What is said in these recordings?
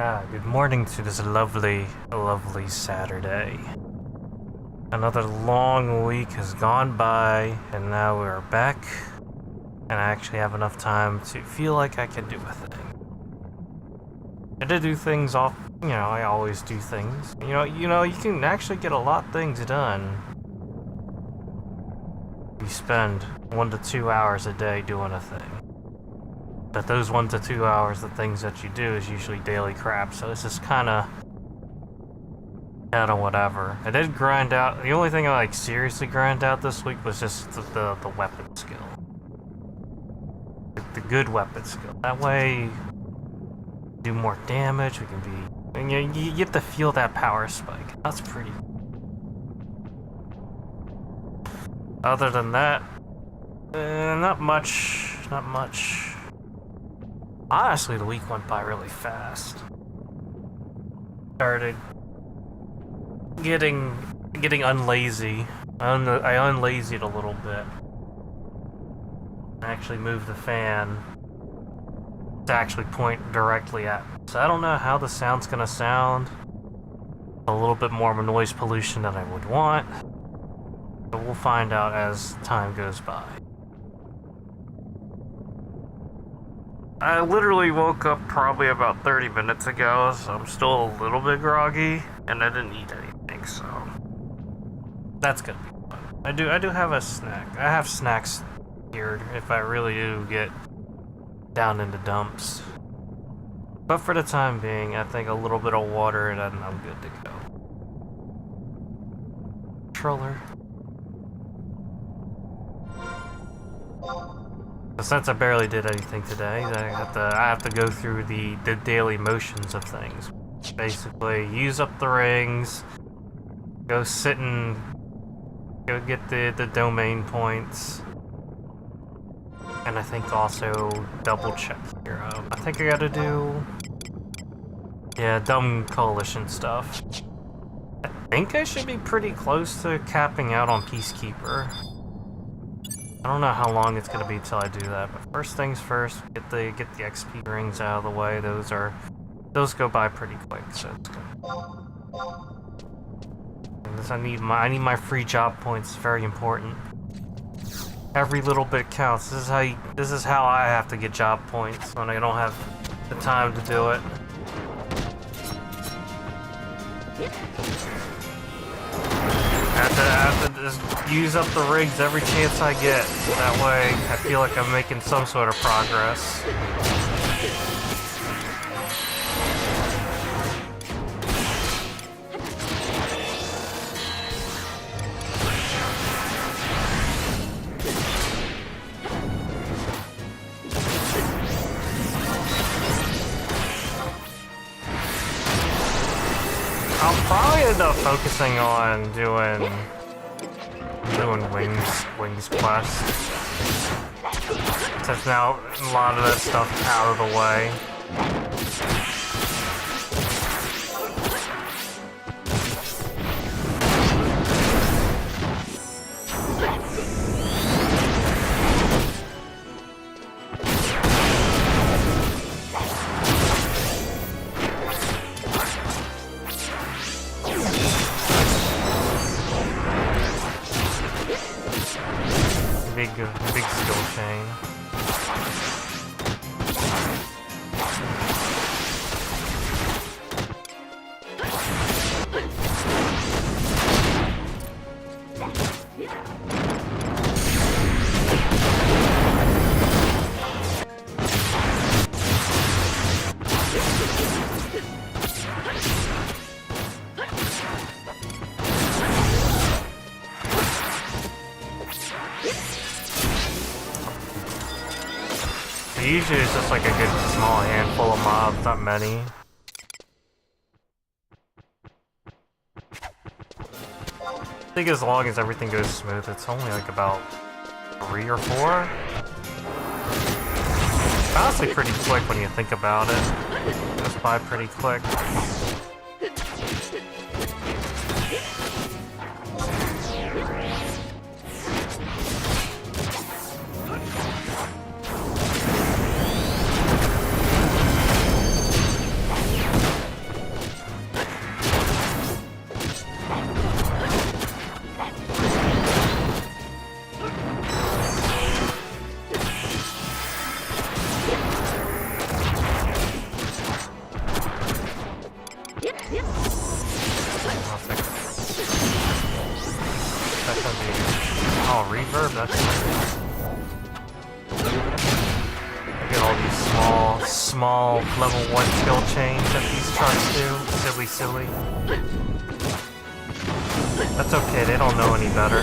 Good morning to this lovely, lovely Saturday. Another long week has gone by, and now we're back, and I actually have enough time to feel like I can do a thing. I did do things off, I always do things. You can actually get a lot of things done. You spend 1 to 2 hours a day doing a thing. But those 1 to 2 hours, the things that you do is usually daily crap, so this is kinda whatever. I did grind out, the only thing I seriously grind out this week was just the weapon skill. The good weapon skill. That way, do more damage, we can be, and you get to feel that power spike. That's pretty. Other than that, not much. Honestly, the week went by really fast. Started getting unlazy. I unlazied a little bit. I actually moved the fan to actually point directly at me. So I don't know how the sound's gonna sound. A little bit more of a noise pollution than I would want. But we'll find out as time goes by. I literally woke up probably about 30 minutes ago, so I'm still a little bit groggy, and I didn't eat anything, so that's gonna be fun. I do have a snack. I have snacks here if I really do get down into dumps. But for the time being, I think a little bit of water and I'm good to go. Controller. Since I barely did anything today, I have to go through the daily motions of things. Basically, use up the rings, go sit and go get the domain points, and I think also double check here. I think I gotta do, dumb coalition stuff. I think I should be pretty close to capping out on Peacekeeper. I don't know how long it's gonna be till I do that, but first things first, get the XP rings out of the way. Those go by pretty quick, so it's good. And this, I need my free job points. It's very important. Every little bit counts. This is how I have to get job points when I don't have the time to do it. I have to just use up the rigs every chance I get. That way, I feel like I'm making some sort of progress. I'll probably end up focusing on doing wings quest. Since now a lot of that stuff out of the way. Big skill chain. Usually it's just like a good small handful of mobs, not many. I think as long as everything goes smooth, it's only like about 3 or 4. Honestly pretty quick when you think about it. Goes by pretty quick. small level 1 skill change that these charts do. Silly. That's okay, they don't know any better.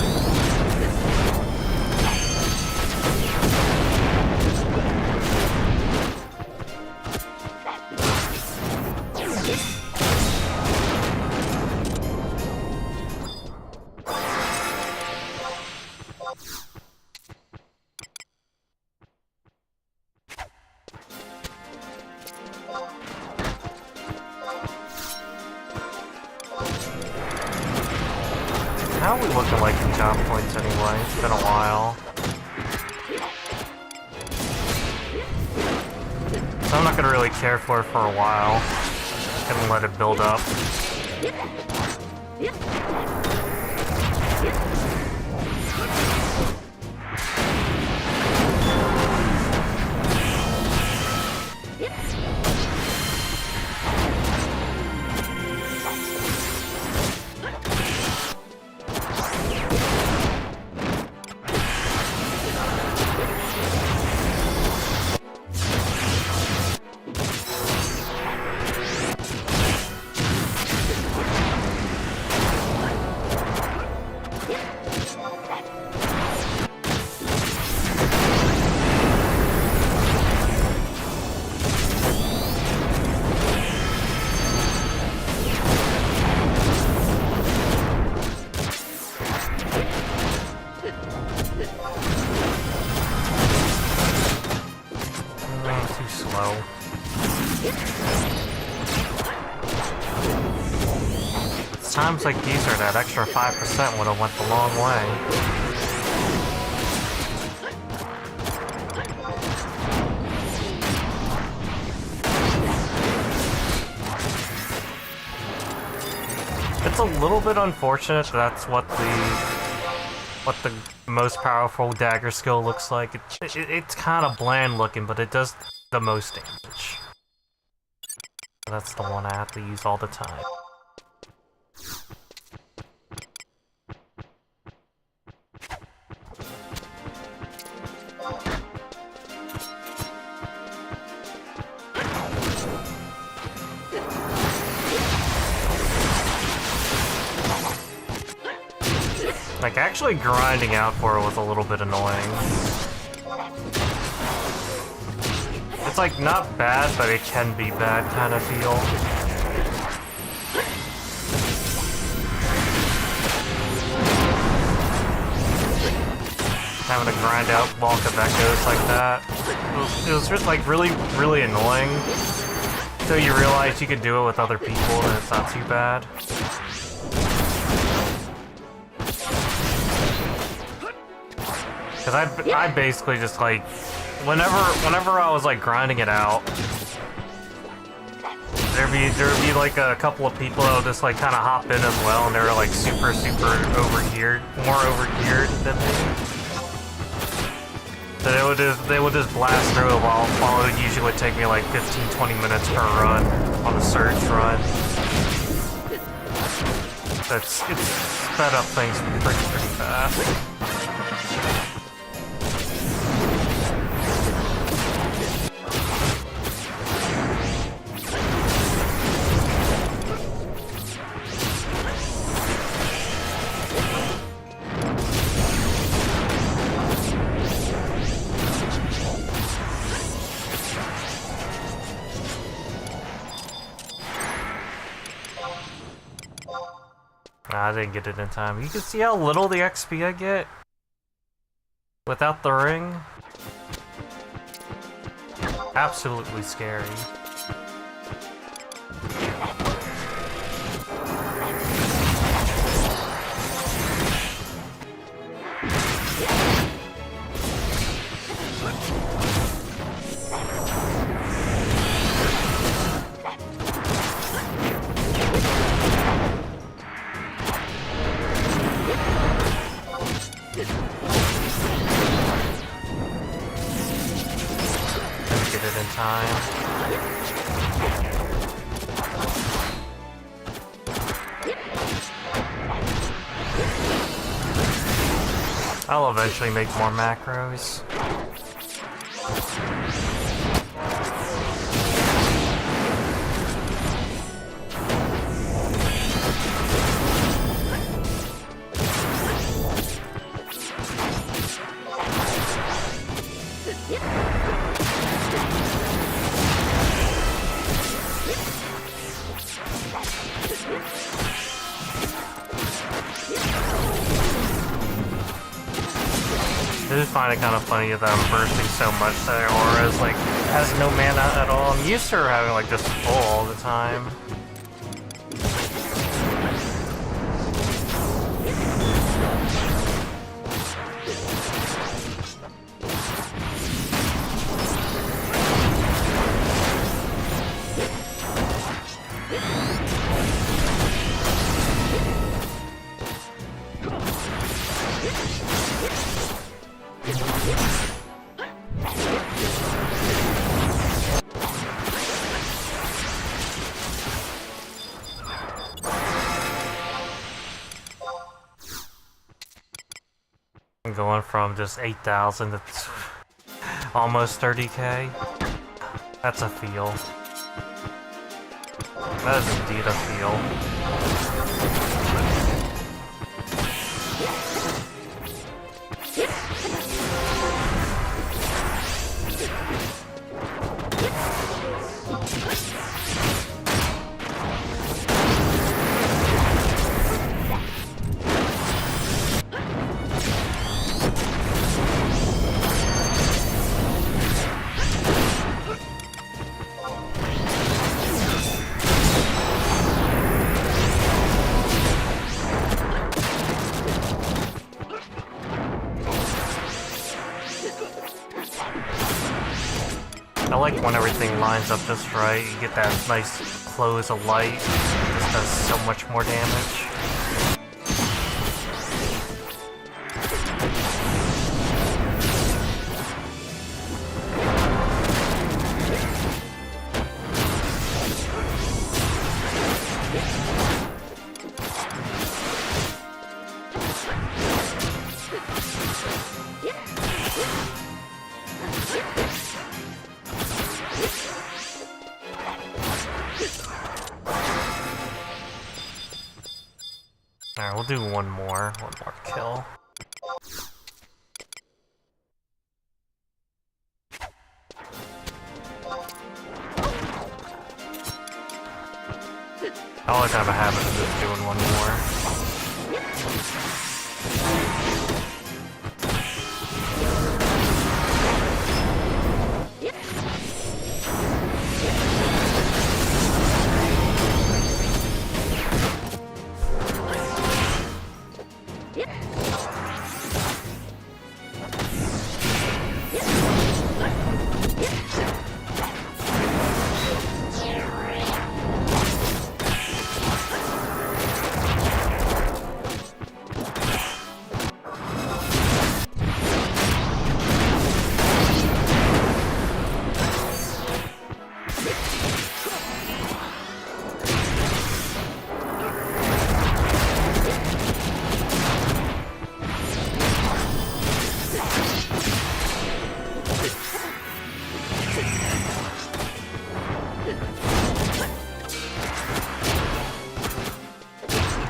How are we looking like in job points anyway? It's been a while. So I'm not gonna really care for it for a while. And let it build up. Times like these are that extra 5% would have went the long way. It's a little bit unfortunate that's what the most powerful dagger skill looks like. It's kind of bland looking, but it does the most damage. That's the one I have to use all the time. Like, actually grinding out for it was a little bit annoying. It's like, not bad, but it can be bad kind of feel. Having to grind out bulk of echoes like that. It was just like really annoying. Until you realize you can do it with other people and it's not too bad. Cause I basically just like, whenever I was like grinding it out, there'd be like a couple of people that would just like kind of hop in as well, and they were like super overgeared, more overgeared than me. So they would just blast through it while it usually would take me like 15-20 minutes per run on a surge run. So it's sped up things pretty fast. I didn't get it in time. You can see how little the XP I get without the ring. Absolutely scary. I'll eventually make more macros. find it kind of funny that I'm bursting so much that Aura's like has no mana at all. I'm used to her having like just full all the time. I'm going from just 8,000 to almost 30k. That's a feel. That is indeed a feel. I like when everything lines up just right, you get that nice close of light, it just does so much more damage. Alright, we'll do one more kill. I always have a habit of just doing one more.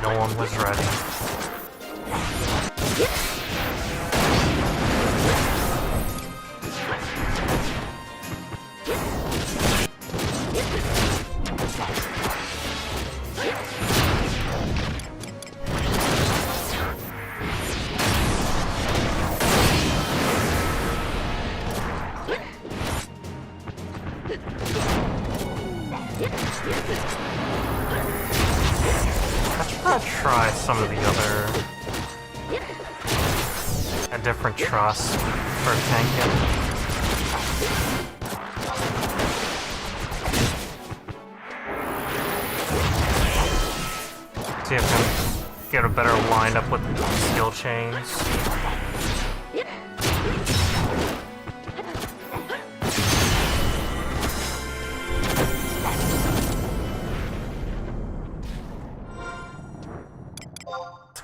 No one was ready. I should try some of the other... a different trust for tanking. See if I can get a better lineup with the skill chains.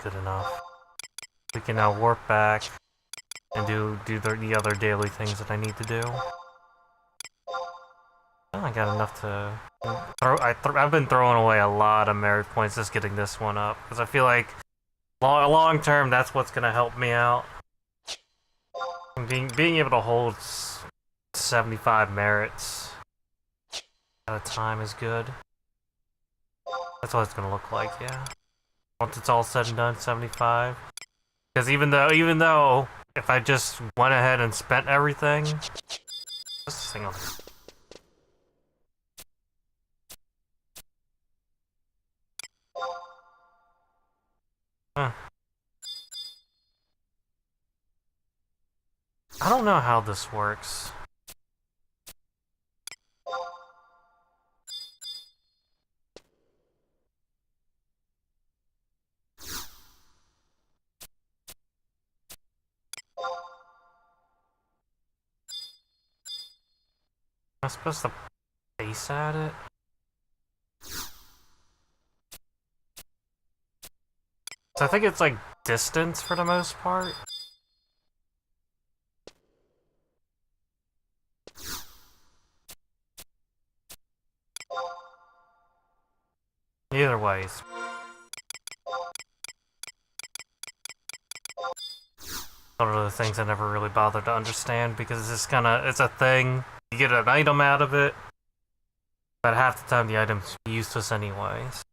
Good enough. We can now warp back and do the other daily things that I need to do. Oh, I got enough to throw. I've been throwing away a lot of merit points just getting this one up because I feel like long term that's what's gonna help me out. And being able to hold 75 merits at a time is good. That's what it's gonna look like, yeah. Once it's all said and done, 75. Because even though if I just went ahead and spent everything, this thing will... Huh. I don't know how this works. Am I supposed to face at it? So I think it's like distance for the most part. Either way, it's... one of the things I never really bothered to understand because it's it's a thing. You get an item out of it, but half the time the item's useless anyways.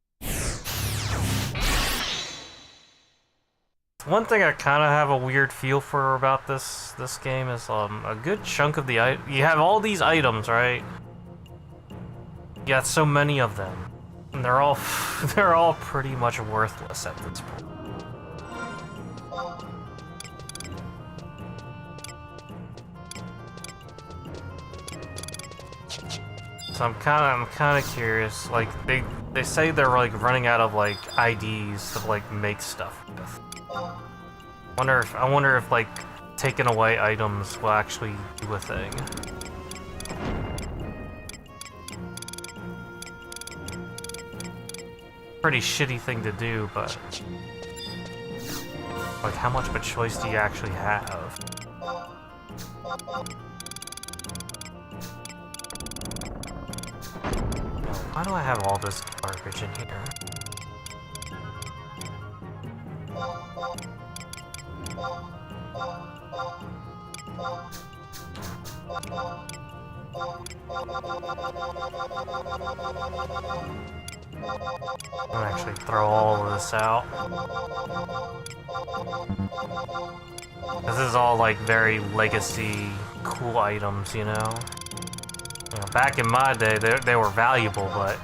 One thing I kind of have a weird feel for about this game is a good chunk of the you have all these items, right? You got so many of them, and they're all they're all pretty much worthless at this point. So I'm kind of curious. Like they say they're like running out of like IDs to like make stuff with. I wonder if like taking away items will actually do a thing. Pretty shitty thing to do, but like how much of a choice do you actually have? Why do I have all this garbage in here? I'm gonna actually throw all of this out. This is all like very legacy cool items, you know? Back in my day, they were valuable, but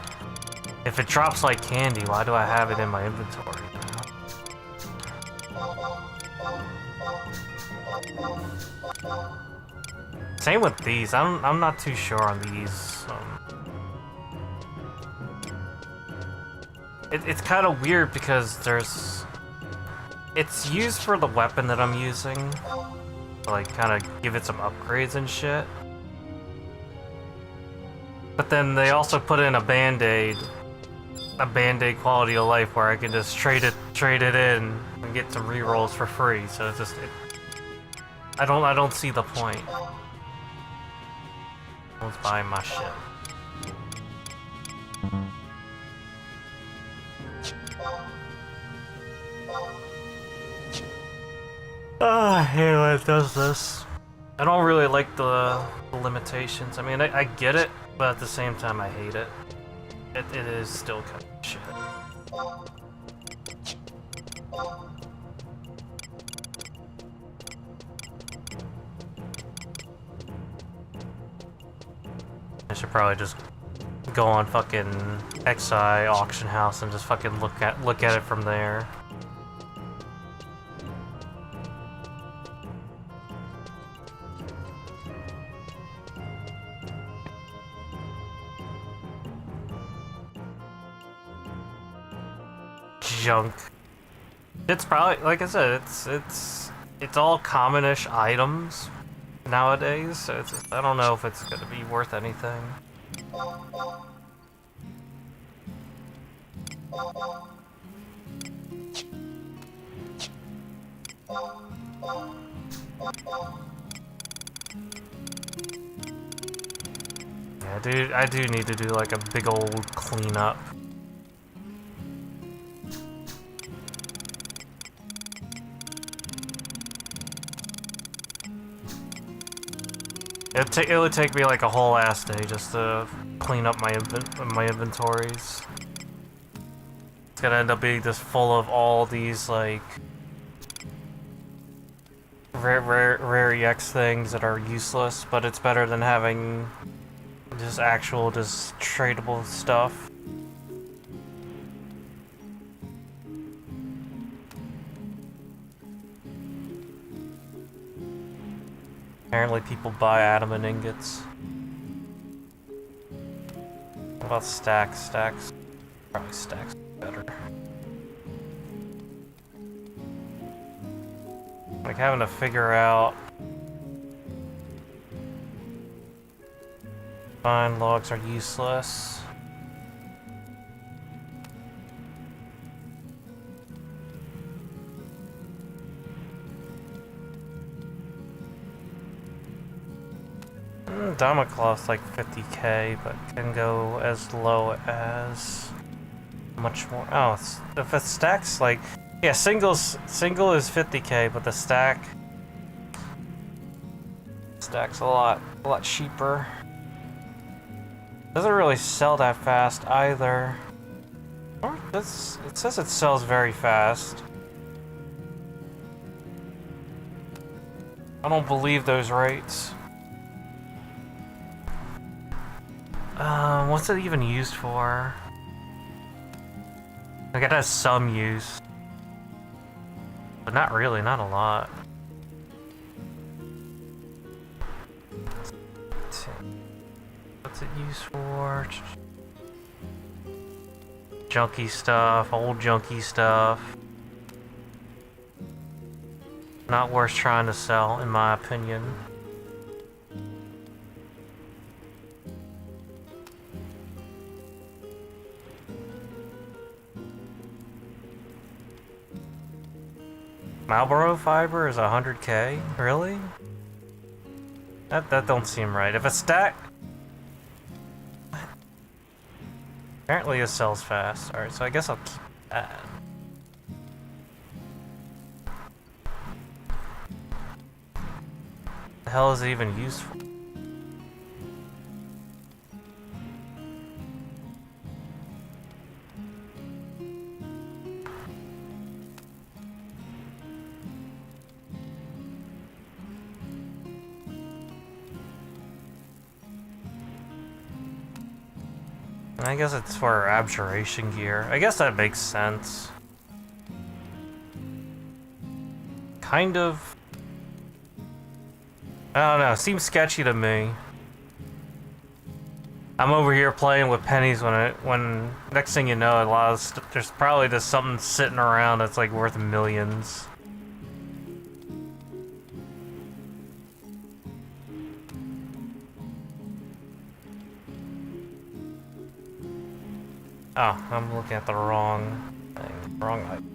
if it drops like candy, why do I have it in my inventory? Same with these. I'm not too sure on these. It's kind of weird because it's used for the weapon that I'm using to like kind of give it some upgrades and shit. But then they also put in a band-aid quality of life where I can just trade it in and get some rerolls for free. So it's just I don't see the point. I was buying my shit. I hate when it does this. I don't really like the limitations. I mean, I get it, but at the same time, I hate it. It is still kind of shit. I should probably just go on fucking ffxi auction house and just fucking look at it from there. Junk. It's probably, like I said, it's all common-ish items nowadays, so I don't know if it's gonna be worth anything. Yeah, I do need to do like a big old cleanup. It would take me like a whole ass day just to clean up my inventories. It's gonna end up being just full of all these like rare EX things that are useless, but it's better than having just actual, just tradable stuff. Apparently people buy adamant ingots. What about stacks? Stacks? Probably stacks better. Like having to figure out... Fine, logs are useless. Damocloth's like 50k, but can go as low as much more. Oh, if it stacks like, yeah, single is 50k, but the stack's a lot cheaper. Doesn't really sell that fast either. Or it says it sells very fast. I don't believe those rates. What's it even used for? Like, it has some use. But not really, not a lot. What's it used for? Junky stuff, old junky stuff. Not worth trying to sell, in my opinion. Marlboro fiber is 100k? Really? That don't seem right. If a stack... Apparently it sells fast. Alright, so I guess I'll keep that. The hell is it even used for? I guess it's for abjuration gear. I guess that makes sense. Kind of. I don't know, seems sketchy to me. I'm over here playing with pennies when next thing you know, there's probably just something sitting around that's like worth millions. Oh, I'm looking at the wrong thing. Wrong item.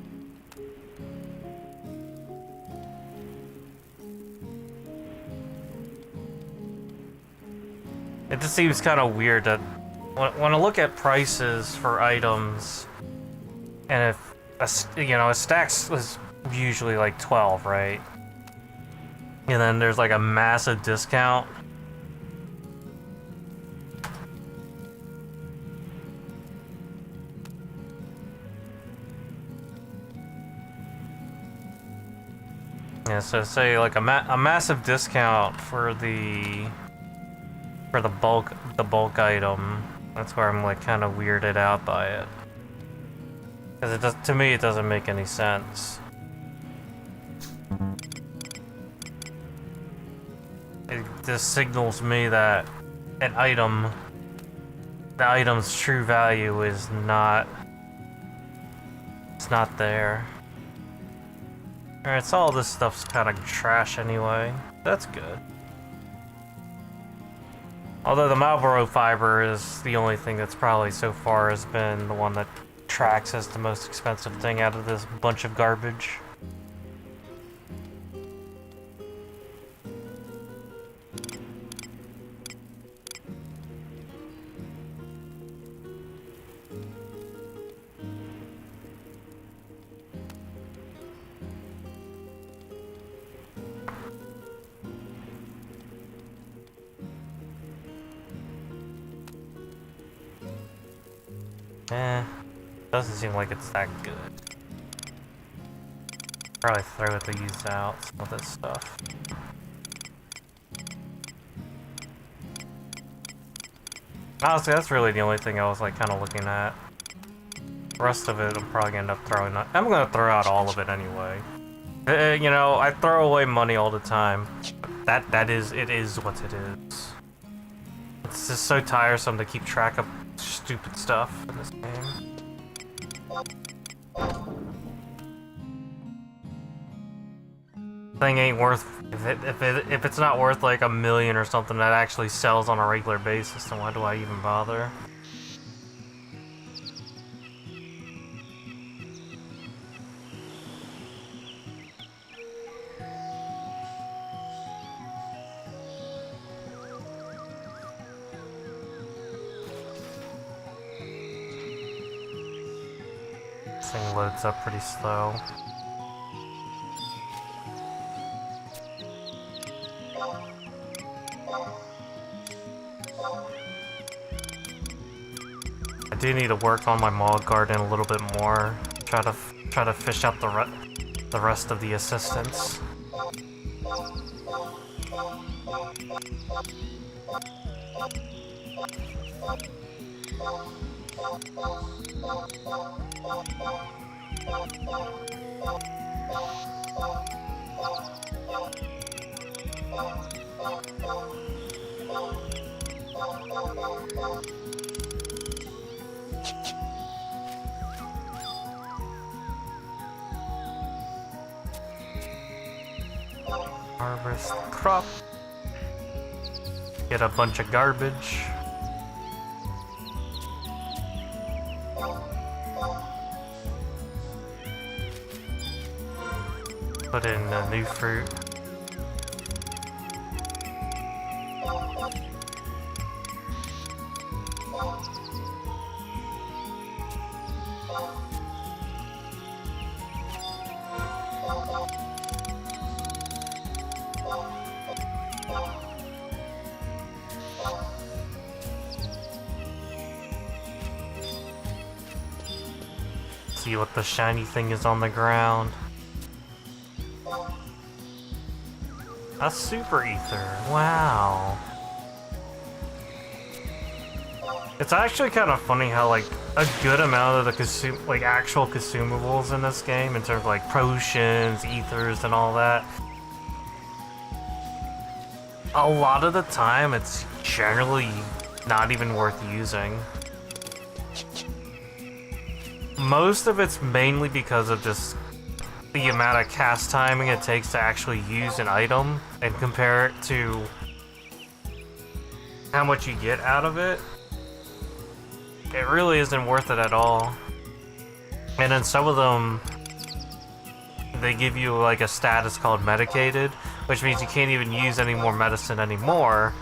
It just seems kind of weird that when I look at prices for items, and if a stack is usually like 12, right? And then there's like a massive discount. Yeah, so say like a massive discount for the bulk item. That's where I'm like kind of weirded out by it, because to me it doesn't make any sense. It just signals me that the item's true value is not. It's not there. Alright, so all this stuff's kind of trash anyway. That's good. Although the Marlboro fiber is the only thing that's probably so far has been the one that tracks as the most expensive thing out of this bunch of garbage. Doesn't seem like it's that good. Probably throw these out, some of this stuff. Honestly, that's really the only thing I was like kind of looking at. The rest of it, I'm probably gonna end up throwing out. I'm gonna throw out all of it anyway. You know, I throw away money all the time. It is what it is. It's just so tiresome to keep track of stupid stuff in this game. Thing ain't worth if it's not worth like $1 million or something that actually sells on a regular basis, then why do I even bother? This thing loads up pretty slow. I do need to work on my mall garden a little bit more. Try to fish out the rest of the assistants. Harvest the crop. Get a bunch of garbage. Put in the new fruit. See what the shiny thing is on the ground. A super ether. Wow. It's actually kind of funny how like a good amount of the actual consumables in this game, in terms of like potions, ethers, and all that, a lot of the time it's generally not even worth using. Most of it's mainly because of just the amount of cast timing it takes to actually use an item and compare it to how much you get out of it. It really isn't worth it at all. And then some of them, they give you like a status called medicated, which means you can't even use any more medicine anymore,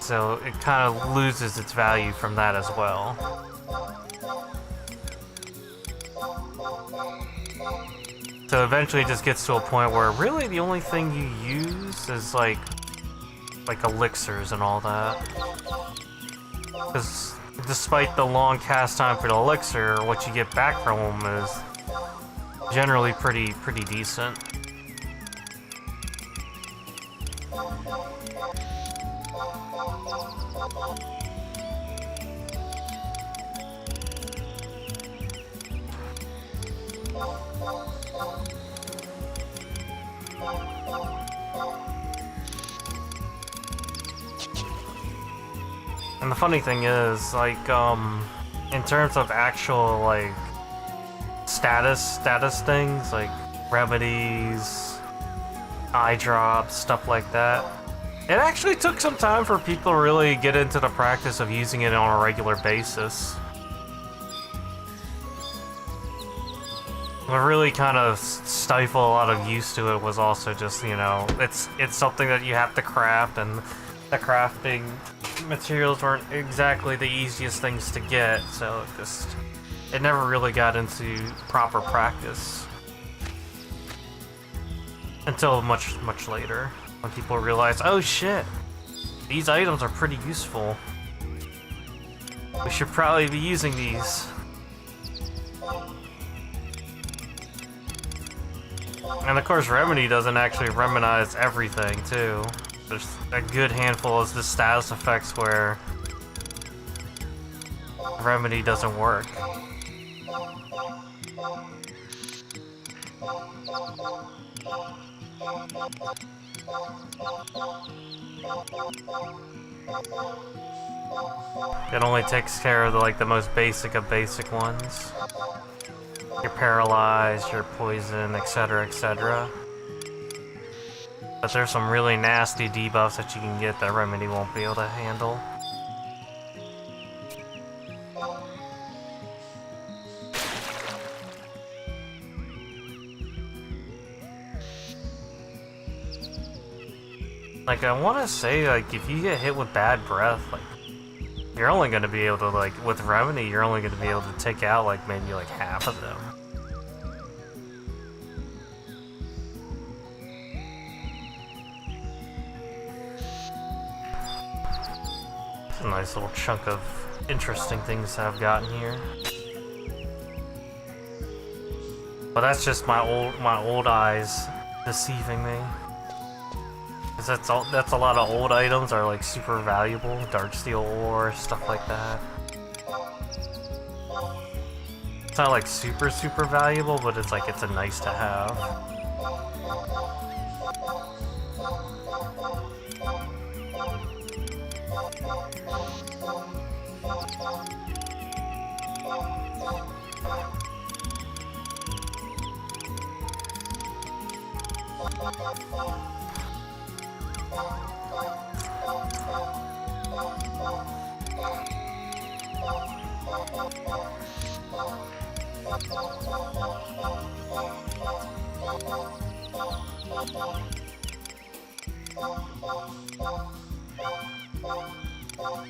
so it kind of loses its value from that as well. So eventually it just gets to a point where really the only thing you use is like elixirs and all that. Because despite the long cast time for the elixir, what you get back from them is generally pretty decent. And the funny thing is, like, in terms of actual, like, status things, like remedies, eye drops, stuff like that, it actually took some time for people to really get into the practice of using it on a regular basis. What really kind of stifle a lot of use to it was also just, you know, it's something that you have to craft, and the crafting materials weren't exactly the easiest things to get, so it never really got into proper practice until much later, when people realized, oh shit, these items are pretty useful. We should probably be using these. And of course, Remedy doesn't actually remedize everything, too. There's a good handful of the status effects where Remedy doesn't work. It only takes care of the most basic of basic ones. You're paralyzed, you're poisoned, etc., etc. But there's some really nasty debuffs that you can get that Remedy won't be able to handle. Like, I want to say, like, if you get hit with bad breath, like, you're only going to be able to, like, with Remedy, you're only going to be able to take out, like, maybe, like, half of them. It's a nice little chunk of interesting things I've gotten here. But that's just my old eyes deceiving me. That's a lot of old items are like super valuable, Darksteel ore, stuff like that. It's not like super valuable, but it's like it's a nice to have.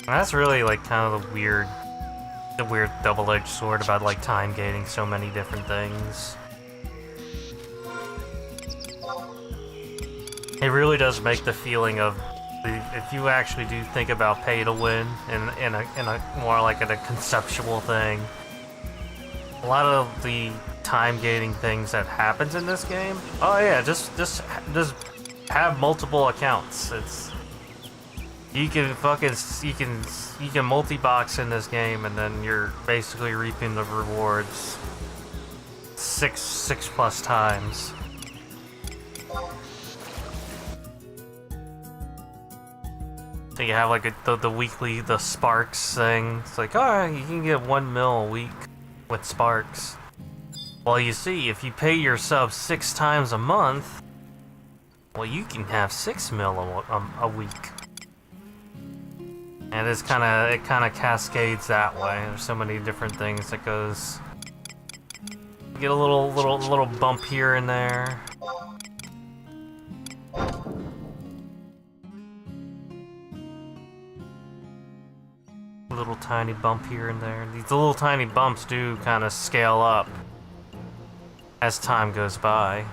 That's really like kind of the weird double-edged sword about like time gating so many different things. It really does make the feeling of if you actually do think about pay to win in a more like in a conceptual thing. A lot of the time gating things that happens in this game. Oh yeah, just have multiple accounts. It's you can multi-box in this game, and then you're basically reaping the rewards six plus times. So you have like the weekly Sparks thing. It's like, oh, you can get 1 mil a week with Sparks. Well, you see, if you pay your sub 6 times a month, well, you can have 6 mil a week. And it kind of cascades that way. There's so many different things that goes. You get a little bump here and there. A little tiny bump here and there. These little tiny bumps do kind of scale up as time goes by.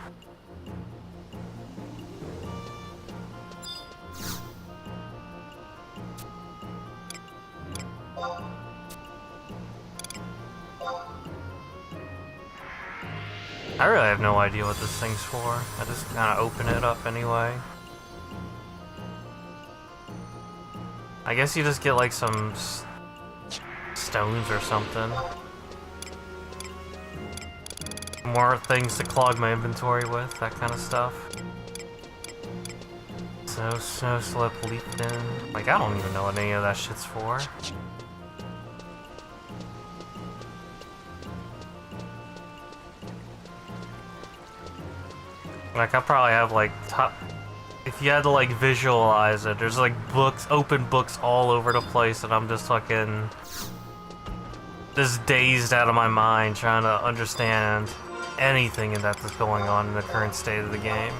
I really have no idea what this thing's for. I just kind of open it up anyway. I guess you just get like some stones or something. More things to clog my inventory with, that kind of stuff. So, snow slip leaked in. Like, I don't even know what any of that shit's for. Like, I probably have like if you had to like visualize it, there's like open books all over the place, and I'm just fucking just dazed out of my mind trying to understand anything that's going on in the current state of the game.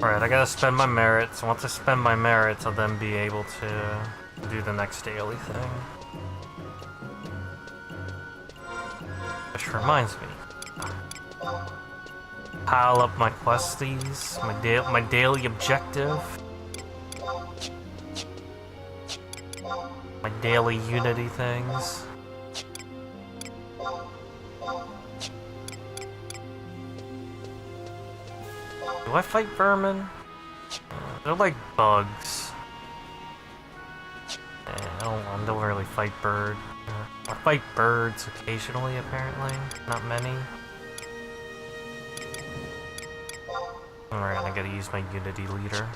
Alright, I gotta spend my merits. Once I spend my merits, I'll then be able to do the next daily thing. Which reminds me. Pile up my questies, my daily objective. My daily Unity things. Do I fight vermin? They're like bugs. I don't really fight birds. I fight birds occasionally, apparently. Not many. Alright, I gotta use my Unity leader.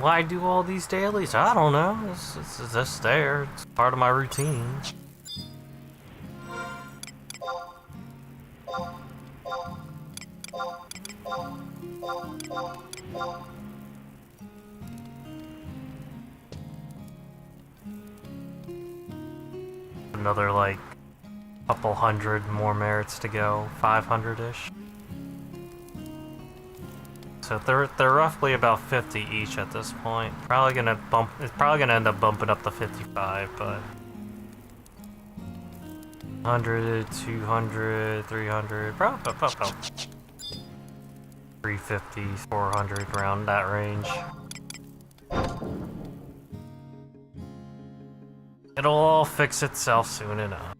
Why do all these dailies? I don't know. It's just there. It's part of my routine. Another, like, couple hundred more merits to go. 500-ish. So they're roughly about 50 each at this point. It's probably gonna end up bumping up to 55, but 100, 200, 300, probably 350, 400, around that range. It'll all fix itself soon enough.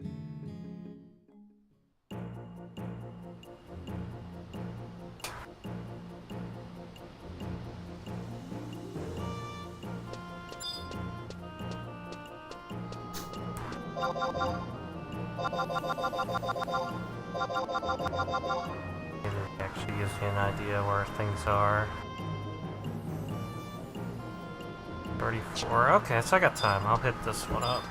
It actually gives me an idea where things are. 34. Okay, so I got time. I'll hit this one up.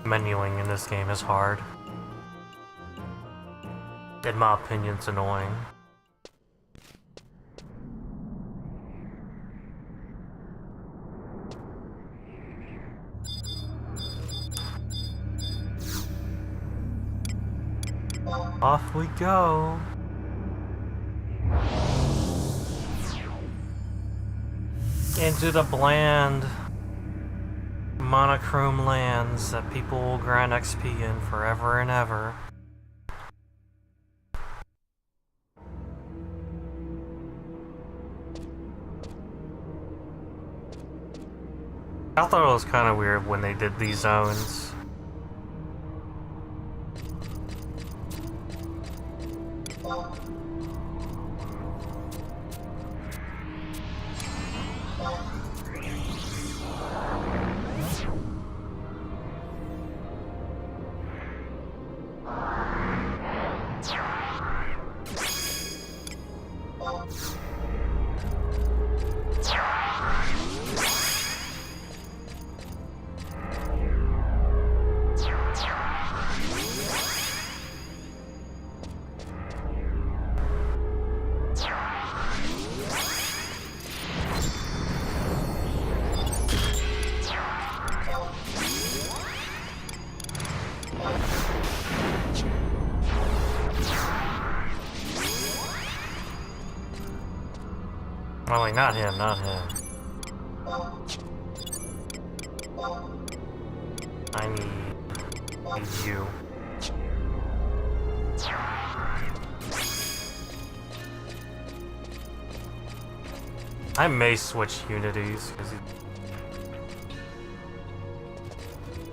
Menuing in this game is hard. In my opinion, it's annoying. Off we go. Into the bland monochrome lands that people will grind XP in forever and ever. I thought it was kind of weird when they did these zones. Oh wait, not him, not him. I need you. I may switch unities because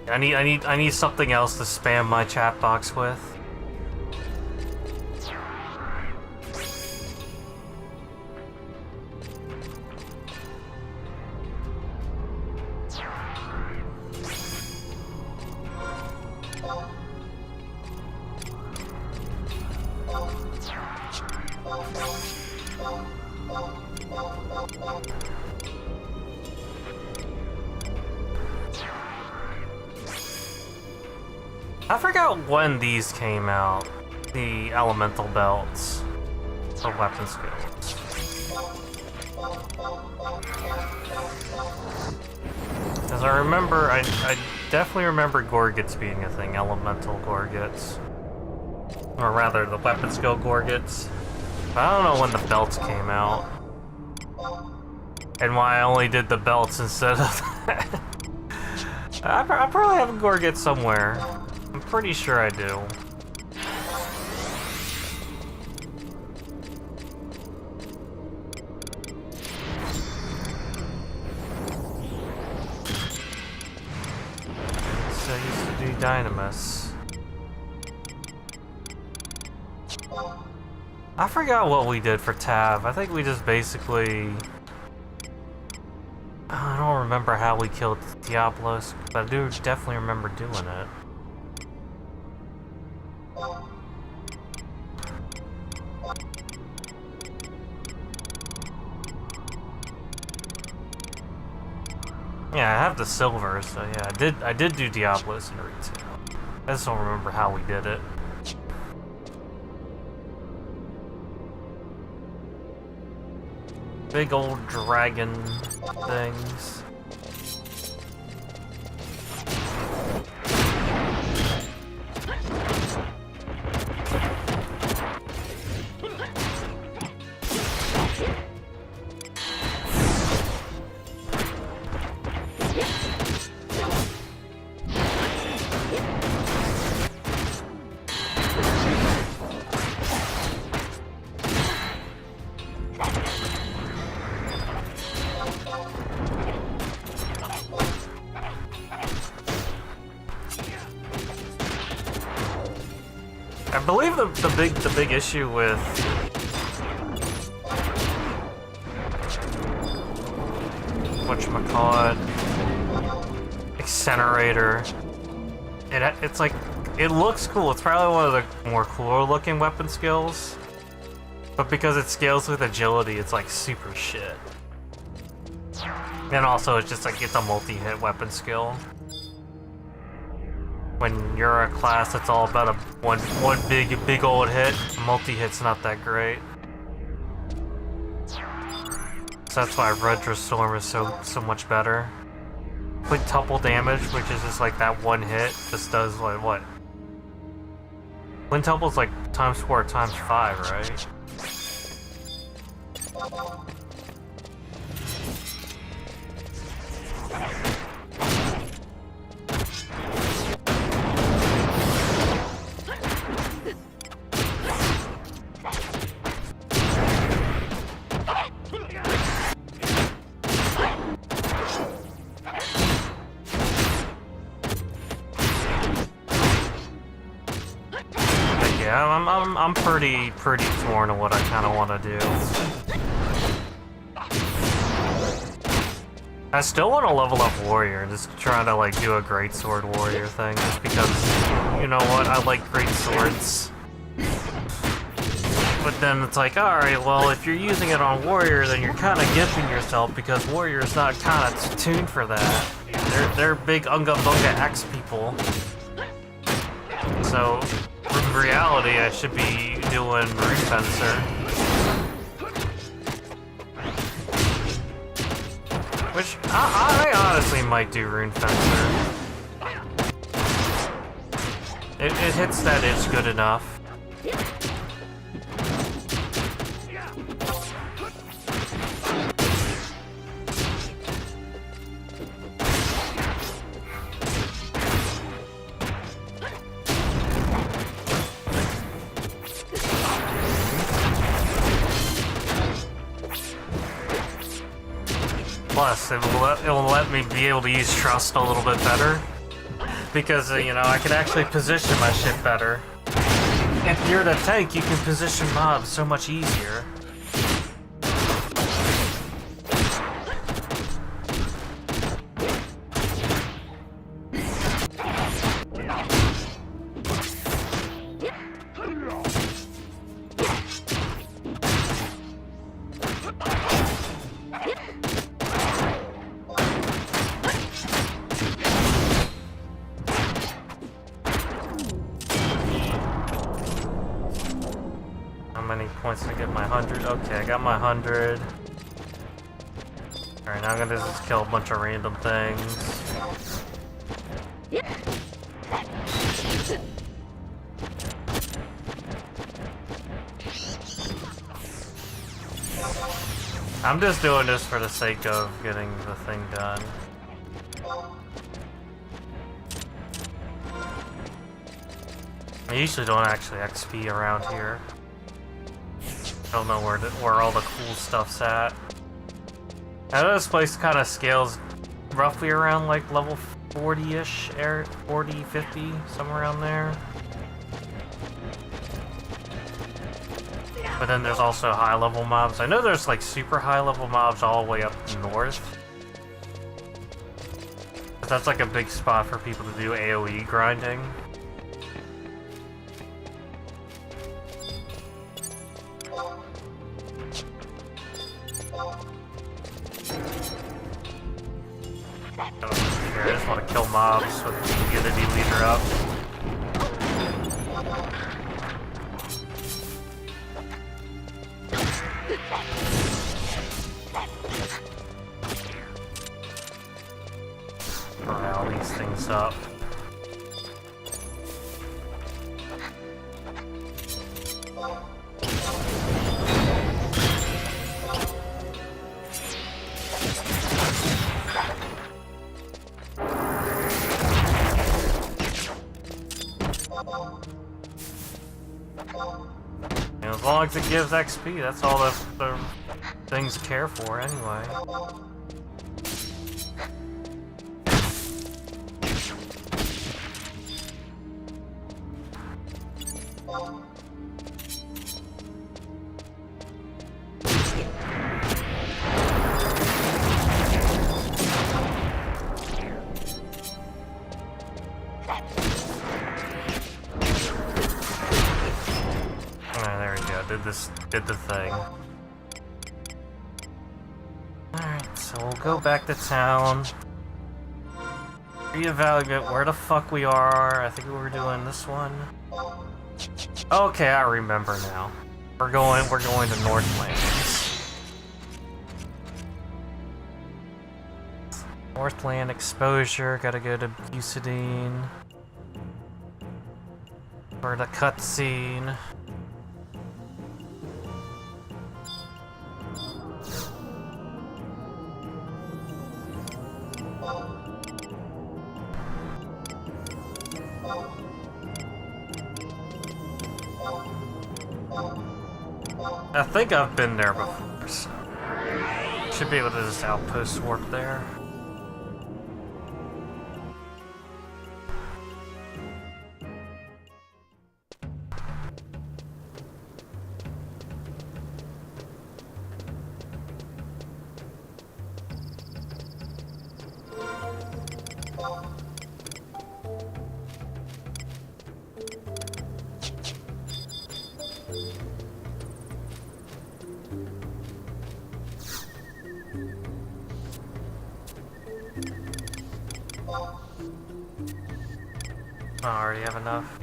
I need something else to spam my chat box with. I forgot when these came out. the elemental belts for weapon skills. As I remember, I definitely remember Gorgets being a thing, elemental Gorgets. Or rather, the weapon skill Gorgets. But I don't know when the belts came out. And why I only did the belts instead of that. I probably have a Gorget somewhere. I'm pretty sure I do. So I used to do Dynamis. I forgot what we did for Tav. I think we just basically... I don't remember how we killed Diablos, but I do definitely remember doing it. Yeah, I have the silver, so yeah, I did do Diablos in retail. I just don't remember how we did it. Big old dragon things. I believe the big issue with whatchamacallit, Incinerator, it's like, it looks cool. It's probably one of the more cooler looking weapon skills, but because it scales with agility, it's like super shit. And also it's just like, it's a multi-hit weapon skill. When you're a class that's all about one big old hit, multi-hit's not that great. So that's why Redra Storm is so much better. Quintuple damage, which is just like that one hit, just does like what? Quintuple's like ×4 ×5, right? Yeah, I'm pretty torn on what I kind of want to do. I still want to level up Warrior, just try to like do a Great Sword Warrior thing, just because, you know what, I like Great Swords. But then it's like, alright, well, if you're using it on Warrior, then you're kind of gimping yourself, because Warrior's not kind of tuned for that. They're big Unga Bunga axe people. So, in reality, I should be doing Rune Fencer. Which, I honestly might do Rune Fencer. It hits that itch good enough. Plus, it will let me be able to use Trust a little bit better. Because, you know, I can actually position my shit better. If you're the tank, you can position mobs so much easier. 100. Okay, I got my 100. Alright, now I'm gonna just kill a bunch of random things. I'm just doing this for the sake of getting the thing done. I usually don't actually XP around here. I don't know where all the cool stuff's at. I know this place kind of scales roughly around like level 40-ish, 40, 50, somewhere around there. But then there's also high-level mobs. I know there's like super high-level mobs all the way up north. But that's like a big spot for people to do AoE grinding. I just want to kill mobs with the Unity leader up. Burn all these things up. And as long as it gives XP, that's all the things care for anyway. Did the thing. Alright, so we'll go back to town. Reevaluate where the fuck we are. I think we were doing this one. Okay, I remember now. We're going to Northlands. Northland exposure, gotta go to Bucidine. For the cutscene. I think I've been there before, so should be able to just outpost warp there. I already have enough.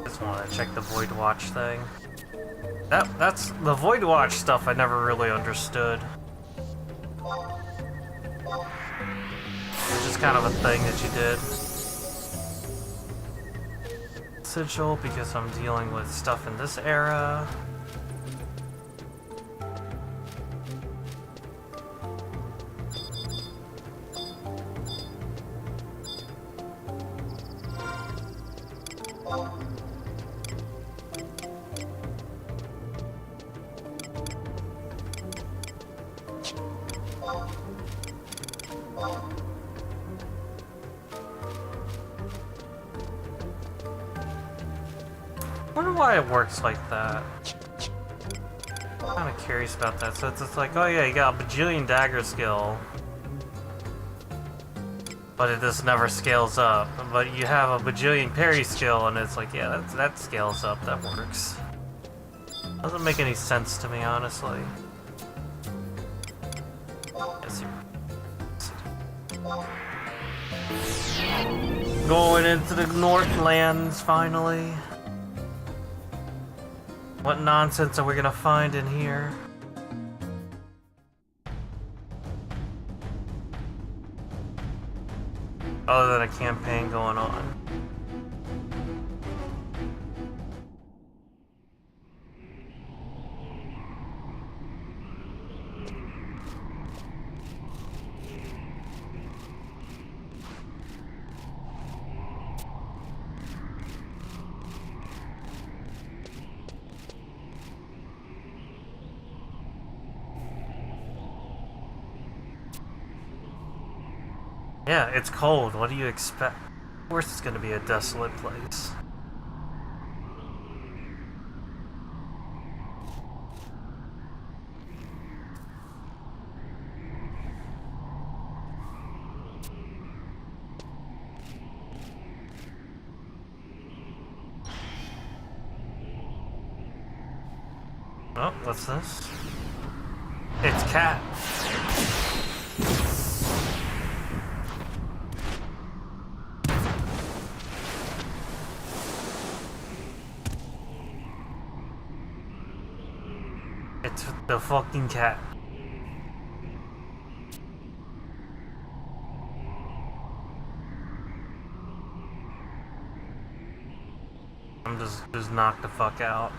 Just want to check the Void Watch thing. That's the Void Watch stuff I never really understood. It's just kind of a thing that you did. Essential because I'm dealing with stuff in this era. I wonder why it works like that. I'm kind of curious about that. So it's like, oh yeah, you got a bajillion dagger skill, but it just never scales up. But you have a bajillion parry skill, and it's like, yeah, that scales up. That works. Doesn't make any sense to me, honestly. Going into the Northlands finally. What nonsense are we gonna find in here? Other than a campaign going on. Yeah, it's cold. What do you expect? Of course it's gonna be a desolate place. Oh, what's this? It's cat. It's the fucking cat. I'm just knocked the fuck out.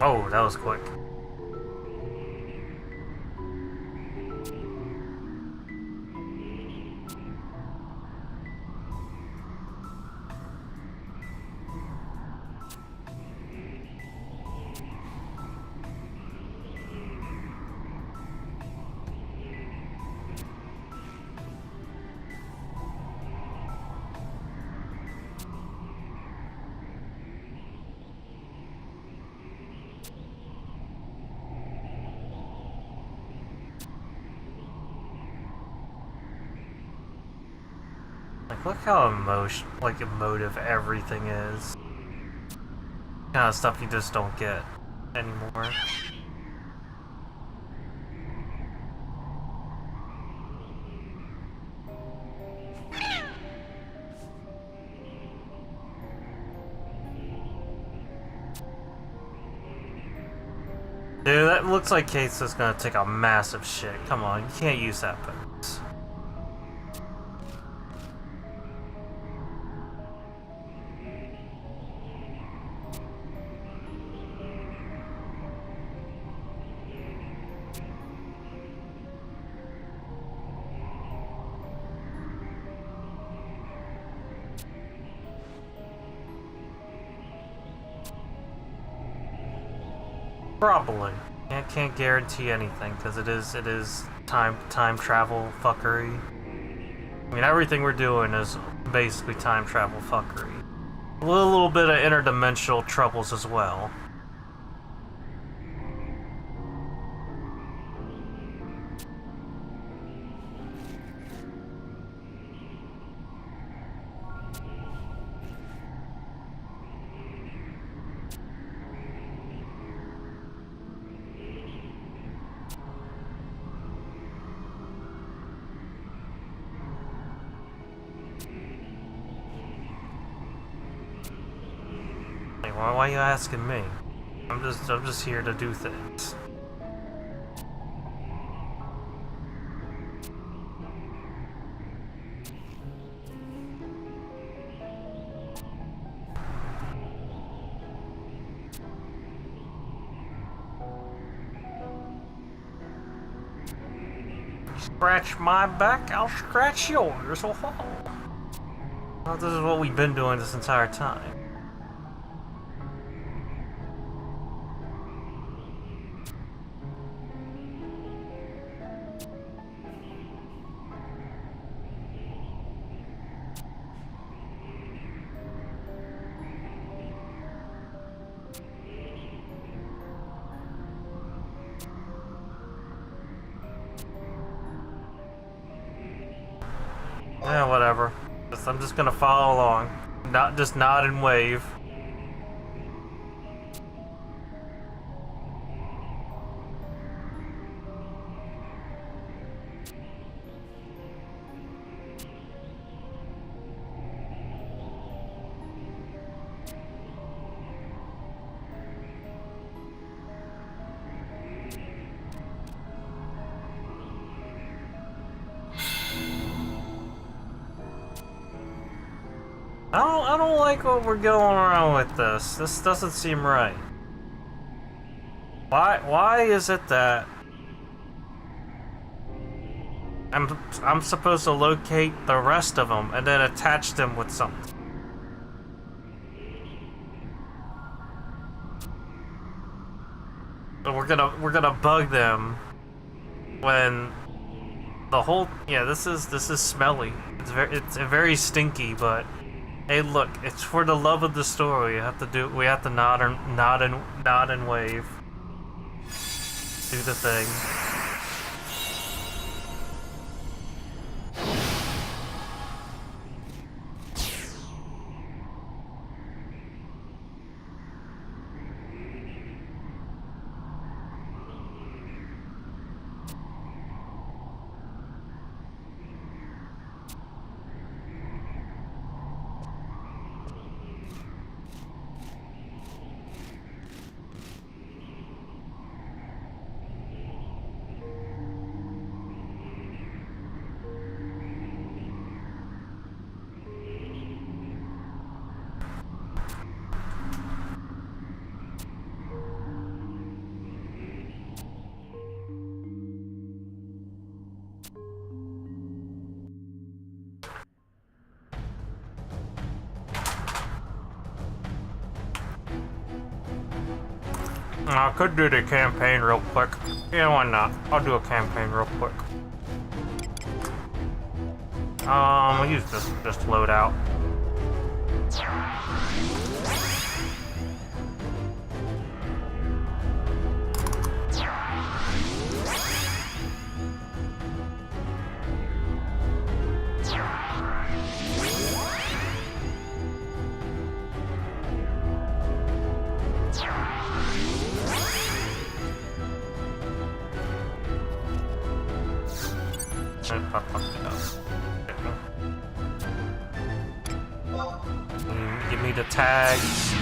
Oh, that was quick. Like, look how emotive everything is. Kind of stuff you just don't get anymore. Dude, that looks like Kate's is gonna take a massive shit. Come on, you can't use that pose. Probably. Can't guarantee anything because it is time travel fuckery. I mean, everything we're doing is basically time travel fuckery. A little bit of interdimensional troubles as well. Why are you asking me? I'm just here to do things. Scratch my back, I'll scratch yours. Oh, well, this is what we've been doing this entire time. Yeah, whatever. I'm just gonna follow along. Not just nod and wave. I don't like what we're going around with this. This doesn't seem right. Why is it that I'm supposed to locate the rest of them and then attach them with something? So we're gonna bug them when the whole this is smelly. It's very stinky, but hey, look, it's for the love of the story. We have to nod and wave. Do the thing. I could do the campaign real quick. Yeah, why not? I'll do a campaign real quick. I'll use this loadout. Give me the tags.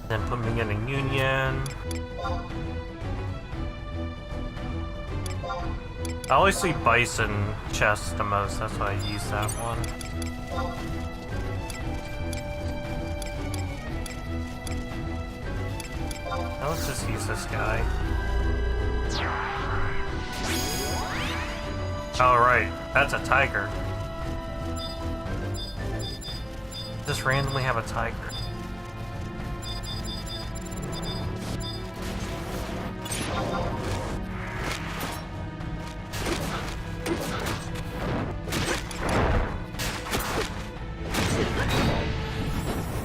Then put me in a union. I always see bison chests the most, that's why I use that one. Now let's just use this guy. Oh right, that's a tiger. Just randomly have a tiger.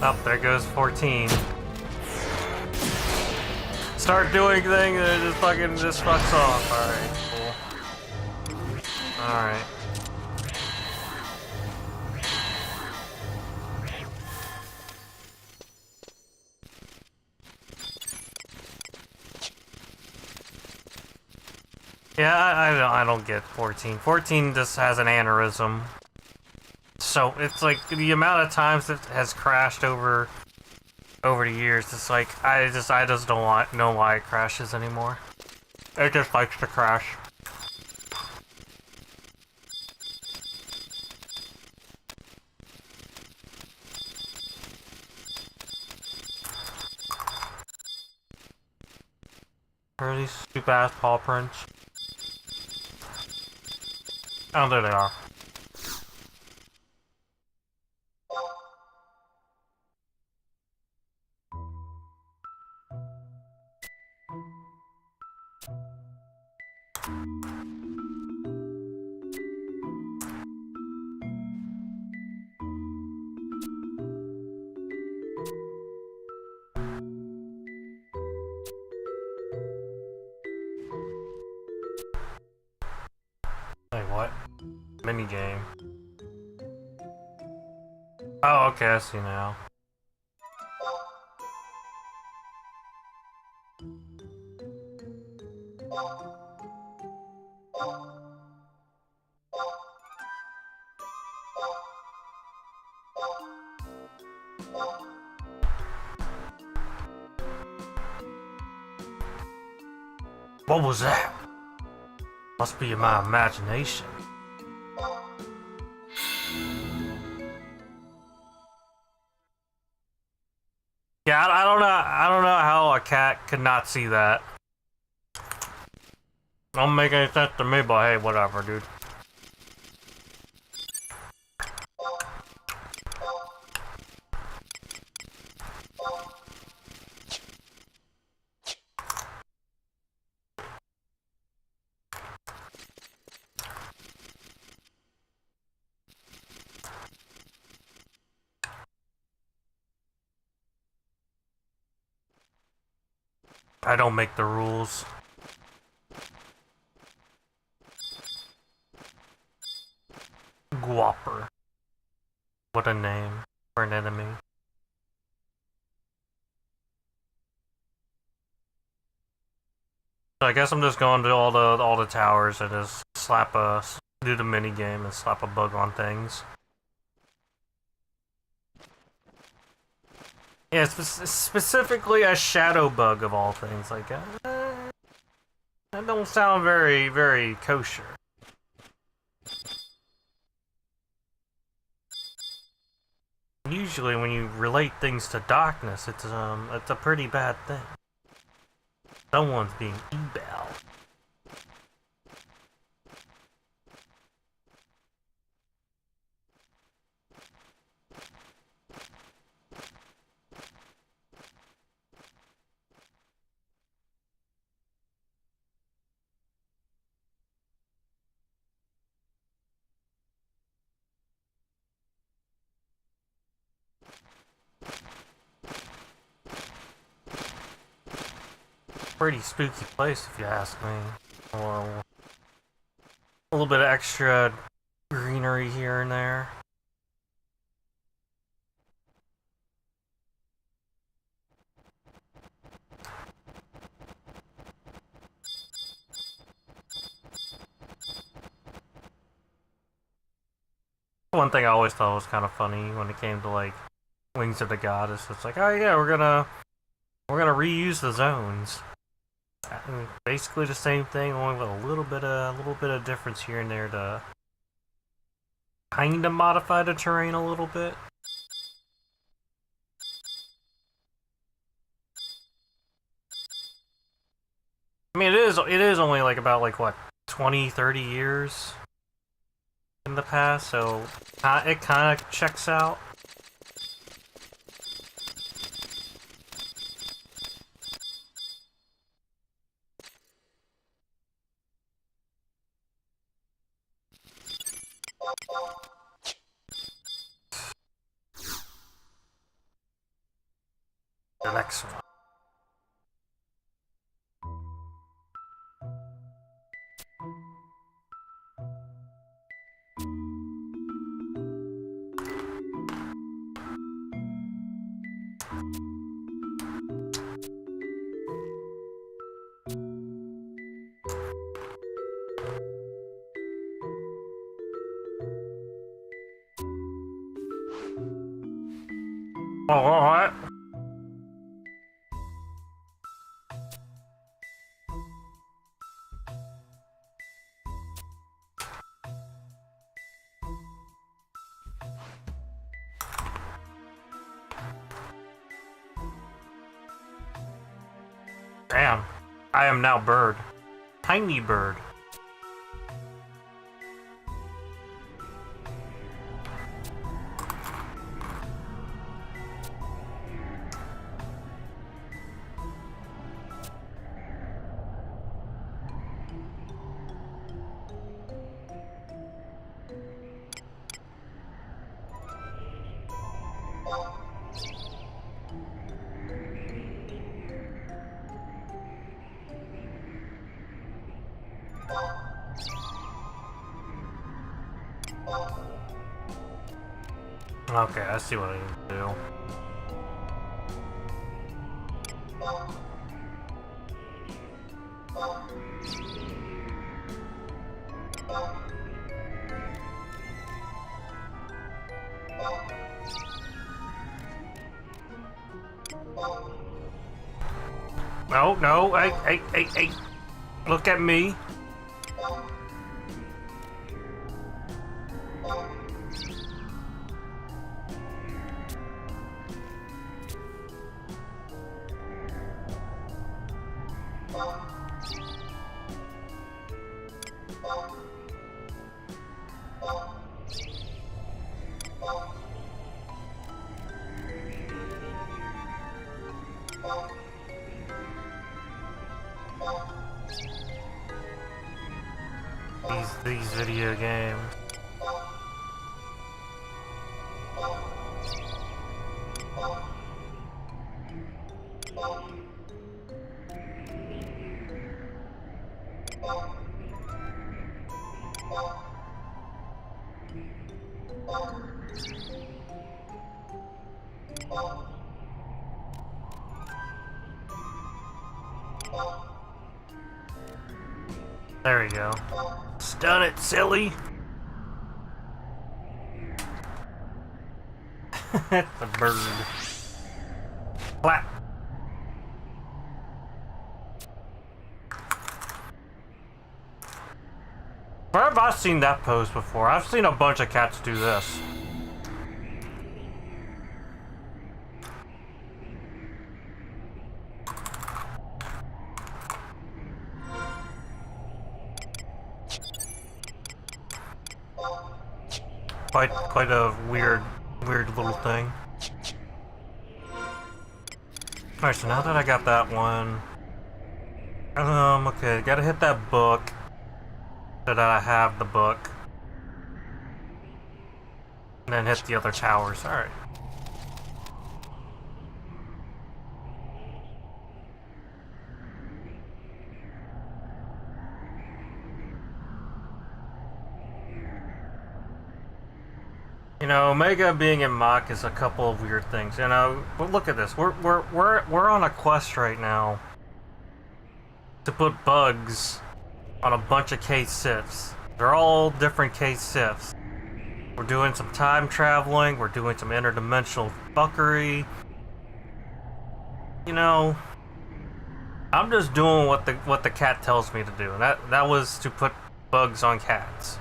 Oh, there goes 14. Start doing things and it just fucks off. Alright, cool. Alright. Yeah, I don't get 14. 14 just has an aneurysm. So it's like the amount of times it has crashed over the years. It's like I just don't know why it crashes anymore. It just likes to crash. Where are these stupid ass paw prints? Oh, there they are. what? Mini game. Oh, okay, I see now. What was that? Must be in my imagination. Yeah, I don't know. I don't know how a cat could not see that. Don't make any sense to me, but hey, whatever, dude. I don't make the rules. Guaper. What a name for an enemy. So I guess I'm just going to all the towers and just do the mini game and slap a bug on things. Yeah, specifically a shadow bug of all things. Like that don't sound very kosher. Usually, when you relate things to darkness, it's a pretty bad thing. Someone's being evil. Pretty spooky place, if you ask me. Well, a little bit of extra greenery here and there. One thing I always thought was kind of funny when it came to like Wings of the Goddess, it's like, oh yeah, we're gonna reuse the zones. Basically the same thing, only with a little bit of difference here and there to kind of modify the terrain a little bit. I mean, it is only like about like what 20-30 years in the past, so it kind of checks out. The next one. Oh, what? Damn. I am now bird. Tiny bird. Okay, I see what I need to do. No, no, hey, look at me. These video games. There we go. Stun it, silly! That's a bird. Clap! Where have I seen that pose before? I've seen a bunch of cats do this. Quite a weird little thing. Alright, so now that I got that one, okay, gotta hit that book. So that I have the book. And then hit the other towers. Alright. You know, Omega being in Mach is a couple of weird things. You know, but look at this. We're on a quest right now to put bugs on a bunch of K-Sifs. They're all different K-Sifs. We're doing some time traveling. We're doing some interdimensional fuckery. You know, I'm just doing what the cat tells me to do, and that was to put bugs on cats.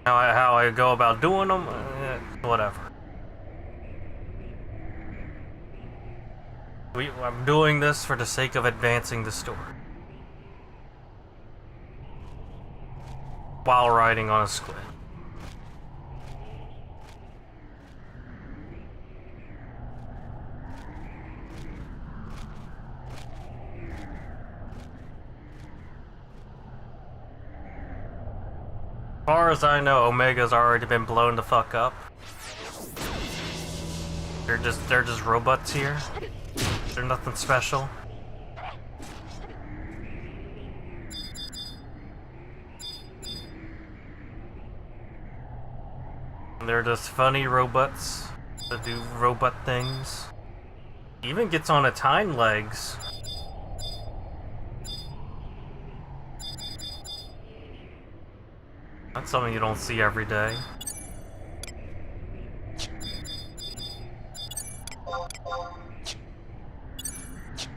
How I go about doing them, whatever. I'm doing this for the sake of advancing the story. While riding on a squid. As far as I know, Omega's already been blown the fuck up. They're just robots here. They're nothing special. They're just funny robots that do robot things. He even gets on its hind legs. That's something you don't see every day.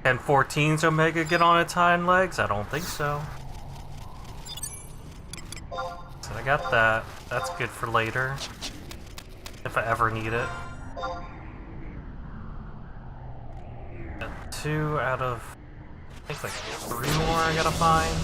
Can 14's Omega get on its hind legs? I don't think so. So I got that. That's good for later. If I ever need it. Got 2 out of... I think like 3 more I gotta find.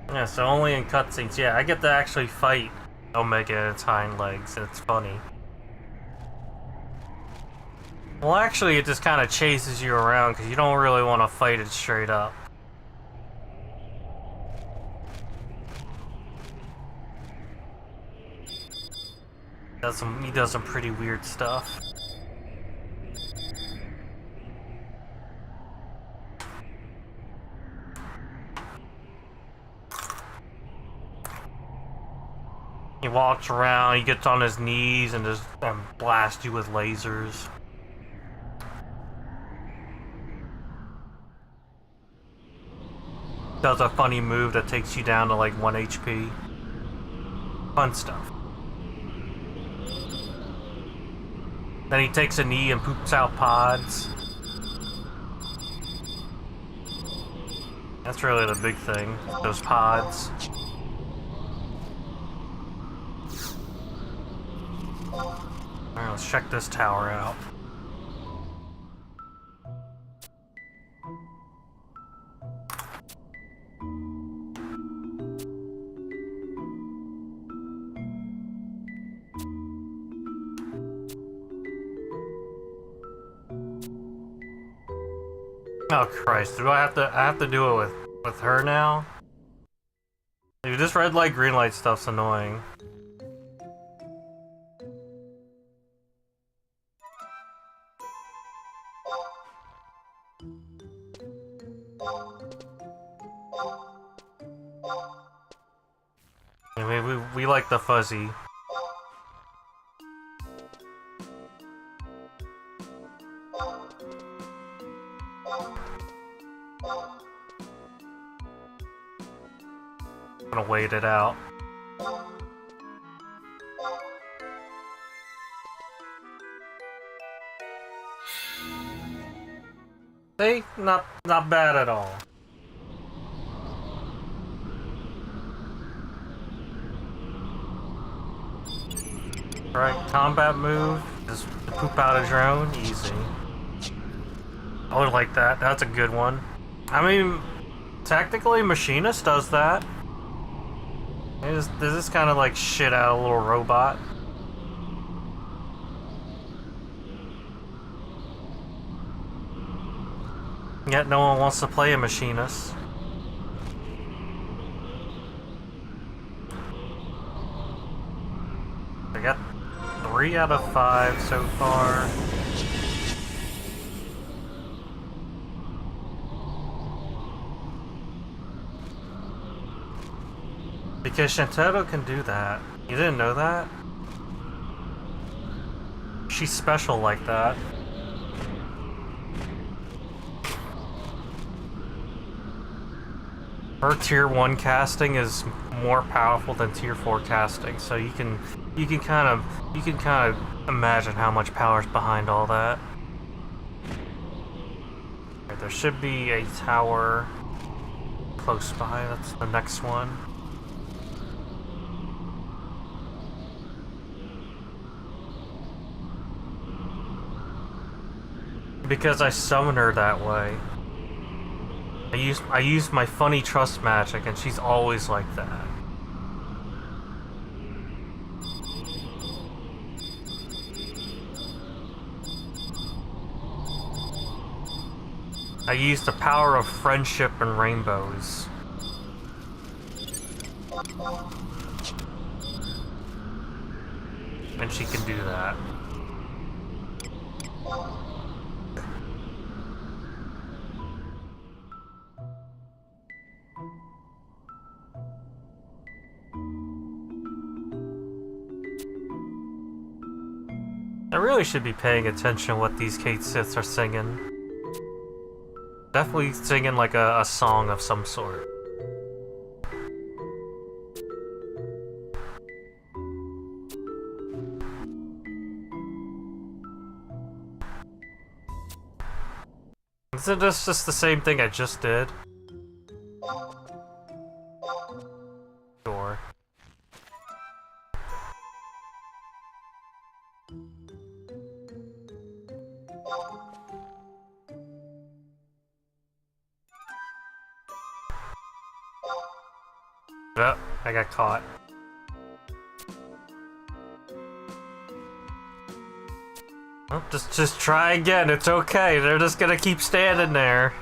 Yeah, so only in cutscenes. Yeah, I get to actually fight Omega in its hind legs, and it's funny. Well, actually, it just kind of chases you around, because you don't really want to fight it straight up. He does some pretty weird stuff. He walks around, he gets on his knees and just blasts you with lasers. Does a funny move that takes you down to like 1 HP. Fun stuff. Then he takes a knee and poops out pods. That's really the big thing, those pods. Alright, let's check this tower out. Oh Christ, do I have to do it with her now? Dude, this red light, green light stuff's annoying. Anyway, we like the fuzzy. I'm gonna wait it out. See? Not bad at all. Right, combat move, just poop out a drone, easy. I would like that, that's a good one. I mean, technically Machinist does that. This is kind of like shit out a little robot. Yet no one wants to play a Machinist. I got 3 out of 5 so far. Because Shantato can do that. You didn't know that? She's special like that. Her tier 1 casting is more powerful than tier 4 casting, so you can kind of imagine how much power's behind all that. Right, there should be a tower close by. That's the next one. Because I summon her that way. I use my funny trust magic, and she's always like that. I use the power of friendship and rainbows. And she can do that. I really should be paying attention to what these Kate Siths are singing. Definitely singing like a song of some sort. Isn't this just the same thing I just did? Sure. Oh, I got caught. Oh, just try again, it's okay. They're just gonna keep standing there.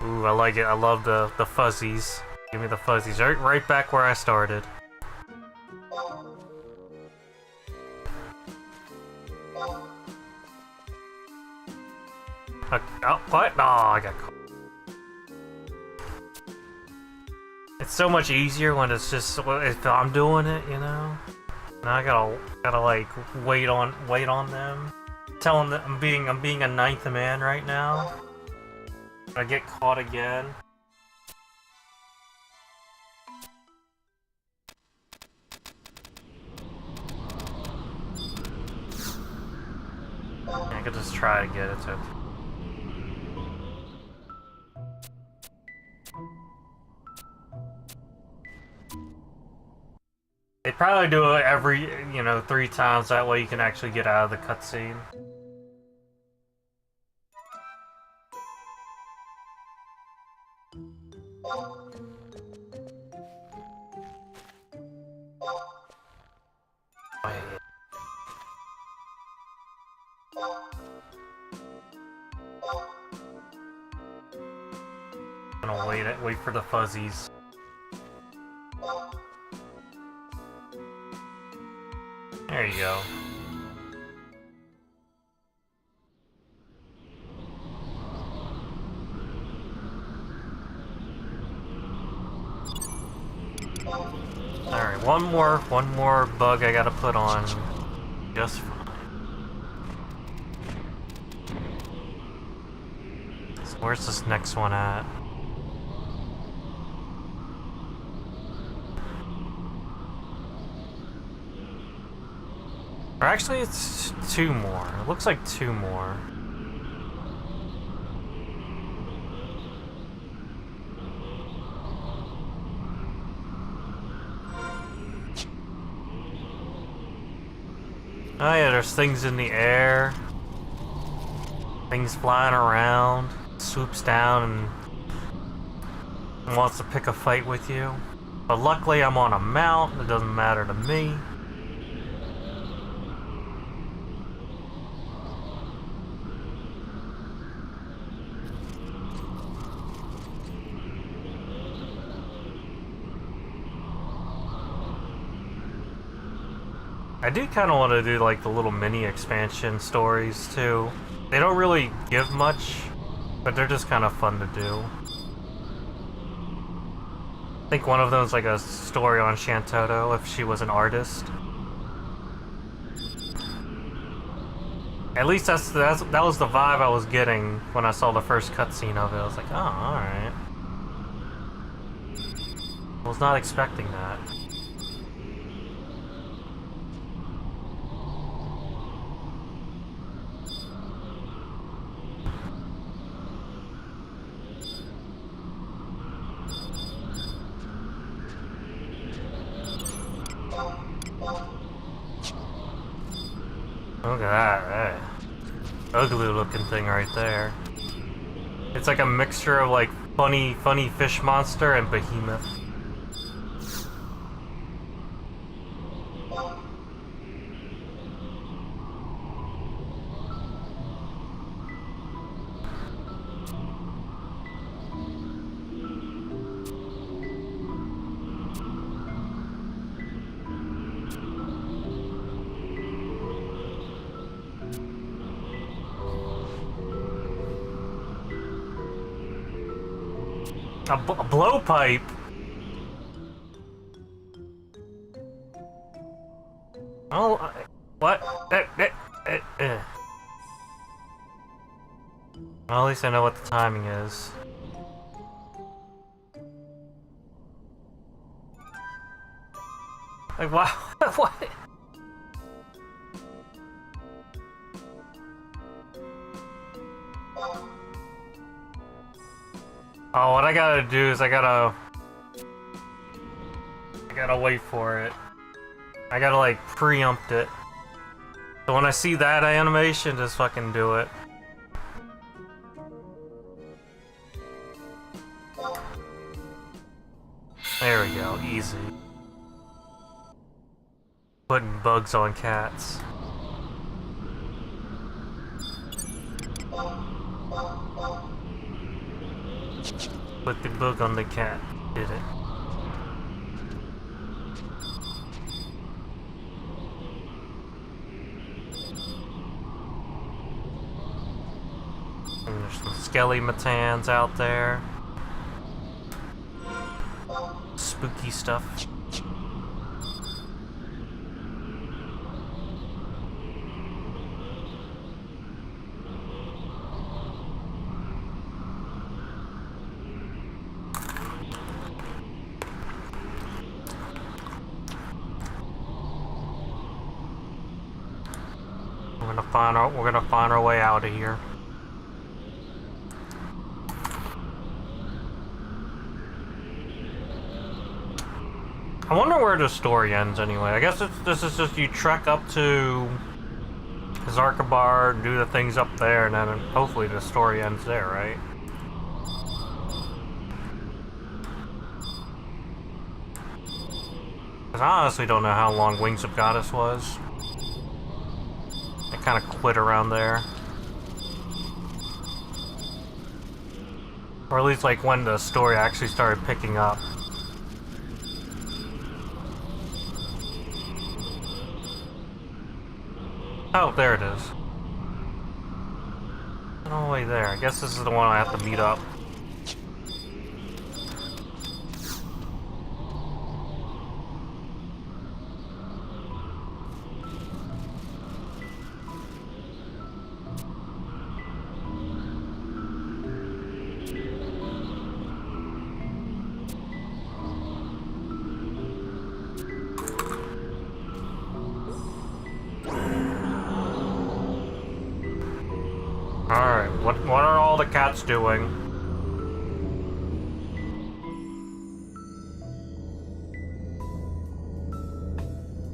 Ooh, I like it. I love the fuzzies. Give me the fuzzies. Right back where I started. Oh, what? No, I got caught. It's so much easier when it's just if I'm doing it, you know. Now I gotta like wait on them, tell them that I'm being a ninth man right now. I get caught again. I could just try to get it to. They probably do it every, 3 times. That way you can actually get out of the cutscene. I'm gonna wait for the fuzzies. There you go. Alright, one more bug I gotta put on. Just fine. So where's this next one at? Or actually, it's 2 more. It looks like 2 more. Oh yeah, there's things in the air. Things flying around. Swoops down and wants to pick a fight with you. But luckily I'm on a mount. It doesn't matter to me. I do kind of want to do like the little mini expansion stories too. They don't really give much, but they're just kind of fun to do. I think one of them is like a story on Shantoto, if she was an artist. At least that was the vibe I was getting when I saw the first cutscene of it. I was like, oh, alright. I was not expecting that. Look at that, ugly looking thing right there. It's like a mixture of like funny fish monster and behemoth. A blowpipe? Oh, what? Well, at least I know what the timing is. Like, wow, what? Oh, what I gotta do is I gotta wait for it. I gotta like preempt it. So when I see that animation, just fucking do it. There we go, easy. Putting bugs on cats. Put the bug on the cat. Did it. And there's some skelly matans out there. spooky stuff. We're gonna find our way out of here. I wonder where the story ends anyway. I guess this is just you trek up to Zarkabar, do the things up there, and then hopefully the story ends there, right? Because I honestly don't know how long Wings of Goddess was. I kind of quit around there. Or at least like when the story actually started picking up. Oh, there it is. All the way there. I guess this is the one I have to meet up. Alright, what are all the cats doing?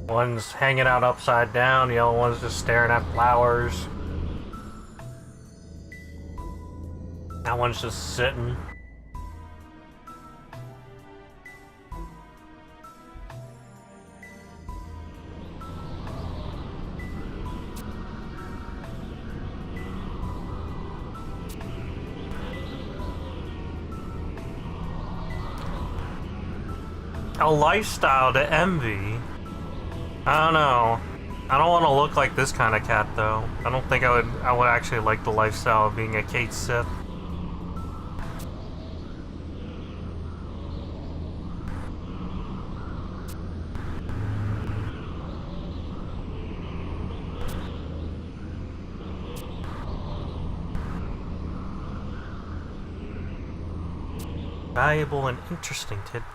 One's hanging out upside down, the other one's just staring at flowers. That one's just sitting. A lifestyle to envy. I don't know. I don't want to look like this kind of cat, though. I don't think I would actually like the lifestyle of being a Kate Sith. Valuable and interesting tidbits.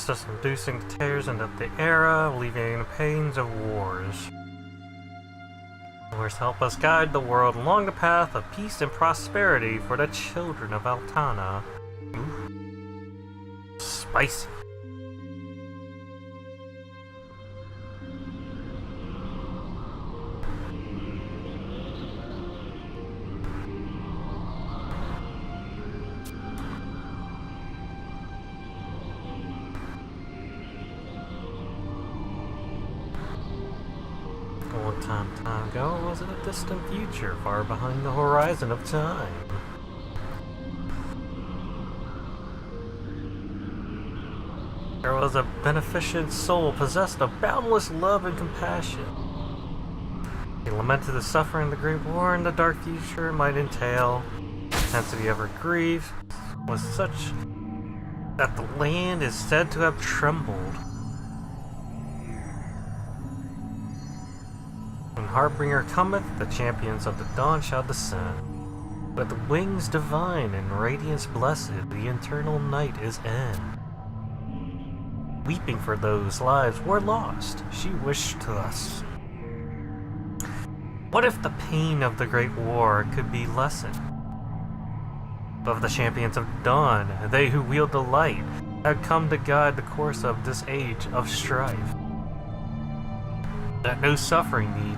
This inducing tears into the era, alleviating the pains of wars. Wars help us guide the world along the path of peace and prosperity for the children of Altana. Ooh. Spicy. Time ago was in a distant future, far behind the horizon of time. There was a beneficent soul possessed of boundless love and compassion. He lamented the suffering the Great War and the dark future might entail. The intensity of her grief was such that the land is said to have trembled. When Harbinger cometh, the champions of the dawn shall descend. With wings divine and radiance blessed, the eternal night is end. Weeping for those lives were lost, she wished to us. What if the pain of the Great War could be lessened? Of the champions of dawn, they who wield the light, had come to guide the course of this age of strife. That no suffering need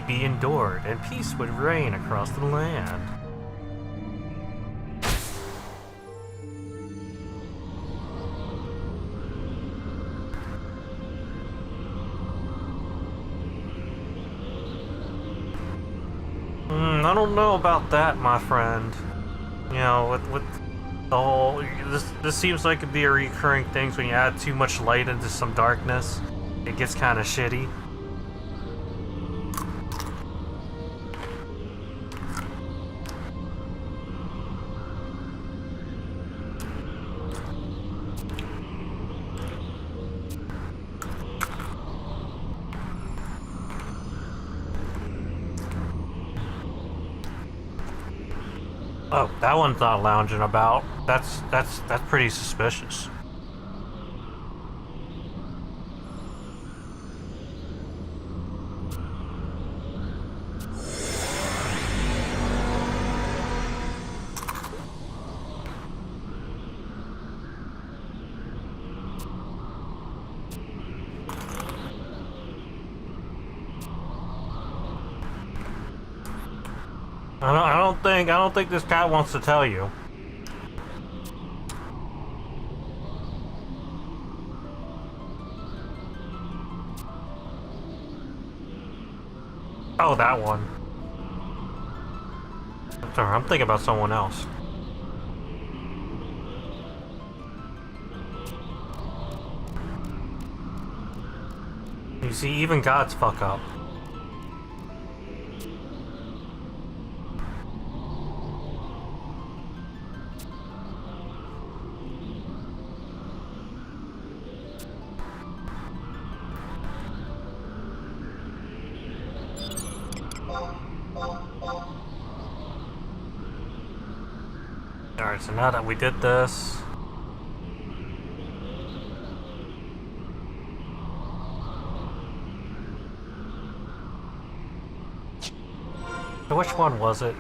be endured, and peace would reign across the land. I don't know about that, my friend. You know, with the whole this seems like it'd be a recurring thing. When you add too much light into some darkness, it gets kind of shitty. Oh, that one's not lounging about. That's pretty suspicious. I don't think this cat wants to tell you. Oh, that one. I'm thinking about someone else. You see, even gods fuck up. Alright, so now that we did this... So which one was it?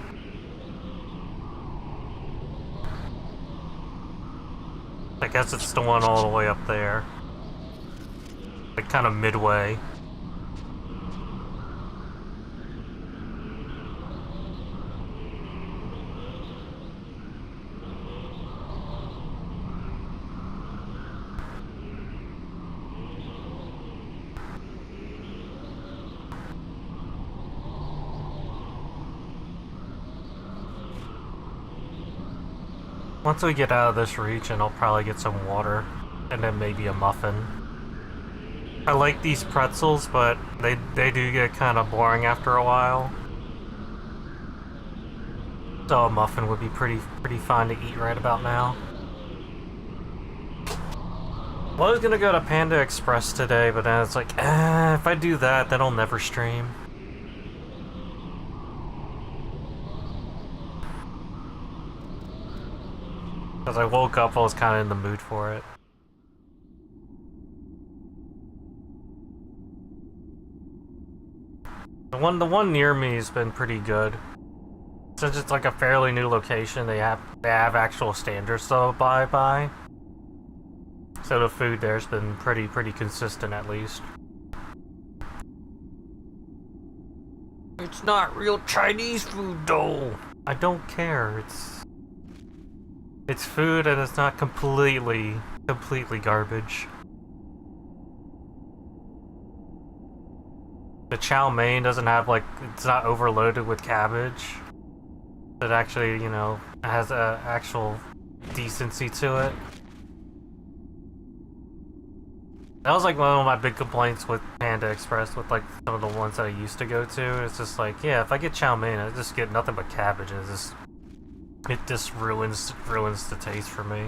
I guess it's the one all the way up there. Like, kind of midway. Once we get out of this region, I'll probably get some water, and then maybe a muffin. I like these pretzels, but they do get kind of boring after a while. So a muffin would be pretty fun to eat right about now. Well, I was gonna go to Panda Express today, but then it's like, if I do that, then I'll never stream. Because I woke up, I was kind of in the mood for it. The one near me has been pretty good. Since it's like a fairly new location, they have actual standards to abide by. So the food there's been pretty consistent at least. It's not real Chinese food though. I don't care. It's food and it's not completely garbage. The chow mein doesn't have like, it's not overloaded with cabbage. It actually, you know, has a actual decency to it. That was like one of my big complaints with Panda Express, with like some of the ones that I used to go to. It's just like, yeah, if I get chow mein, I just get nothing but cabbage, and it just ruins the taste for me.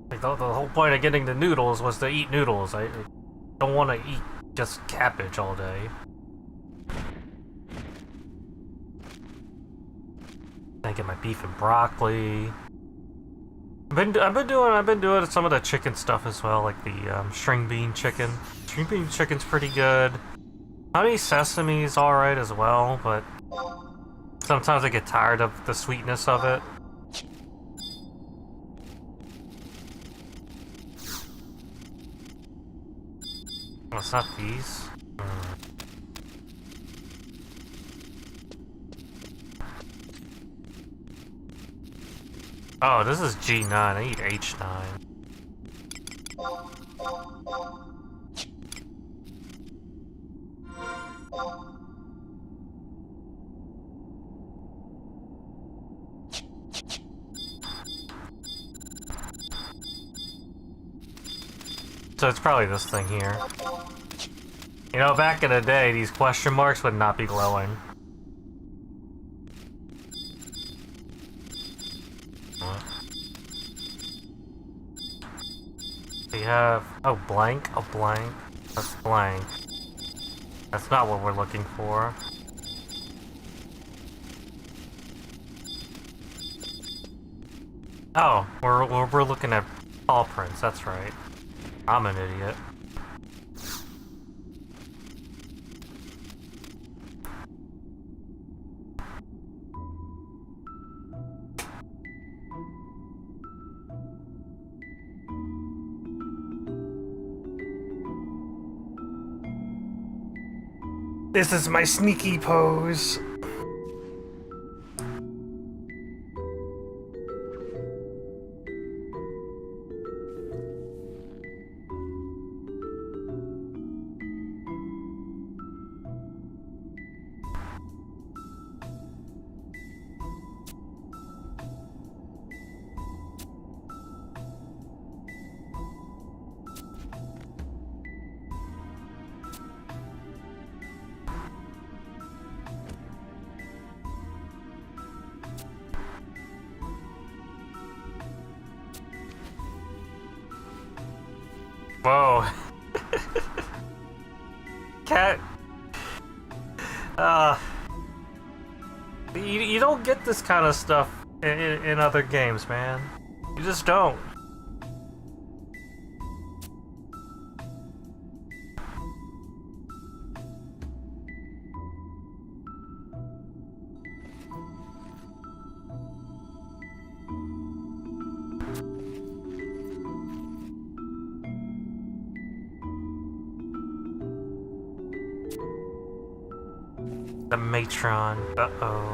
Like the whole point of getting the noodles was to eat noodles. I don't want to eat just cabbage all day. I get my beef and broccoli. I've been doing some of the chicken stuff as well, like the string bean chicken. String bean chicken's pretty good. Honey sesame's alright as well, but sometimes I get tired of the sweetness of it. Oh, it's not these. Oh, this is G9. I need H9. so it's probably this thing here. You know, back in the day, these question marks would not be glowing. We have... oh, blank? A blank. That's blank. That's not what we're looking for. Oh, we're looking at paw prints, that's right. I'm an idiot. This is my sneaky pose. Whoa. Cat. You don't get this kind of stuff in other games, man. You just don't. The matron. Uh-oh.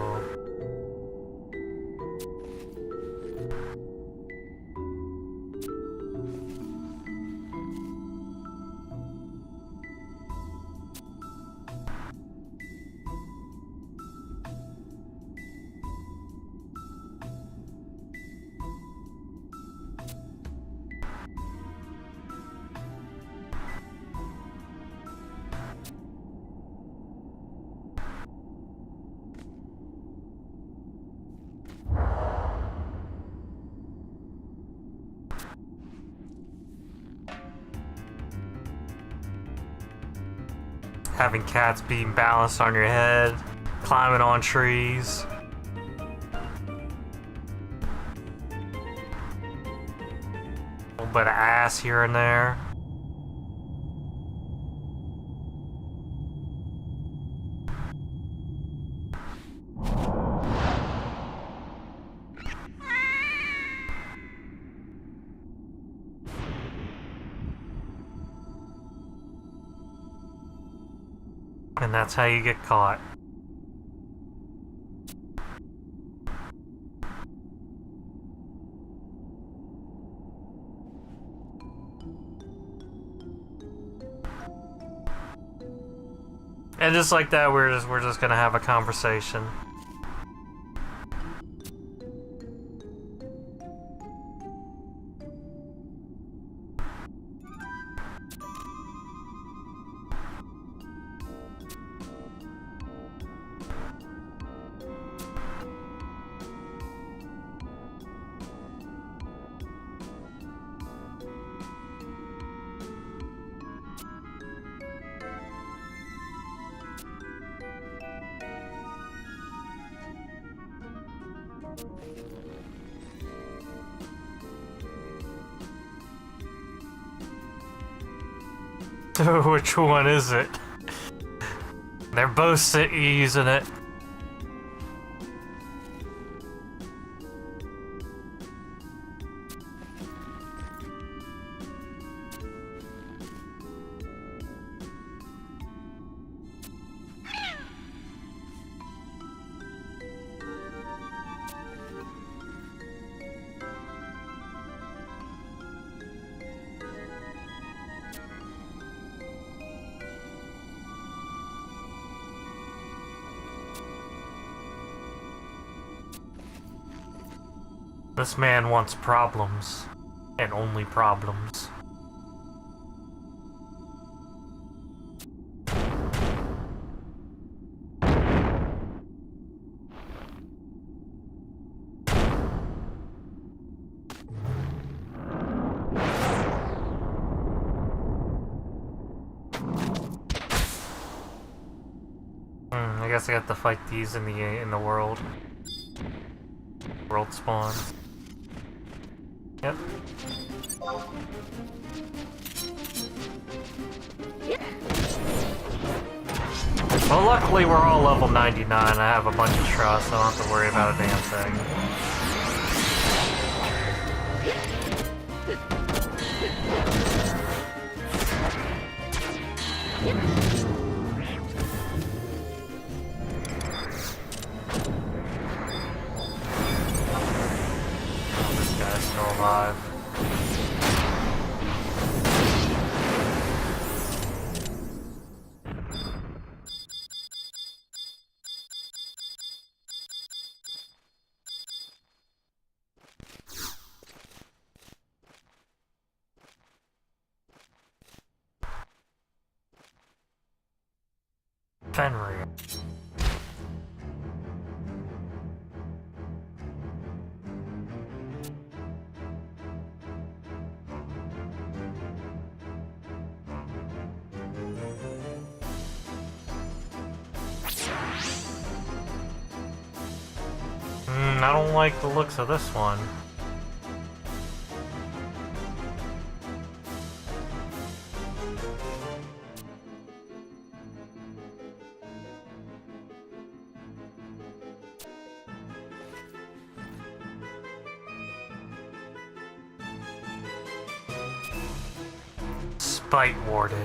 Having cats being balanced on your head, climbing on trees. A little bit of ass here and there. And that's how you get caught. And just like that, we're just gonna have a conversation. Which one is it? They're both using it. This man wants problems, and only problems. guess I have to fight these in the world. World spawns. Yep. Well, luckily we're all level 99. I have a bunch of trust, so I don't have to worry about a damn thing. Oh, this guy's still alive. Fenrir. I don't like the looks of this one. Spite Warden.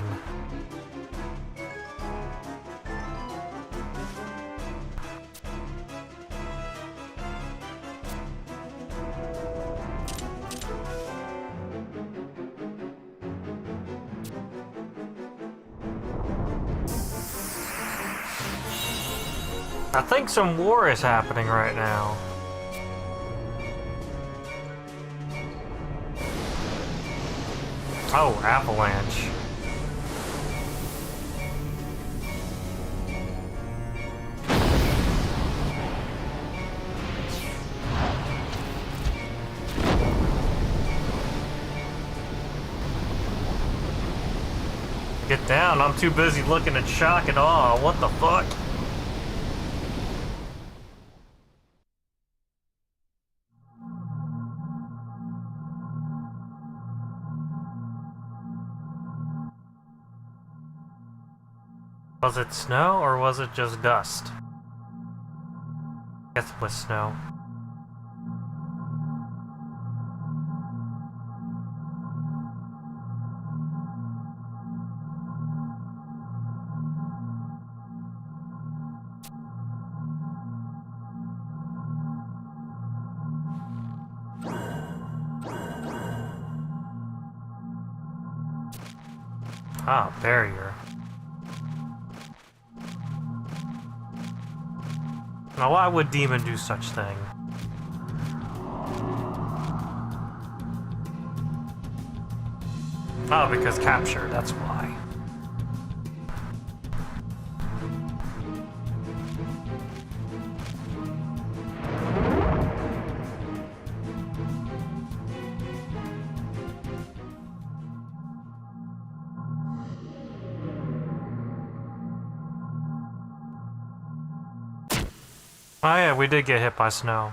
I think some war is happening right now. Oh, avalanche. Get down, I'm too busy looking in shock and awe. What the fuck? Was it snow, or was it just dust? I guess it was snow. Ah, barrier. Now, why would Demon do such thing? Oh, because capture, that's why. Oh yeah, we did get hit by snow.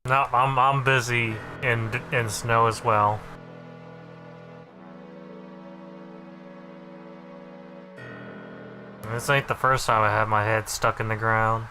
No, I'm busy in snow as well. This ain't the first time I had my head stuck in the ground.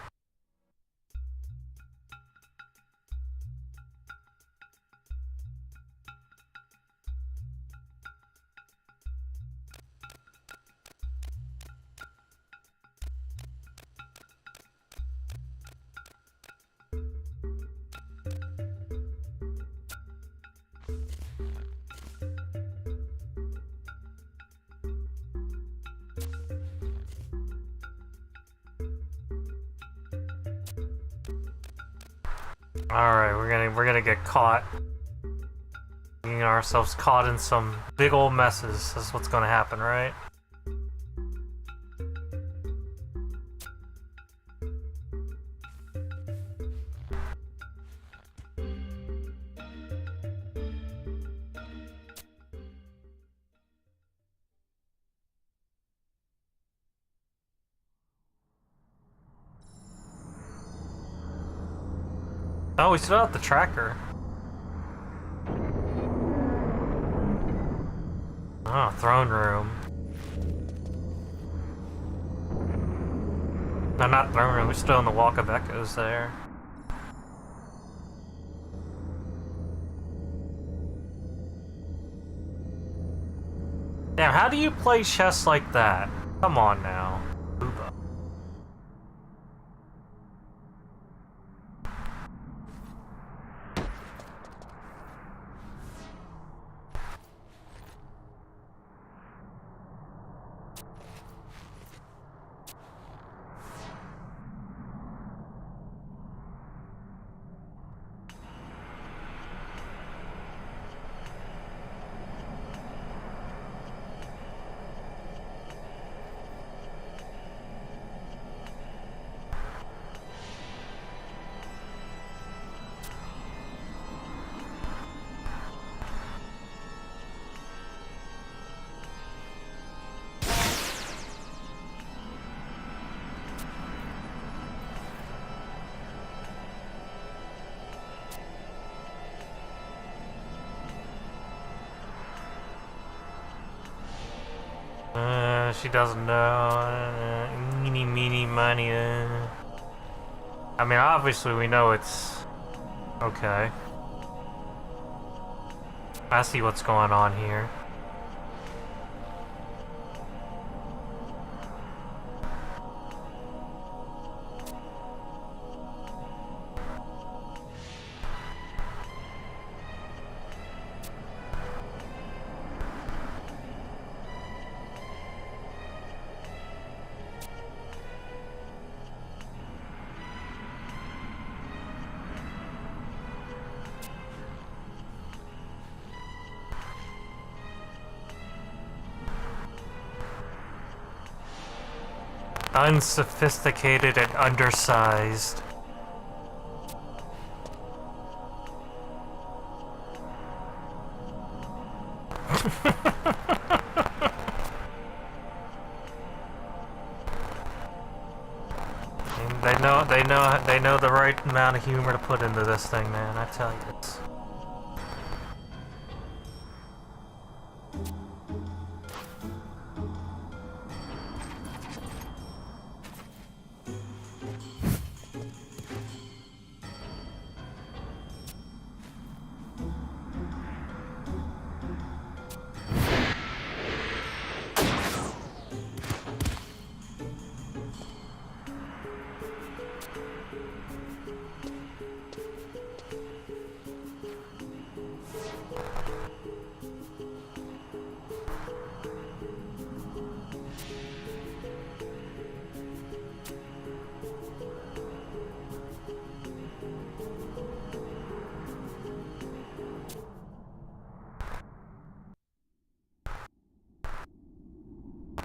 Alright, we're gonna get caught. Getting ourselves caught in some big old messes. That's what's gonna happen, right? Oh, we still have the tracker. Oh, throne room. No, not throne room. We're still in the Walk of Echoes there. Damn, how do you play chess like that? Come on now. Booba. She doesn't know. Eeny, meeny, miny. I mean, obviously we know it's okay. I see what's going on here. Unsophisticated and undersized. They know the right amount of humor to put into this thing, man. I tell you, it's...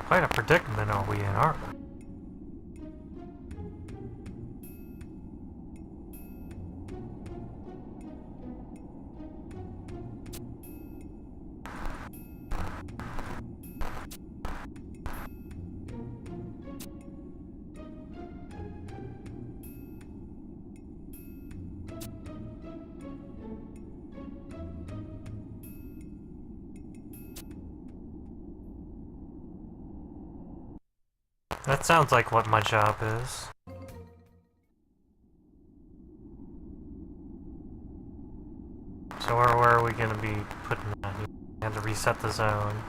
Quite a predicament are we in, aren't we? That sounds like what my job is. So where are we gonna be putting that here? We have to reset the zone.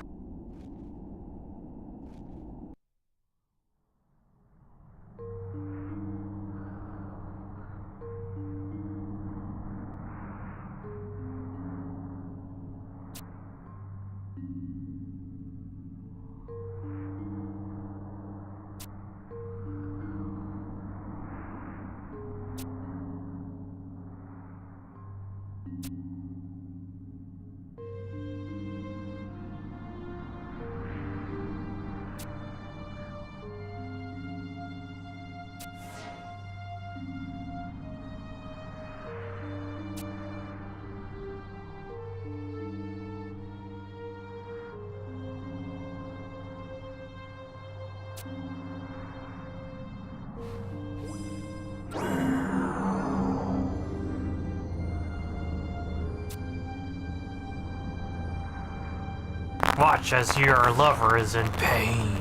Watch as your lover is in pain.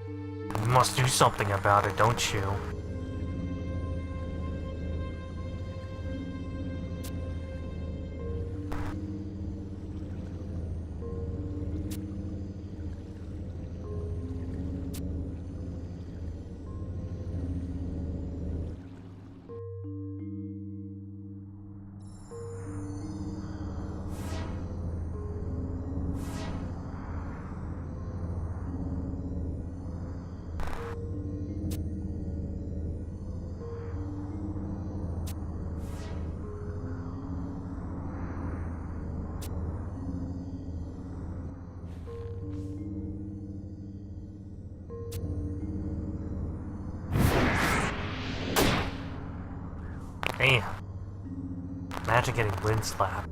You must do something about it, don't you? Damn. Imagine getting wind slapped.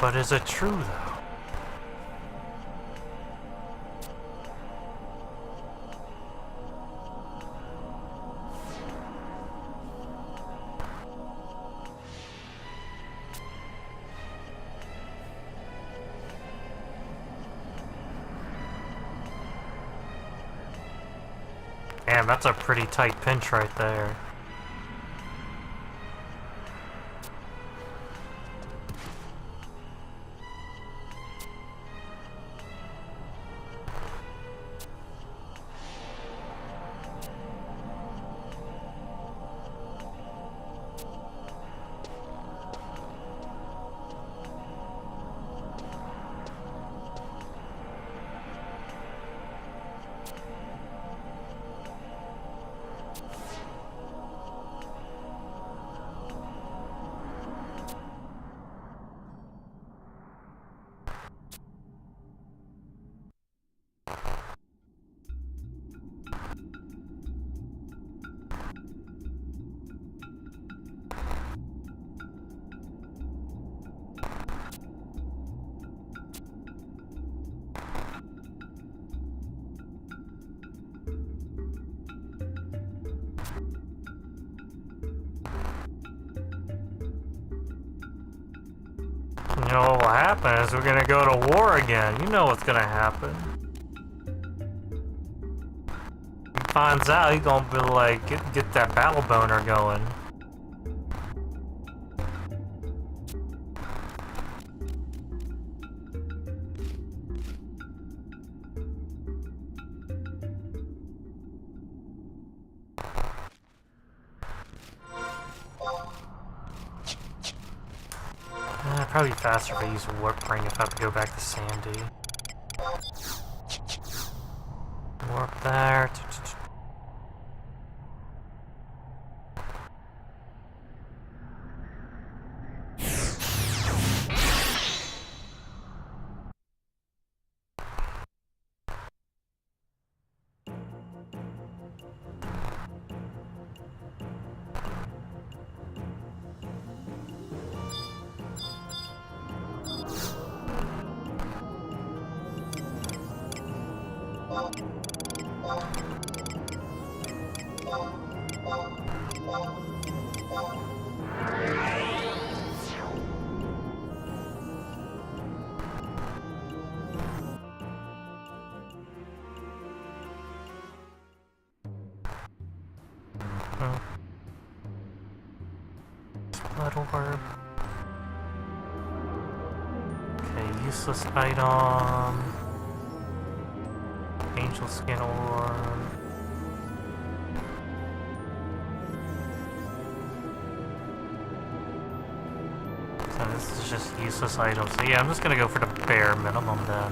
But is it true, though? Damn, that's a pretty tight pinch right there. You know what will happen is we're gonna go to war again. You know what's gonna happen. He finds out, he's gonna be like, get that battle boner going. Probably faster if I use warp ring if I have to go back to Sandy. Warp there. Blood orb. Okay, useless item. Angel skin orb. So this is just useless items. So yeah, I'm just gonna go for the bare minimum then.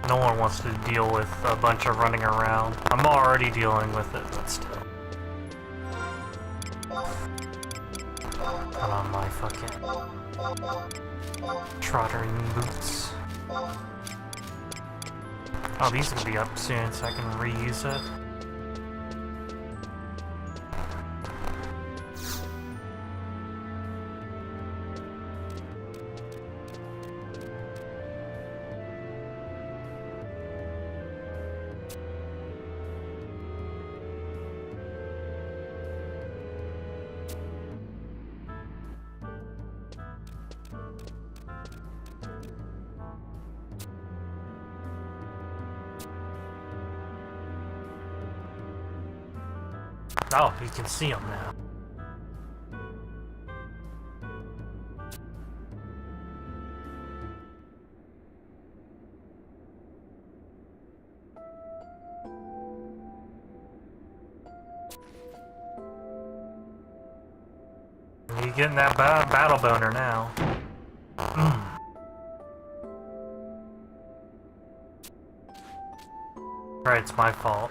No one wants to deal with a bunch of running around. I'm already dealing with it, but still. Put on my fucking trottering boots. Oh, these are gonna be up soon, so I can reuse it. Oh, you can see them now. You getting that battle boner now. Right, it's my fault.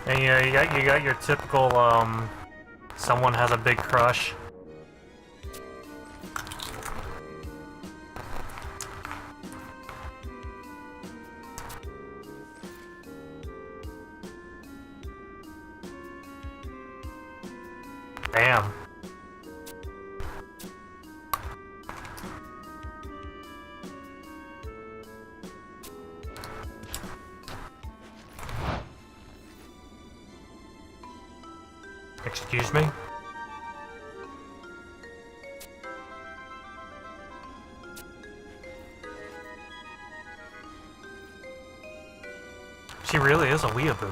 And yeah, you got your typical someone has a big crush. Damn. Excuse me? She really is a weeaboo.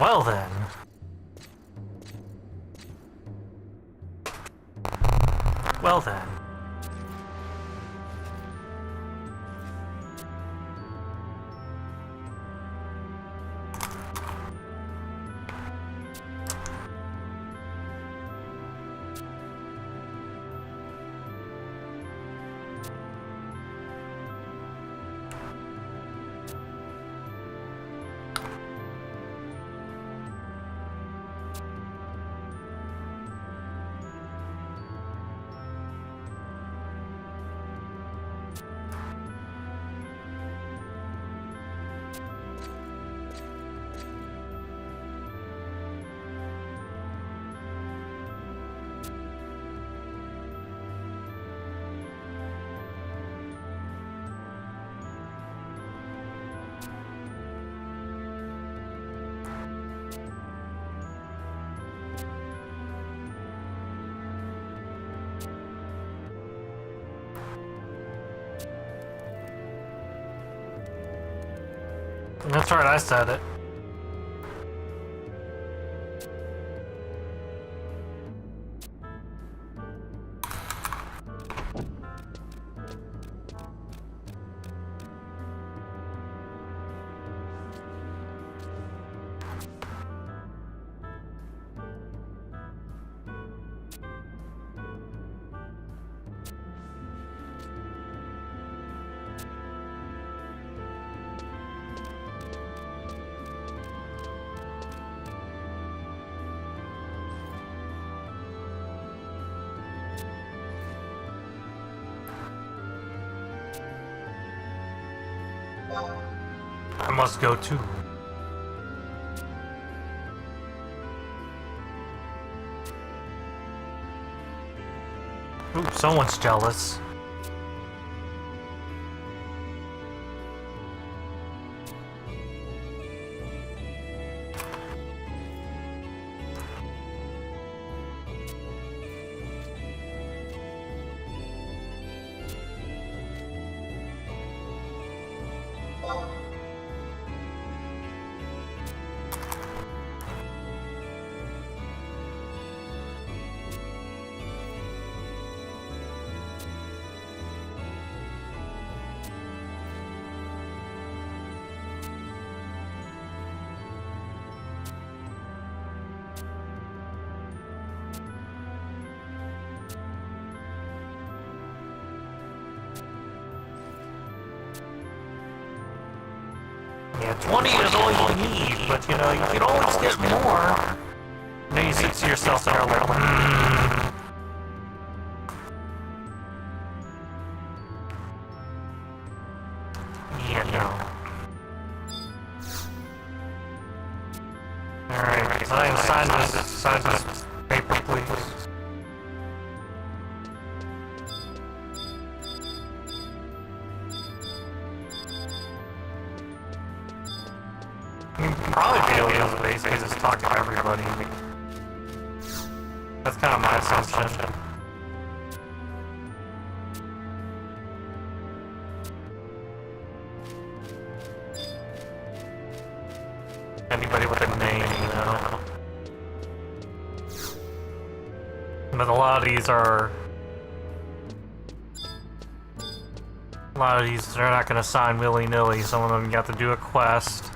Well then. Well then. That's right, I said it. I must go too. Ooh, someone's jealous. Yeah, 20 is all you need, but you know, you can always get more. Then you think to yourself, there like, yeah, no. Alright, sign this paper, please. Probably be able to use the base case just talk to everybody. That's kind of my assumption. Anybody with a name, you know. But a lot of these are... A lot of these, they're not going to sign willy-nilly. Some of them you have to do a quest.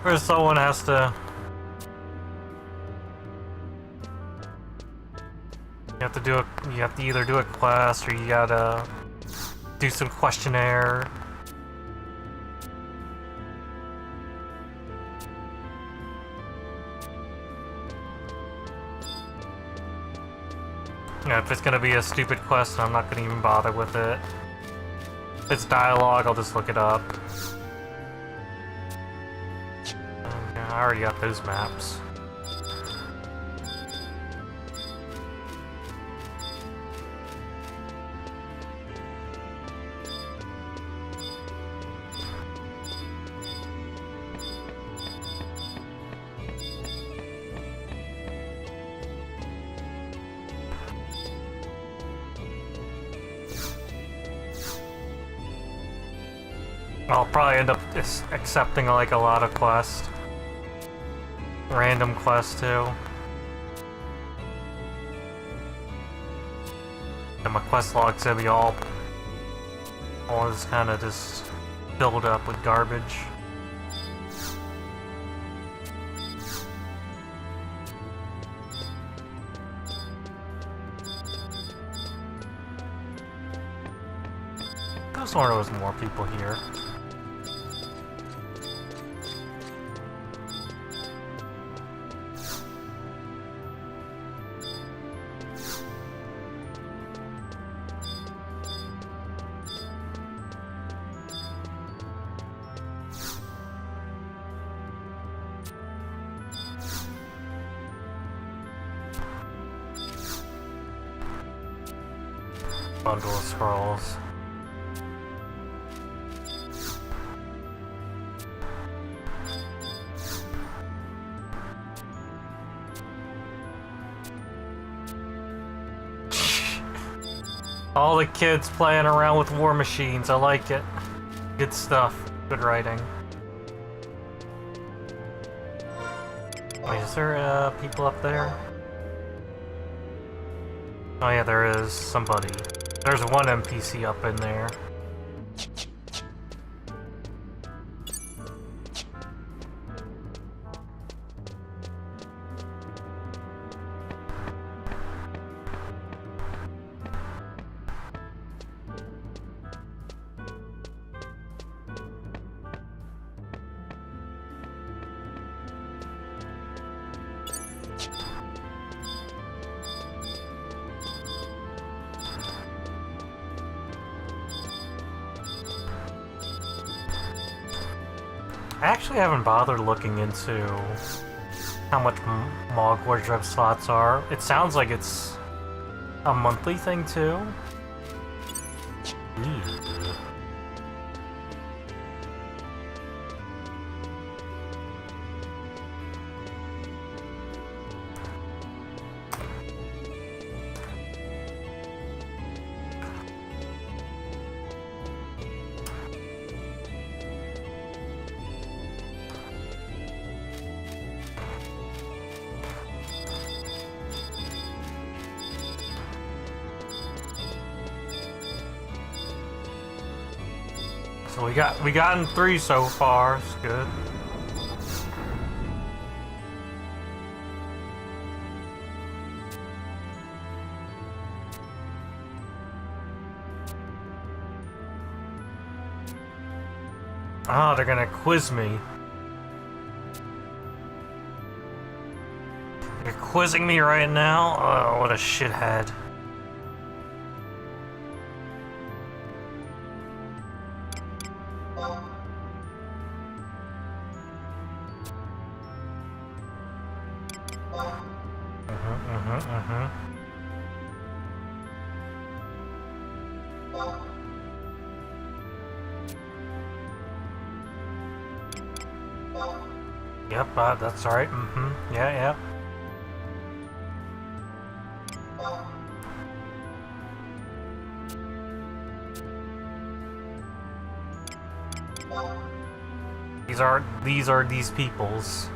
Or someone has to... You have to either do a quest or you gotta do some questionnaire. Yeah, if it's gonna be a stupid quest, I'm not gonna even bother with it. If it's dialogue, I'll just look it up. Yeah, I already got those maps. I'll probably end up accepting like a lot of quests. Random quests too. And my quest log's gonna be all this kind of just filled up with garbage. I was wondering there was more people here. Bundle of scrolls. All the kids playing around with war machines, I like it. Good stuff. Good writing. Wait, is there people up there? Oh yeah, there is somebody. There's one NPC up in there. I actually haven't bothered looking into how much Mog Wardrobe slots are. It sounds like it's a monthly thing too. Ew. So we gotten 3 so far. It's good. Ah, they're gonna quiz me. You're quizzing me right now? Oh, what a shithead. Yep, that's alright. Yeah. These are these people's.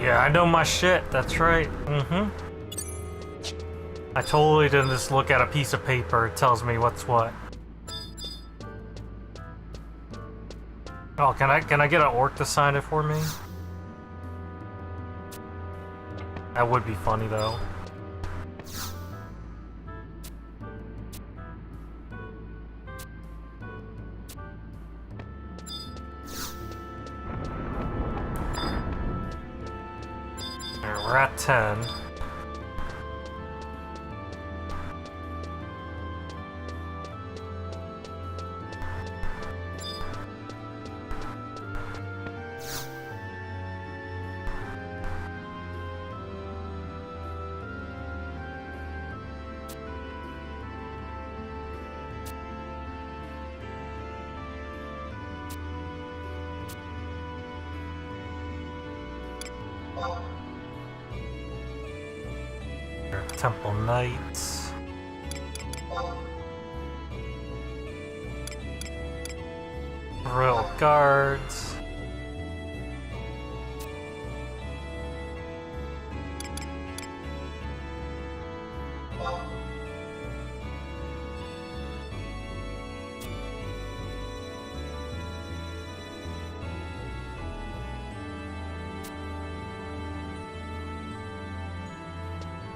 Yeah, I know my shit. That's right. I totally didn't just look at a piece of paper. It tells me what's what. Oh, can I get an orc to sign it for me? That would be funny though. There, we're at 10. Temple Knights. Royal Guards.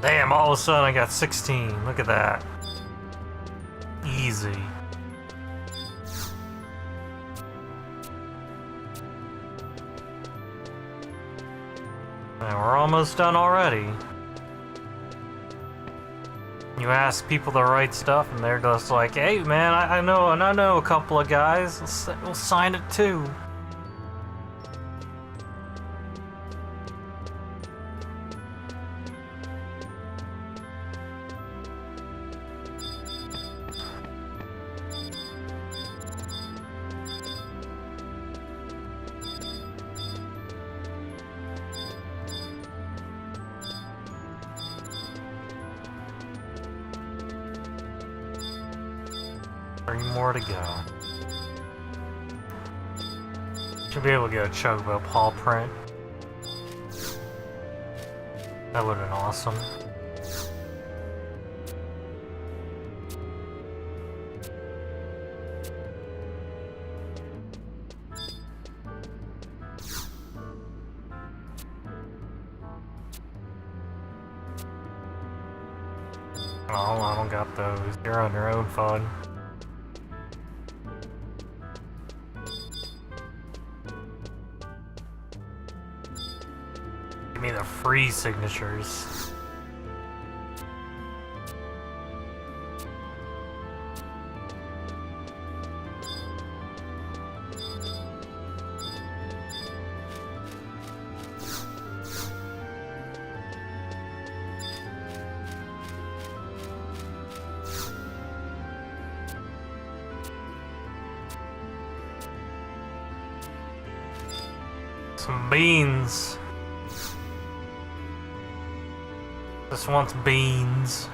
Damn, all of a sudden I got 16. Look at that. Easy. And we're almost done already. You ask people the right stuff and they're just like, hey man, I know a couple of guys. We'll sign it too. Three more to go. Should be able to get a Chocobo paw print. That would have been awesome. Oh, I don't got those. You're on your own, fun. Give me the free signatures. Some beans. This wants beans.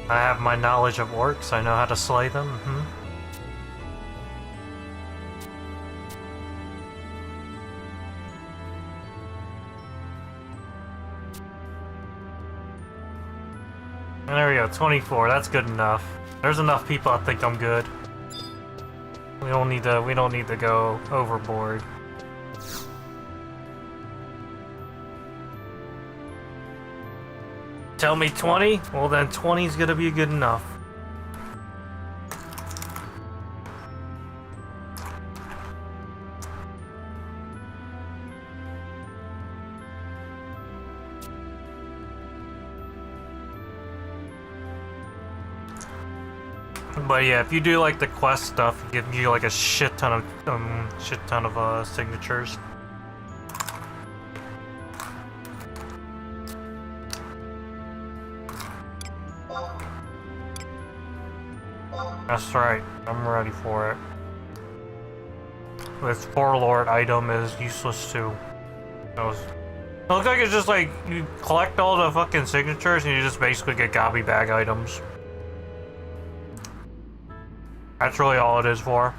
I have my knowledge of orcs. I know how to slay them. And there we go, 24. That's good enough. There's enough people. I think I'm good. We don't need to go overboard. Tell me 20? Well then 20 is gonna be good enough. But yeah, if you do like the quest stuff, it gives you like a shit ton of signatures. That's right, I'm ready for it. This Warlord item is useless too. It looks like it's just like, you collect all the fucking signatures and you just basically get gobby bag items. That's really all it is for.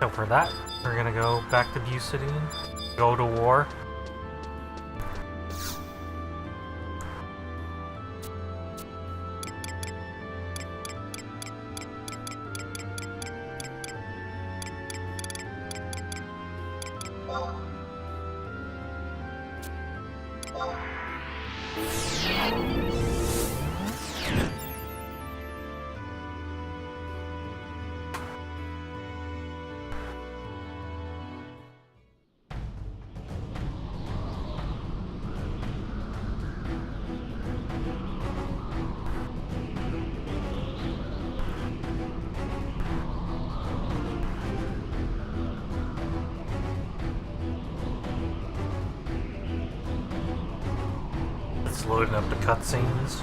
So for that, we're gonna go back to Bucidine, go to war. It's loading up the cutscenes.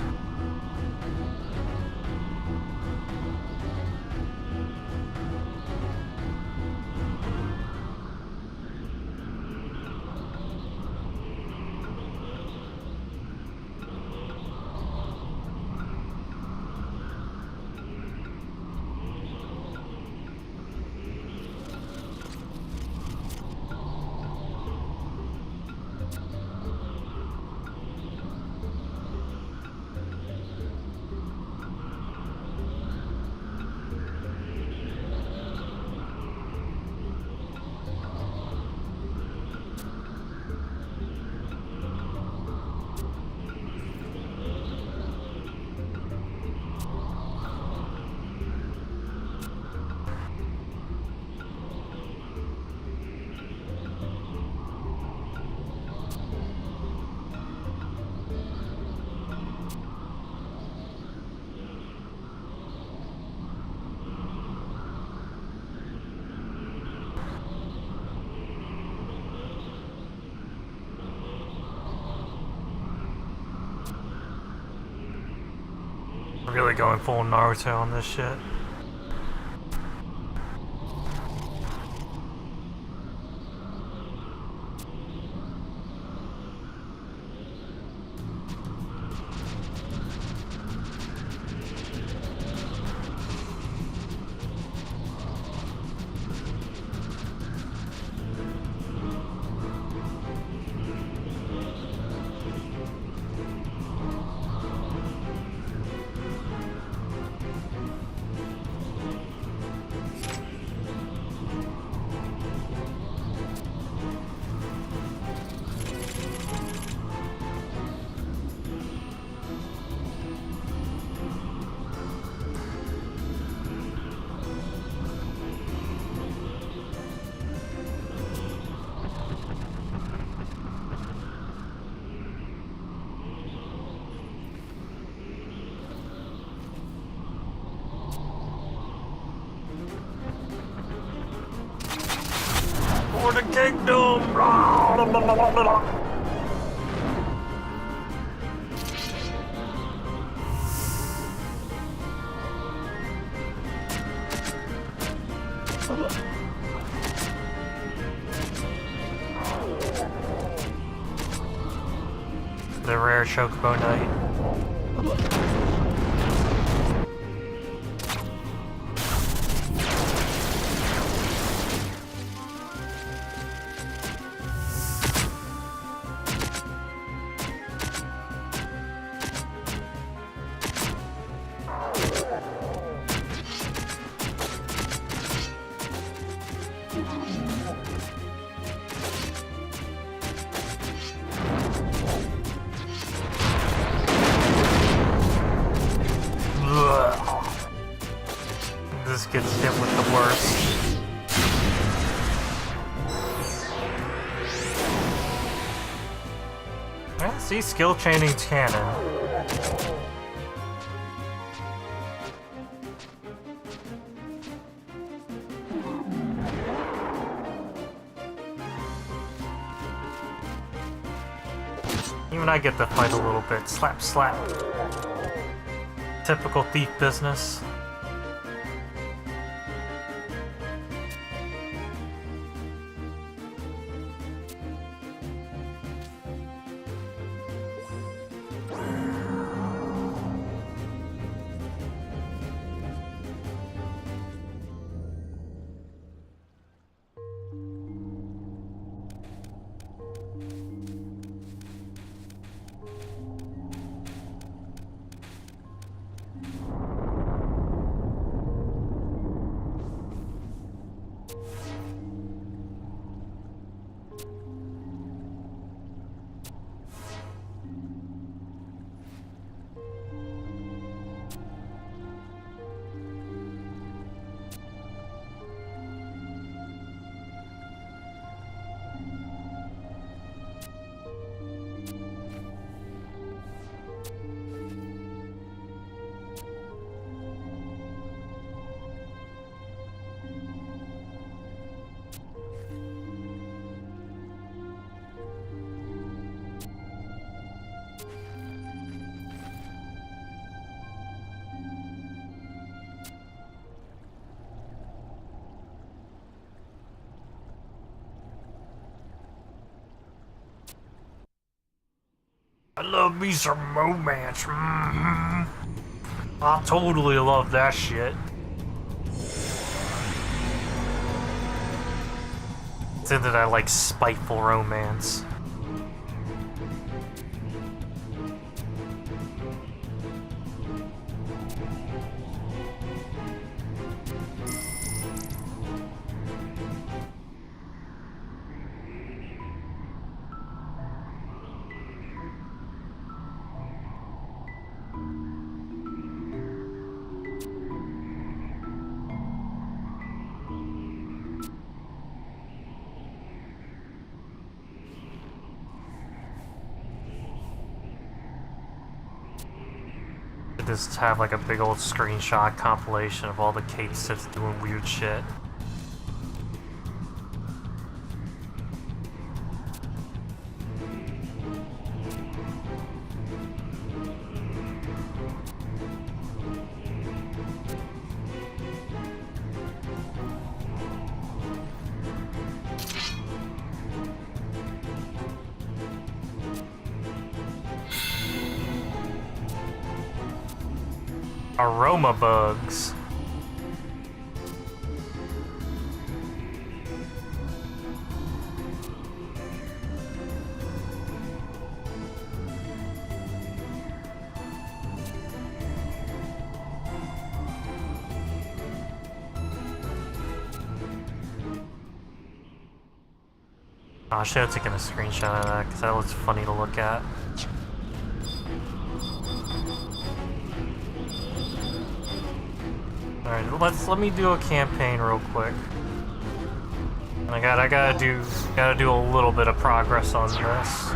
really going full Naruto on this shit. For the kingdom! The rare Chocobo Knight. This gets hit with the worst. Yeah, see, skill chaining's canon. Even I get to fight a little bit. Slap, slap. Typical thief business. I love me some romance. I totally love that shit. It's into that, like, spiteful romance. Just have like a big old screenshot compilation of all the Kate Siths doing weird shit. Aroma bugs. Oh, I should have taken a screenshot of that because that looks funny to look at. Alright, let me do a campaign real quick. I gotta do a little bit of progress on this.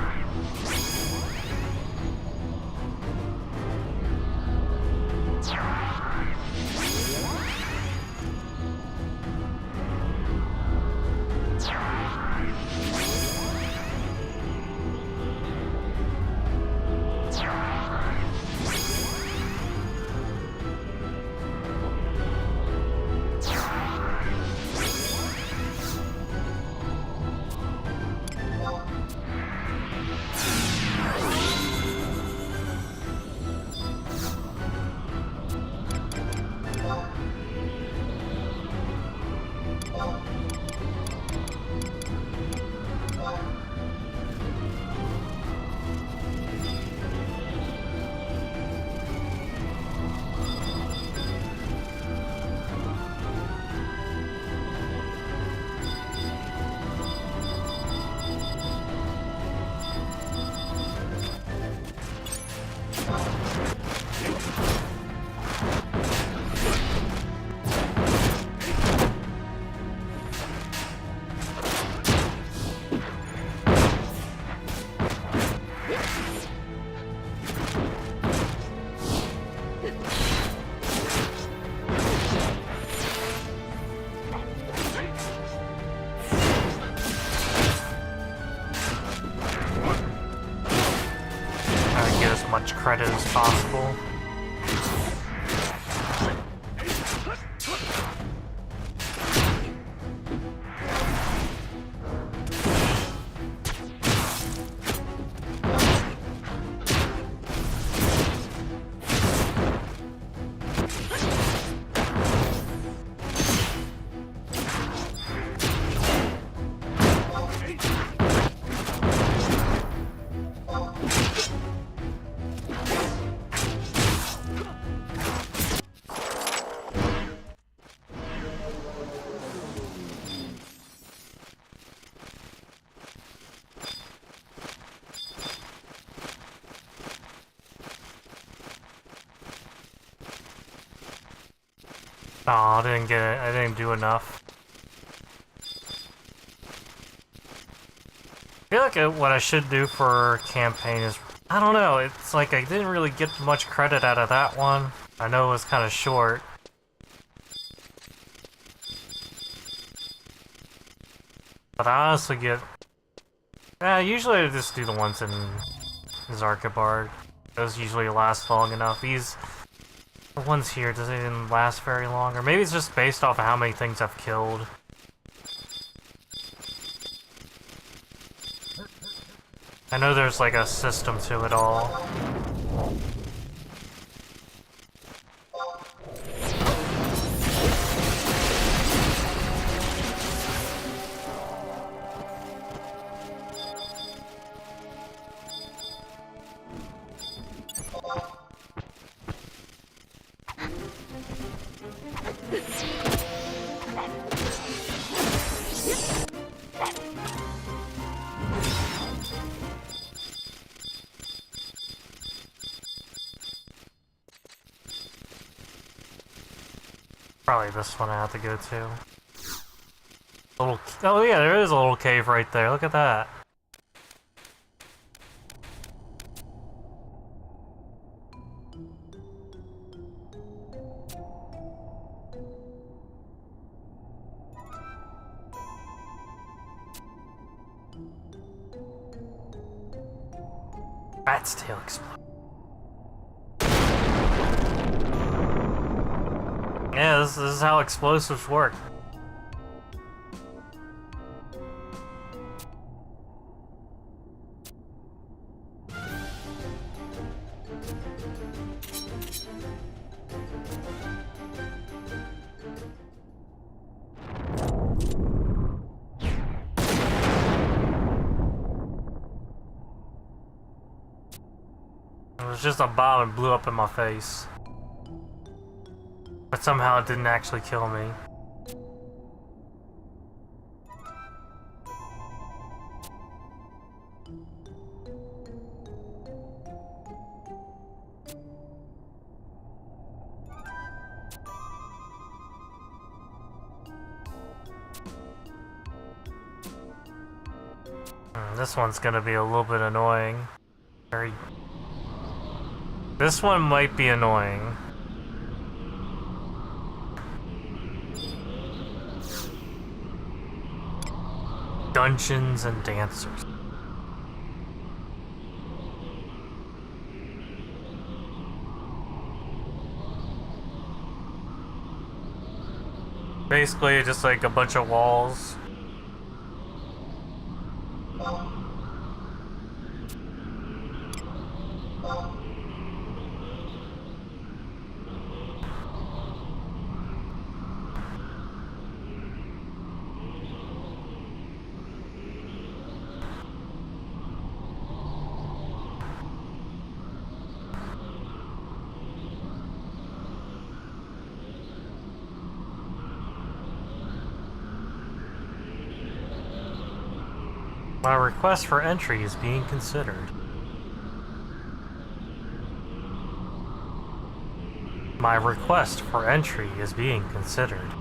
Credit as possible. Oh, I didn't get it. I didn't do enough. I feel like what I should do for campaign is, I don't know, it's like I didn't really get much credit out of that one. I know it was kind of short. But I honestly get... usually I just do the ones in Zarkabard. Those usually last long enough. These... The ones here, they didn't last very long. Or maybe it's just based off of how many things I've killed. I know there's like a system to it all. Probably this one I have to go to. Oh yeah, there is a little cave right there. Look at that. Rat's tail explode. Yeah, this is how explosives work. was just a bomb and blew up in my face. But somehow it didn't actually kill me. This one's gonna be a little bit annoying. This one might be annoying. Dungeons and Dancers. Basically, just like a bunch of walls. My request for entry is being considered. My request for entry is being considered.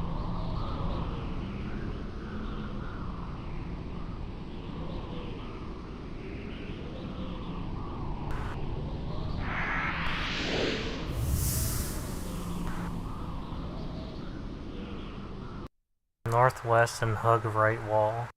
Northwest and hug right wall.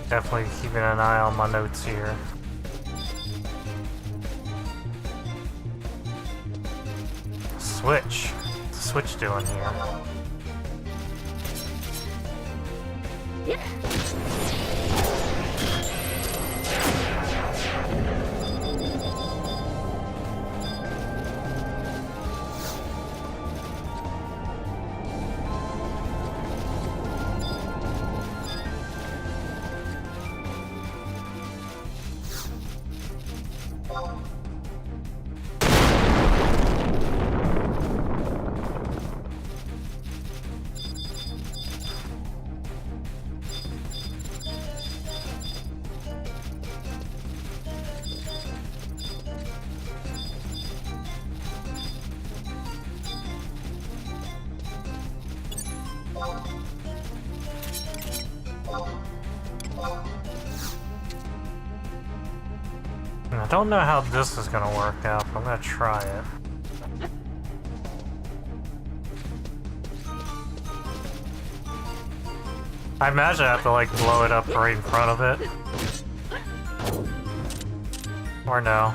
Definitely keeping an eye on my notes here. Switch. What's the Switch doing here? I don't know how this is gonna work out, but I'm gonna try it. I imagine I have to like blow it up right in front of it. Or no.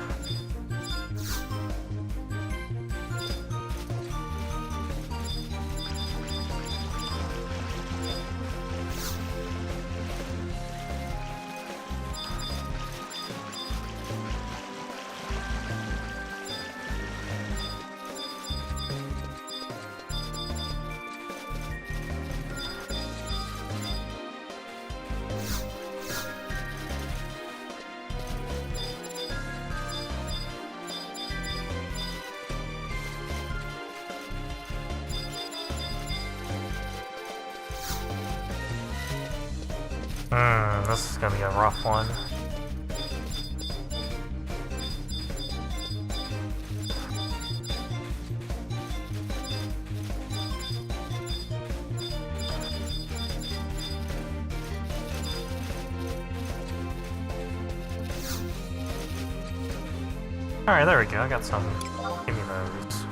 This is gonna be a rough one. Alright, there we go, I got some. Give me those.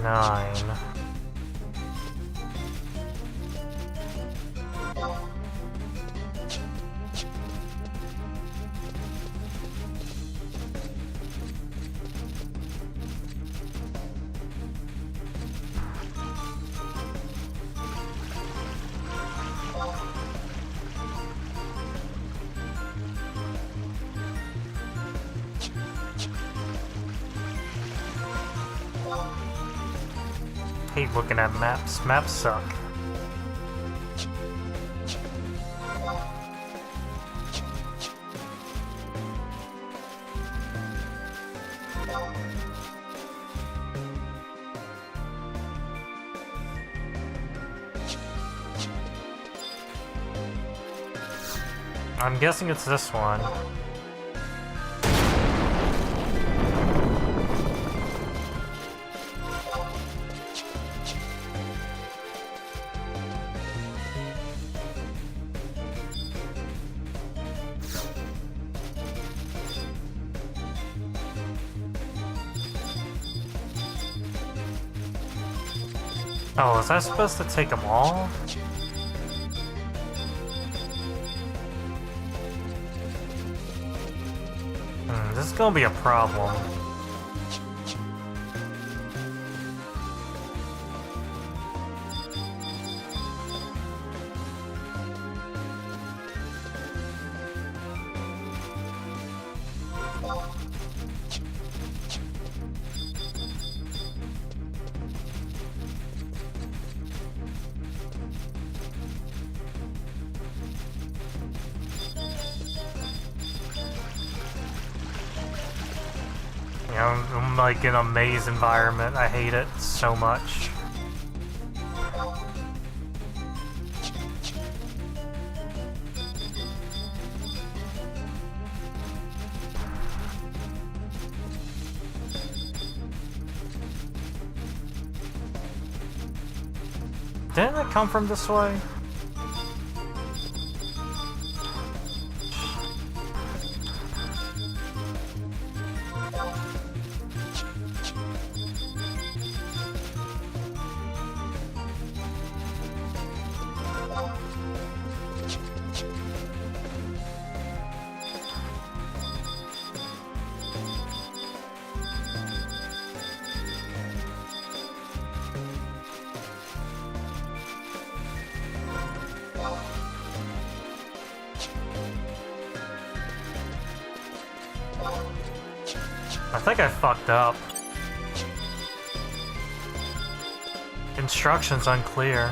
Nine. Hate looking at maps. Maps suck. I'm guessing it's this one. Oh, was I supposed to take them all? This is gonna be a problem. I'm like in a maze environment. I hate it so much. Didn't it come from this way? I think I fucked up. Instructions unclear.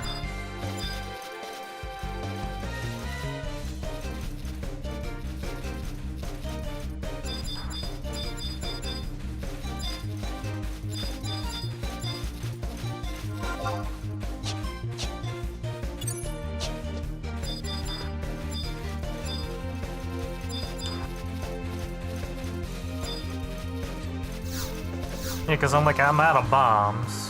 Yeah, because I'm out of bombs.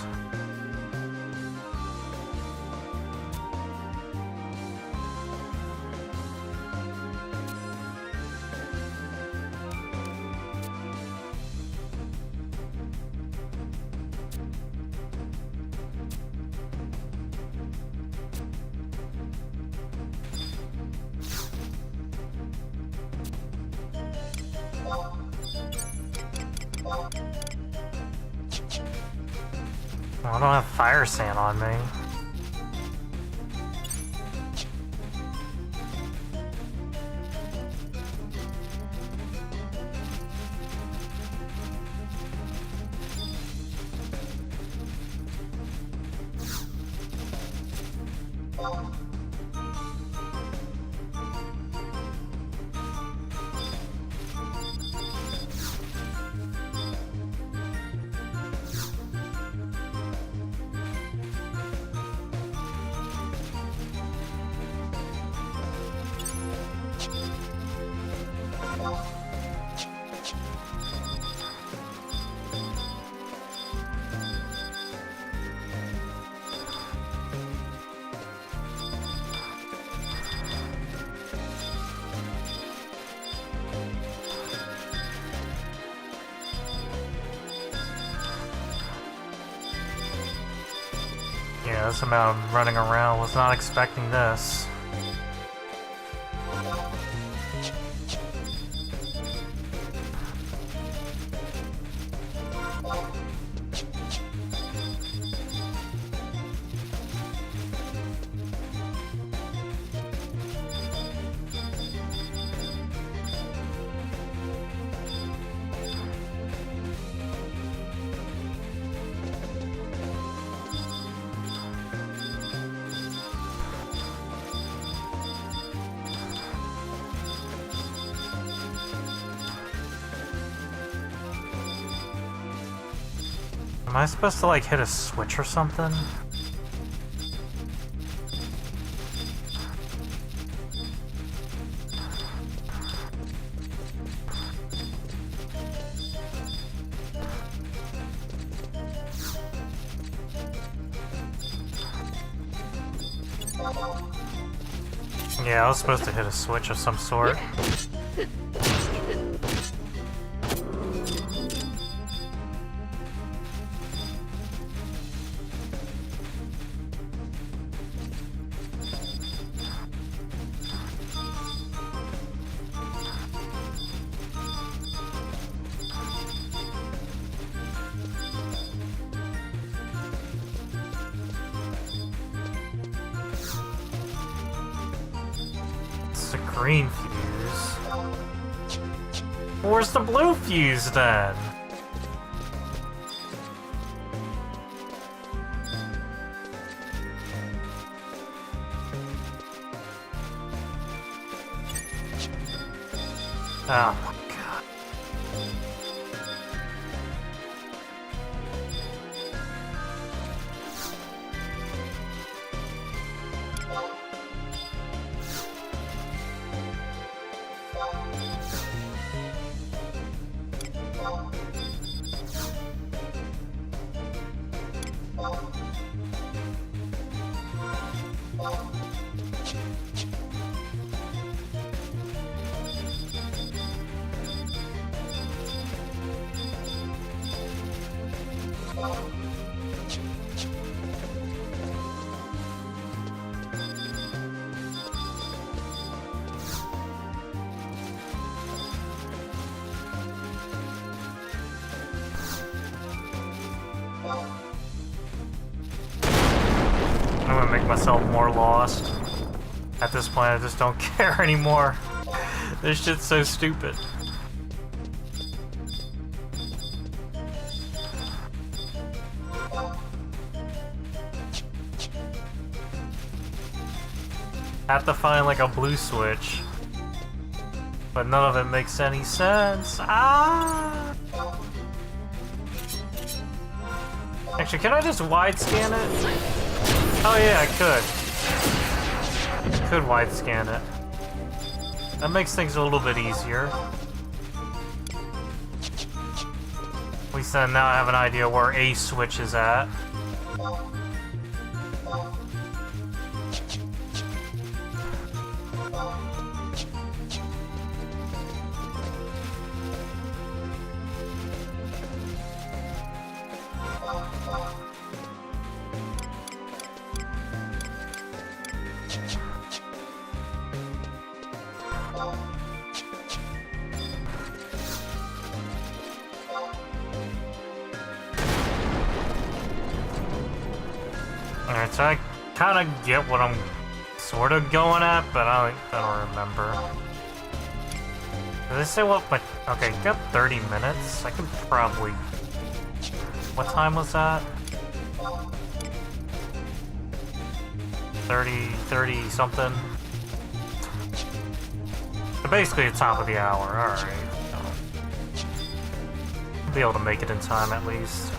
I don't have fire sand on me. Yeah, this amount of running around, was not expecting this. Am I supposed to, like, hit a switch or something? Yeah, I was supposed to hit a switch of some sort. Green fuse. Where's the blue fuse then? Oh my god. I'm gonna make myself more lost. At this point, I just don't care anymore. This shit's so stupid. Have to find like a blue switch. But none of it makes any sense. Ah! Actually, can I just wide scan it? Oh yeah, I could. Could wide scan it. That makes things a little bit easier. At least then now I have an idea where a switch is at. Alright, so I kind of get what I'm sort of going at, but I don't remember. Did they say what my... Okay, got 30 minutes. I could probably... What time was that? 30 something. So basically the top of the hour, alright. Be able to make it in time at least.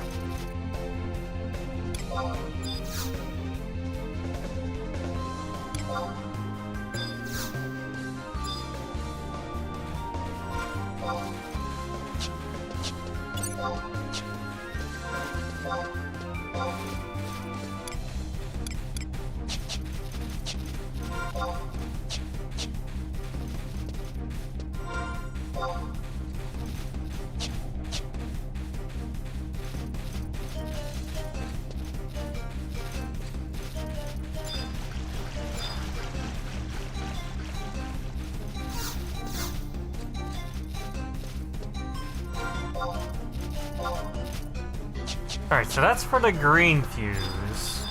Alright, so that's for the green fuse.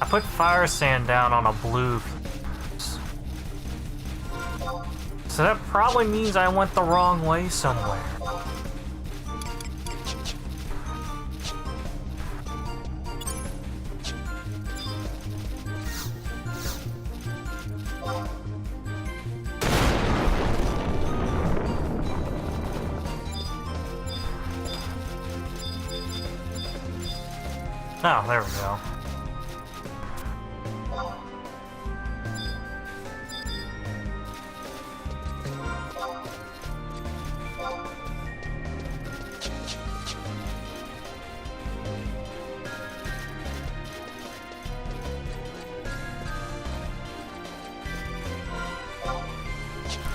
I put fire sand down on a blue fuse. So that probably means I went the wrong way somewhere. Oh, there we go.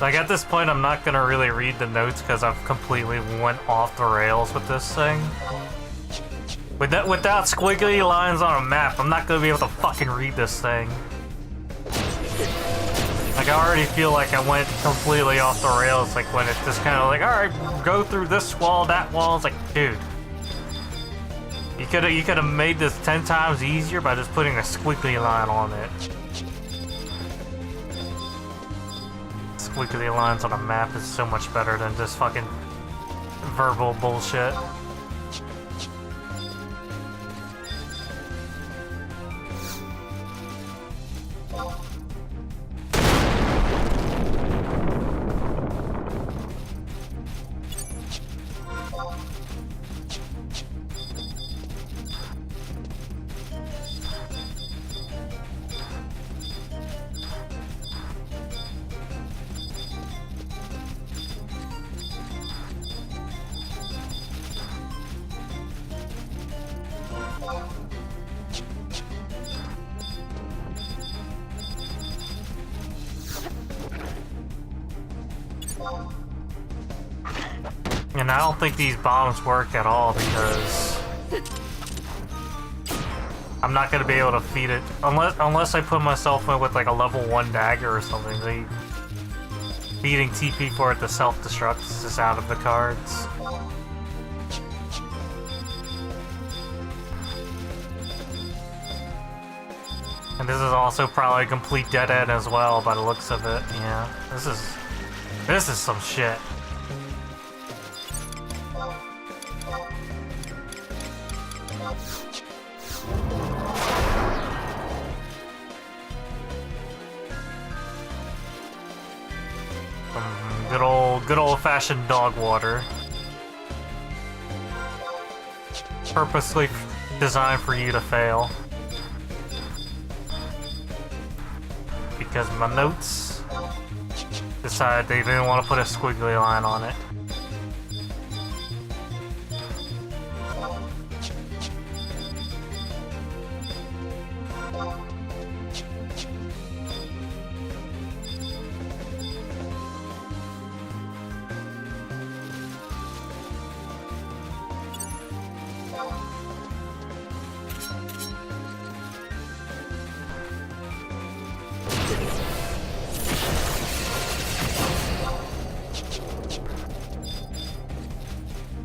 Like at this point, I'm not gonna really read the notes because I've completely went off the rails with this thing. Without squiggly lines on a map, I'm not gonna be able to fucking read this thing. Like, I already feel like I went completely off the rails, like when it's just kind of like, alright, go through this wall, that wall. It's like, dude. You could have made this 10 times easier by just putting a squiggly line on it. Squiggly lines on a map is so much better than just fucking verbal bullshit. And I don't think these bombs work at all because I'm not gonna be able to feed it unless I put myself in with like a level 1 dagger or something. Feeding TP for it to self-destruct is just out of the cards. And this is also probably a complete dead end as well by the looks of it. Yeah, this is some shit. Good old-fashioned dog water. Purposely designed for you to fail. Because my notes decided they didn't want to put a squiggly line on it.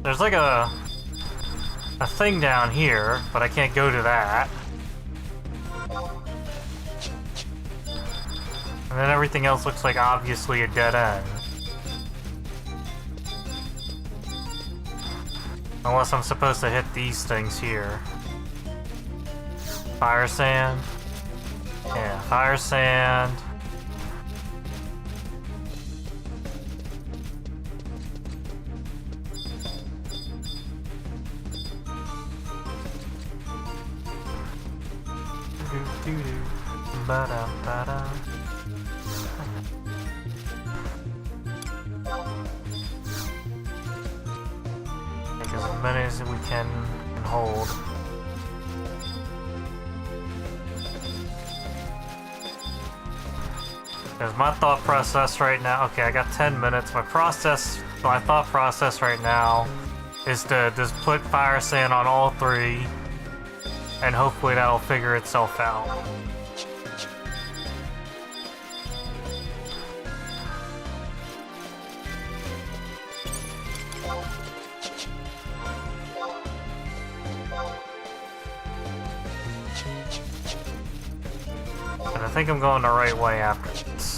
There's like a thing down here, but I can't go to that. And then everything else looks like obviously a dead end. Unless I'm supposed to hit these things here. Fire sand. Yeah, fire sand. Ba-da, ba-da. Take as many as we can hold. Because my thought process right now, okay, I got 10 minutes. My thought process right now is to just put fire sand on all three, and hopefully that'll figure itself out. And I think I'm going the right way after this.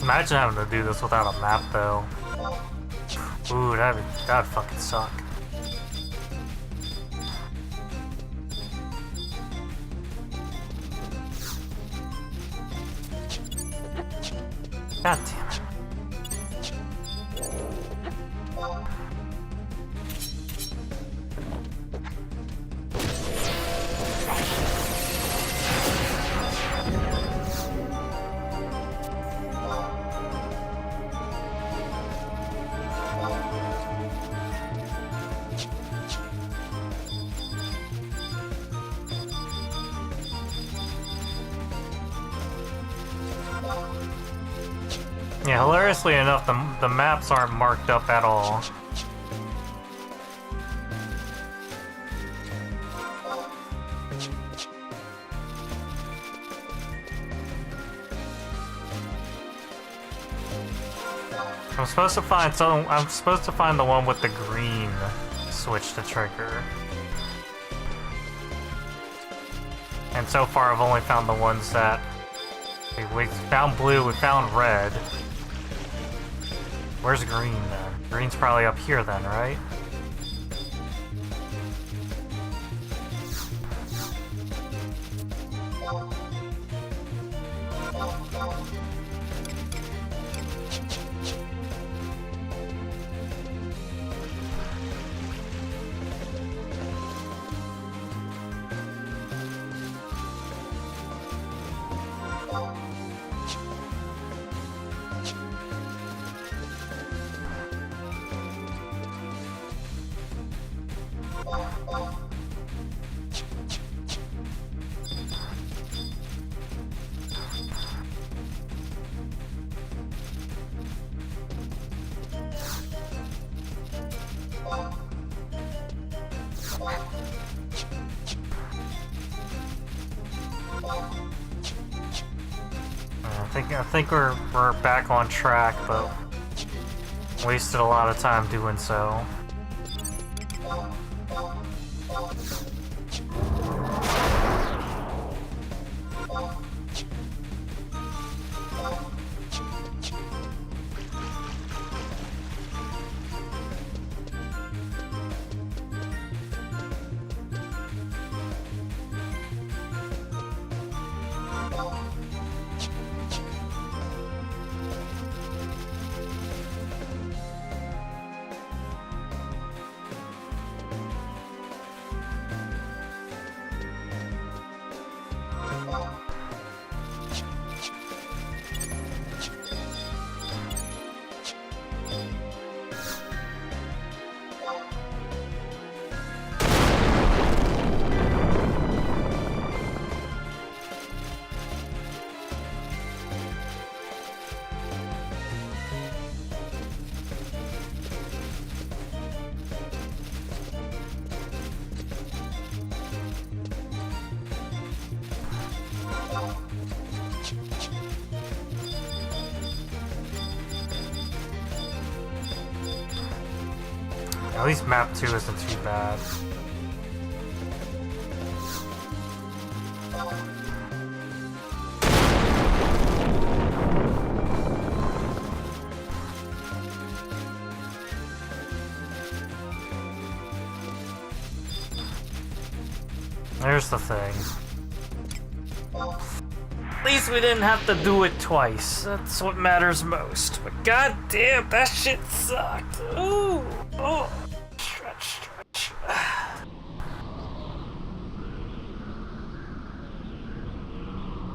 Imagine having to do this without a map, though. Ooh, that'd fucking suck. God damn it. Yeah, hilariously enough, the maps aren't marked up at all. I'm supposed to find the one with the green switch to trigger. And so far I've only found the ones that we found blue, we found red. Where's green then? Green's probably up here then, right? I think we're back on track, but wasted a lot of time doing so. At least map 2 isn't too bad. There's the thing. At least we didn't have to do it twice. That's what matters most. But goddamn, that shit sucked. Ooh, oh, stretch.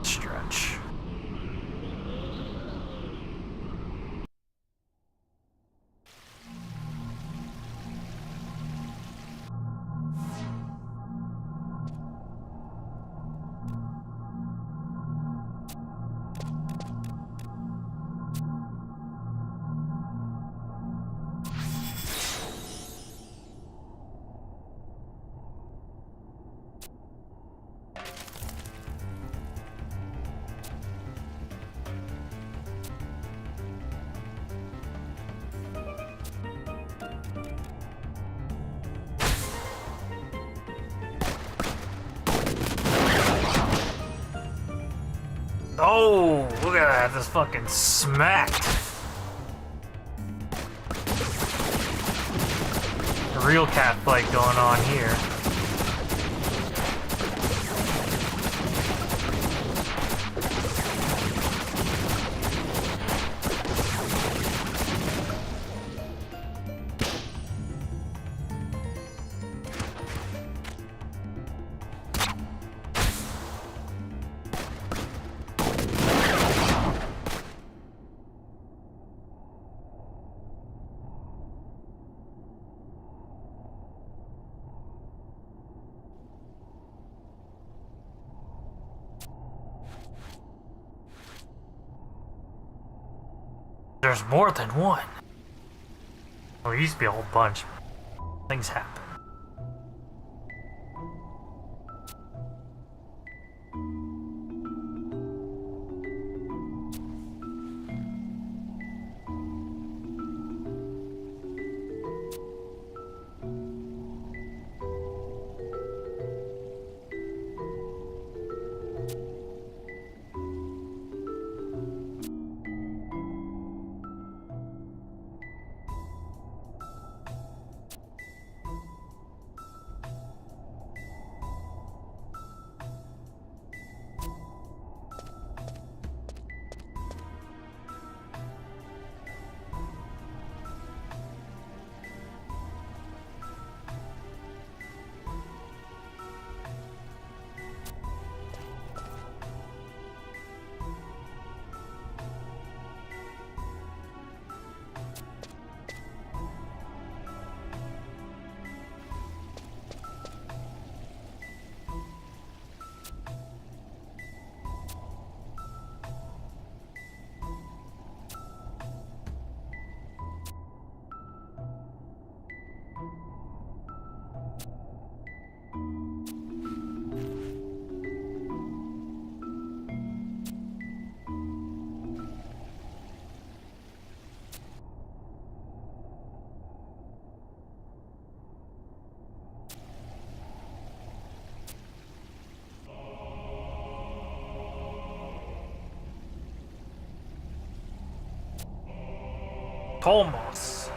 Stretch. Oh, look at that, just fucking smacked. A real cat fight going on here. There's more than one. Well, there used to be a whole bunch. Things happen. Almost.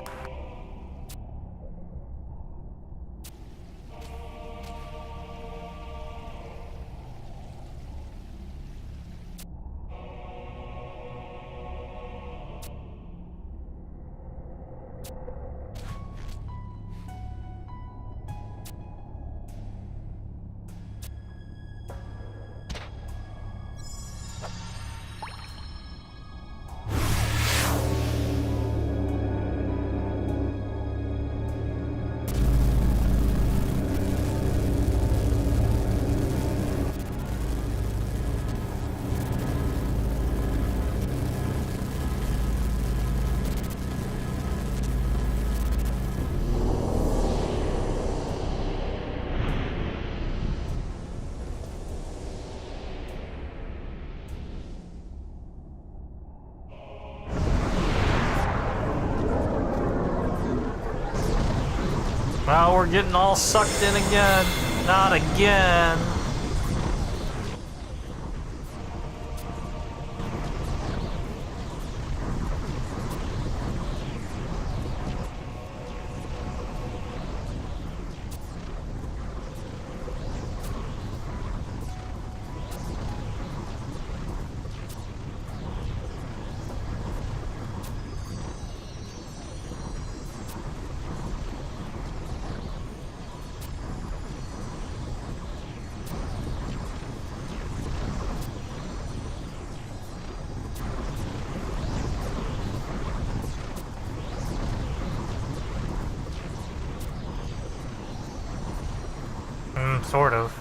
we're getting all sucked in again. Not again. Sort of.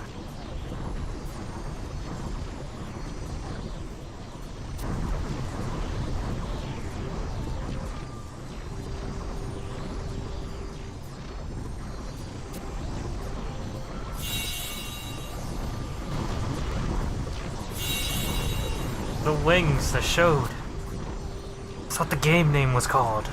The wings that showed. That's what the game name was called.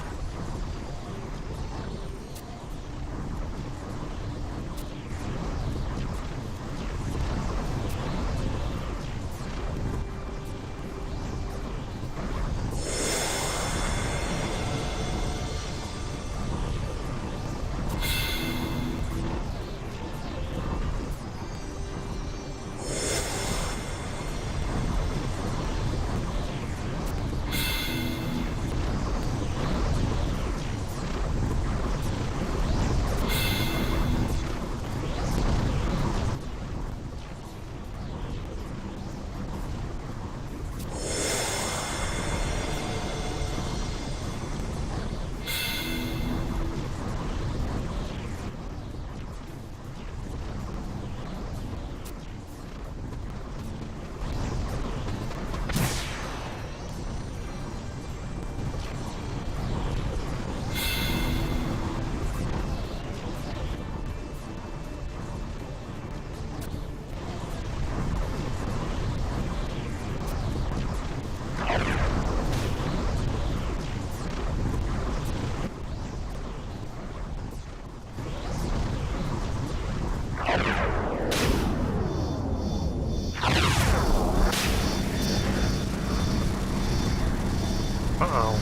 Uh-oh.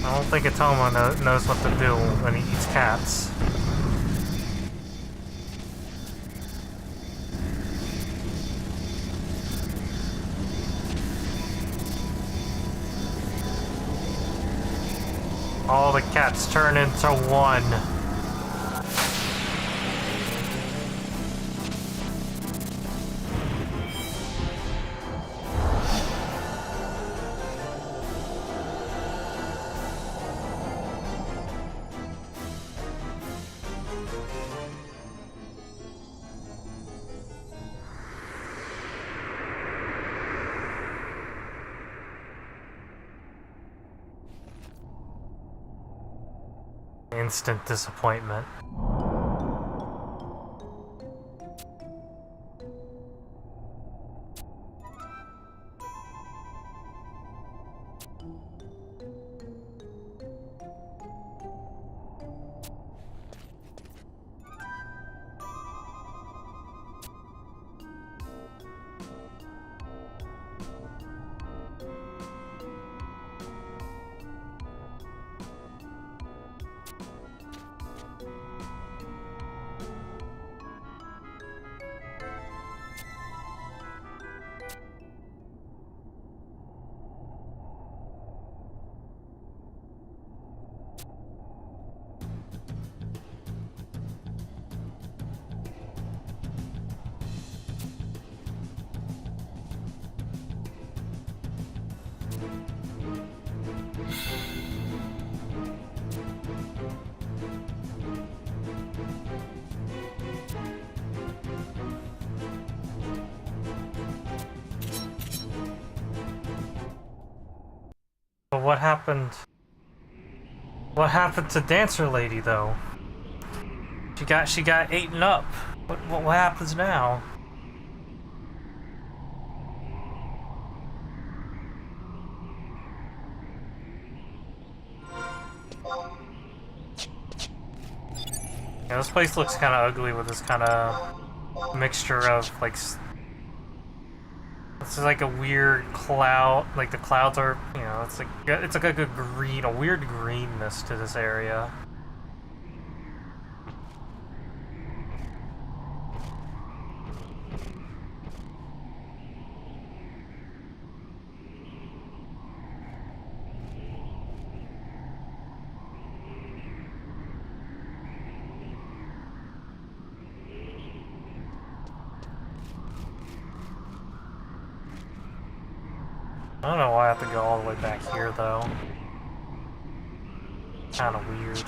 I don't think Atoma knows what to do when he eats cats. All the cats turn into one. Instant disappointment. But what happened? What happened to Dancer Lady though? She got eaten up. What happens now? this place looks kind of ugly with this kind of mixture of like. This is like a weird cloud. Like the clouds are, you know, it's like a green, a weird greenness to this area. I don't know why I have to go all the way back here, though. Kind of weird.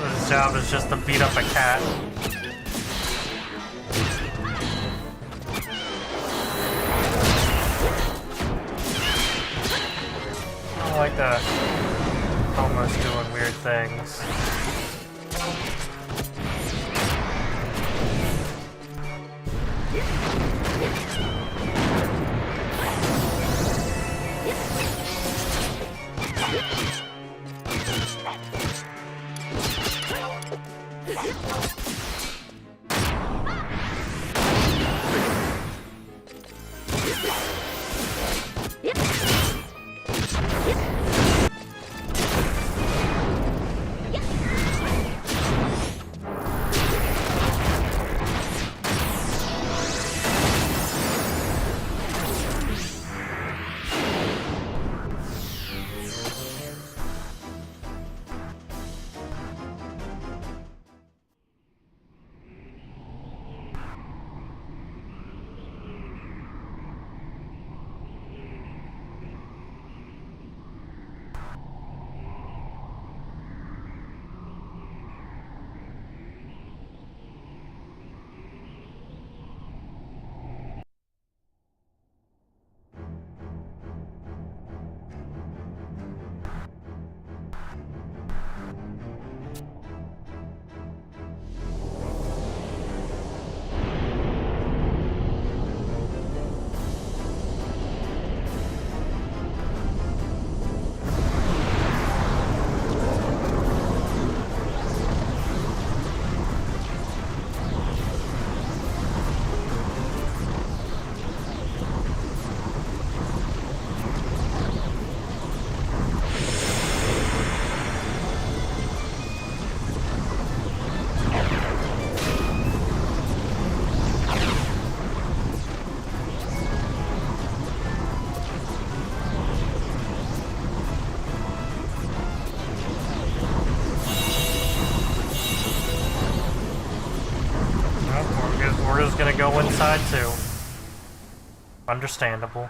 His job is just to beat up a cat. I don't like the almost doing weird things. Birdo's gonna go inside too. Understandable.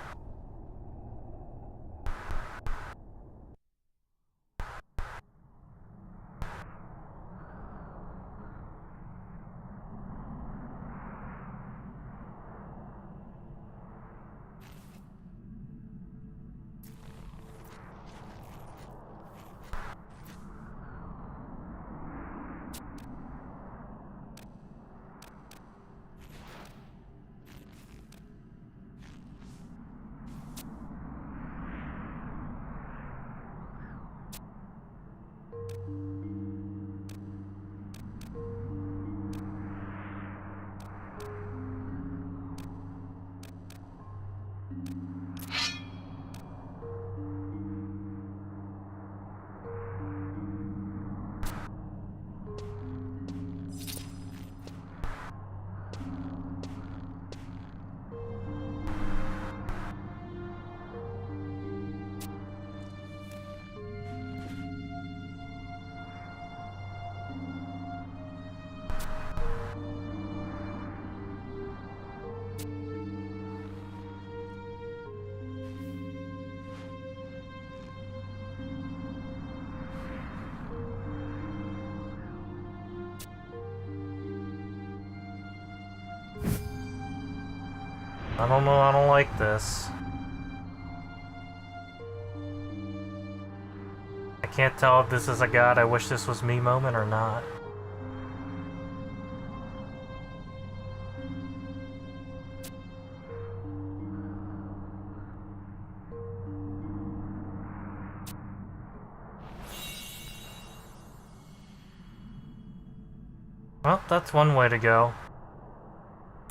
I don't know, I don't like this. I can't tell if this is a God I wish this was me moment or not. Well, that's one way to go.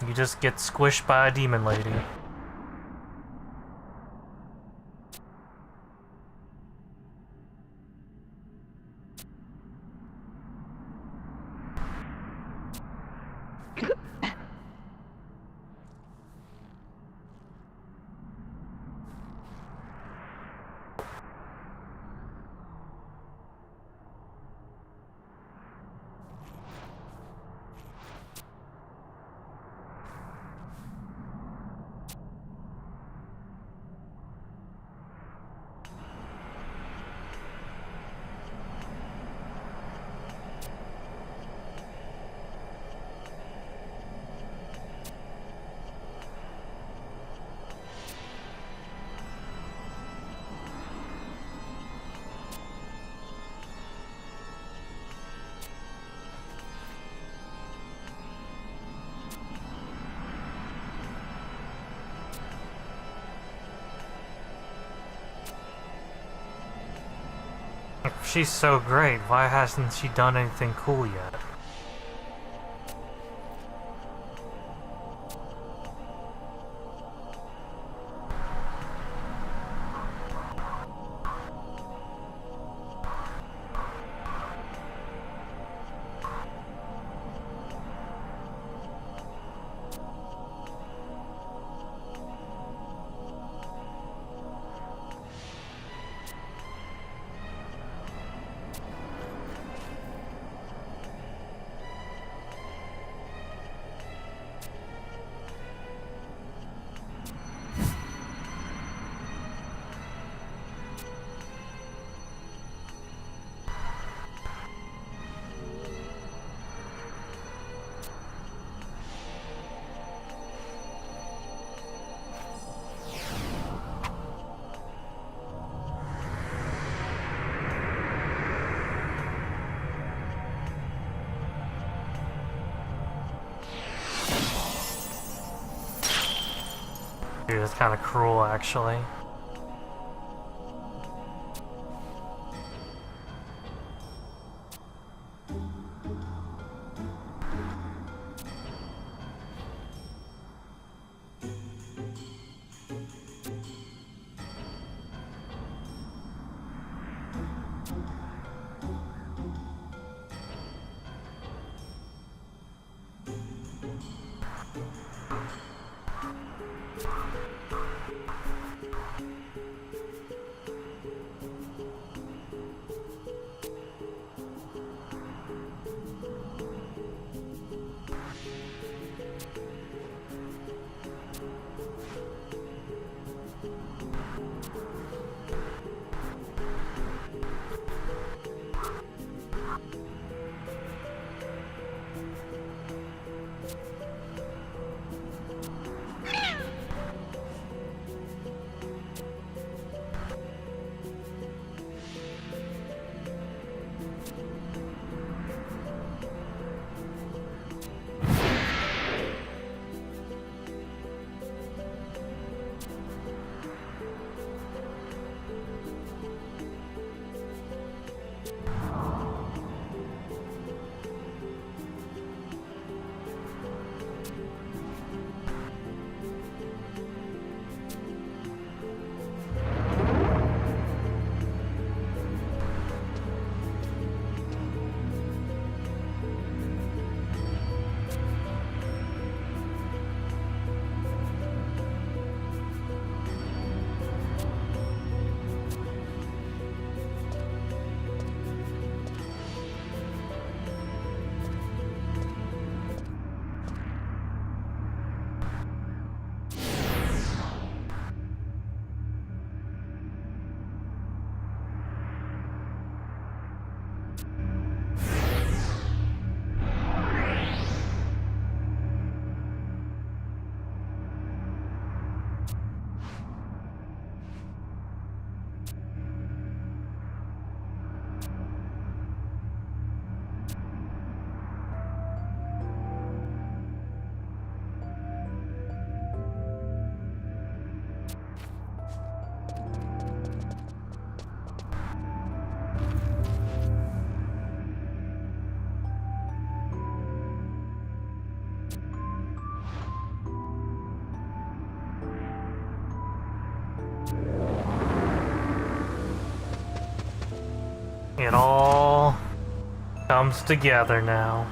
You just get squished by a demon lady. If she's so great, why hasn't she done anything cool yet? Dude, that's kind of cruel, actually. It all comes together now.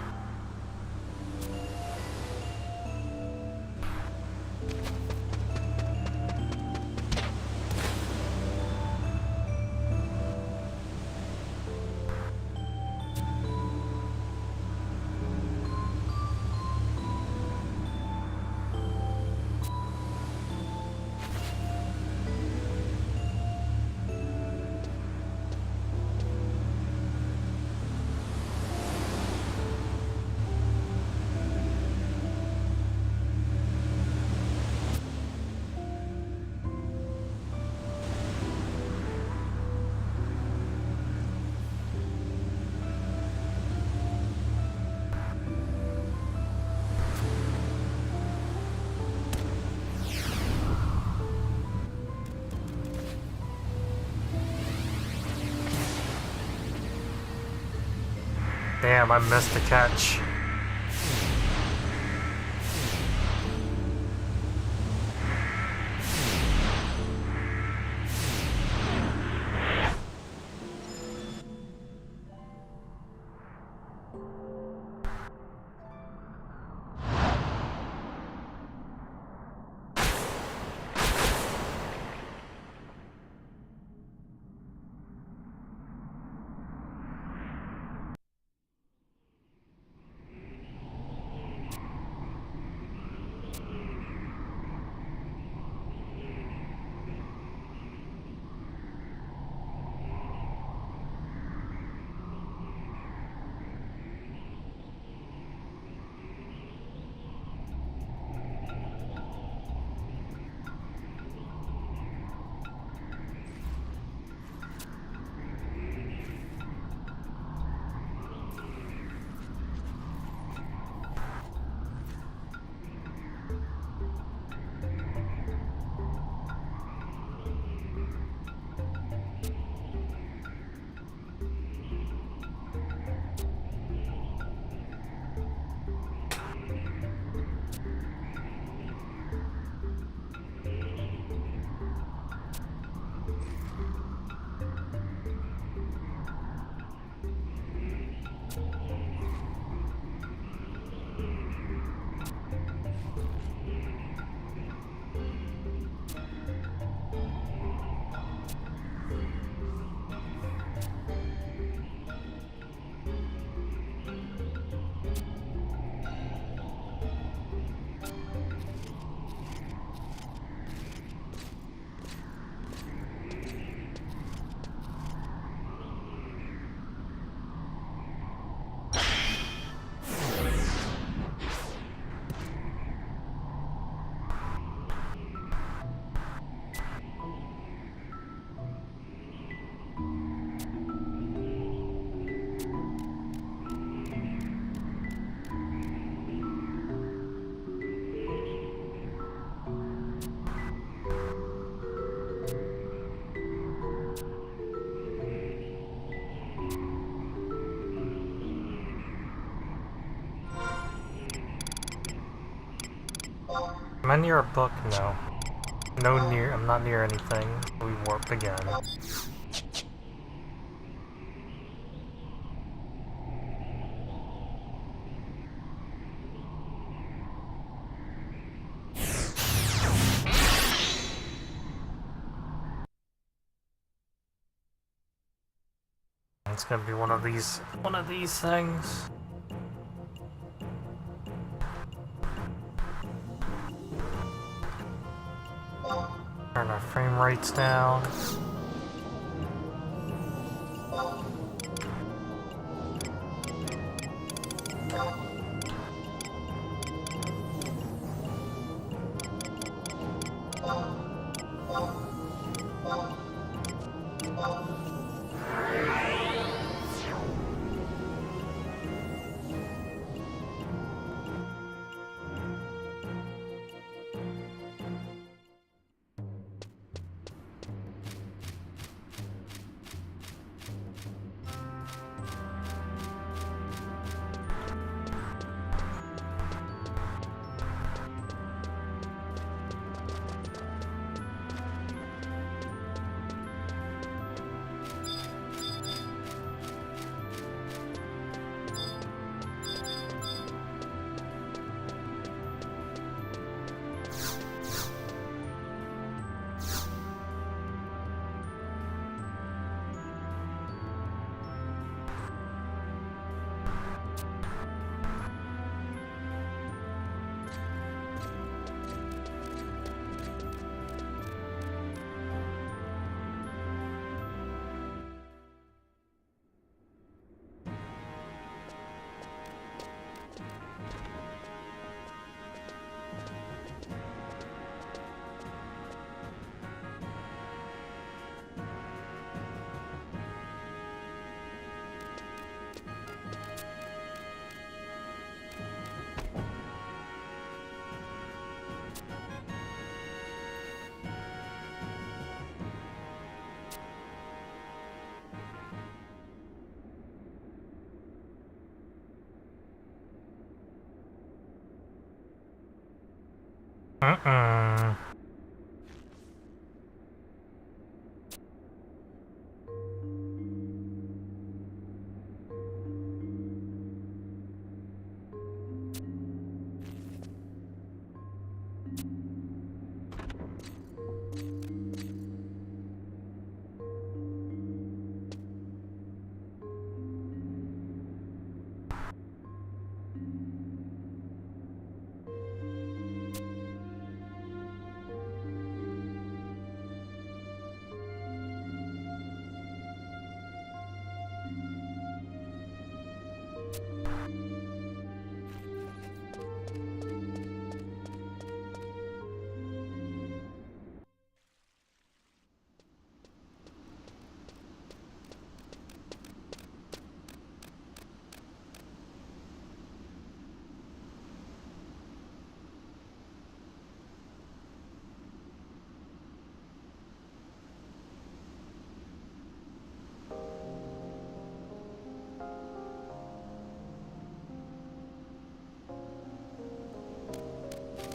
Damn, I missed the catch. Am I near a book? No. I'm not near anything. We warped again. It's gonna be one of these things. Turn our frame rates down. Uh-uh.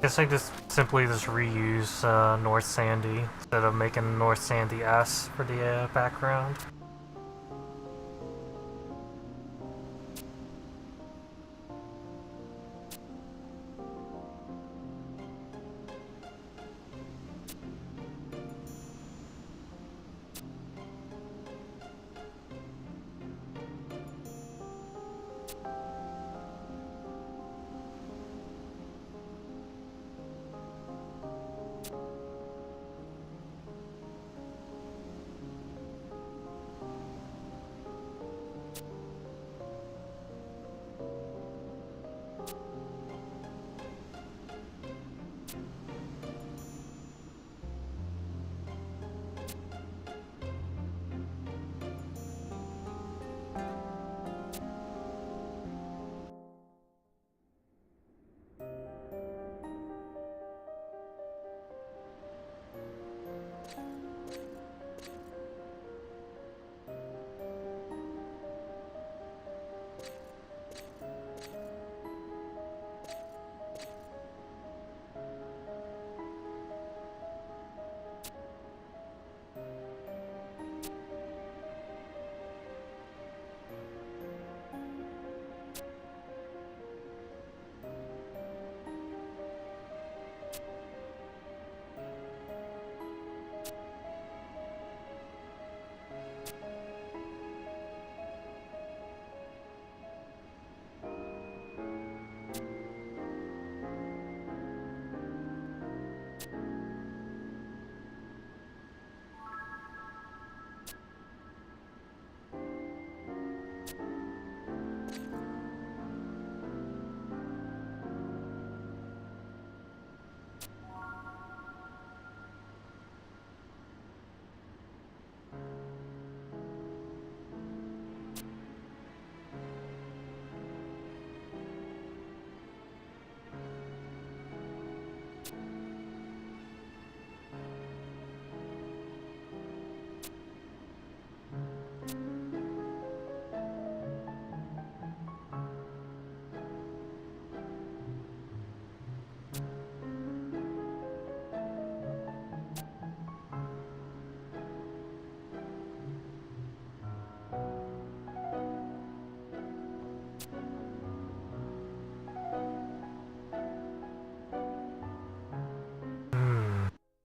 Guess I just simply reuse North Sandy instead of making North Sandy S for the background.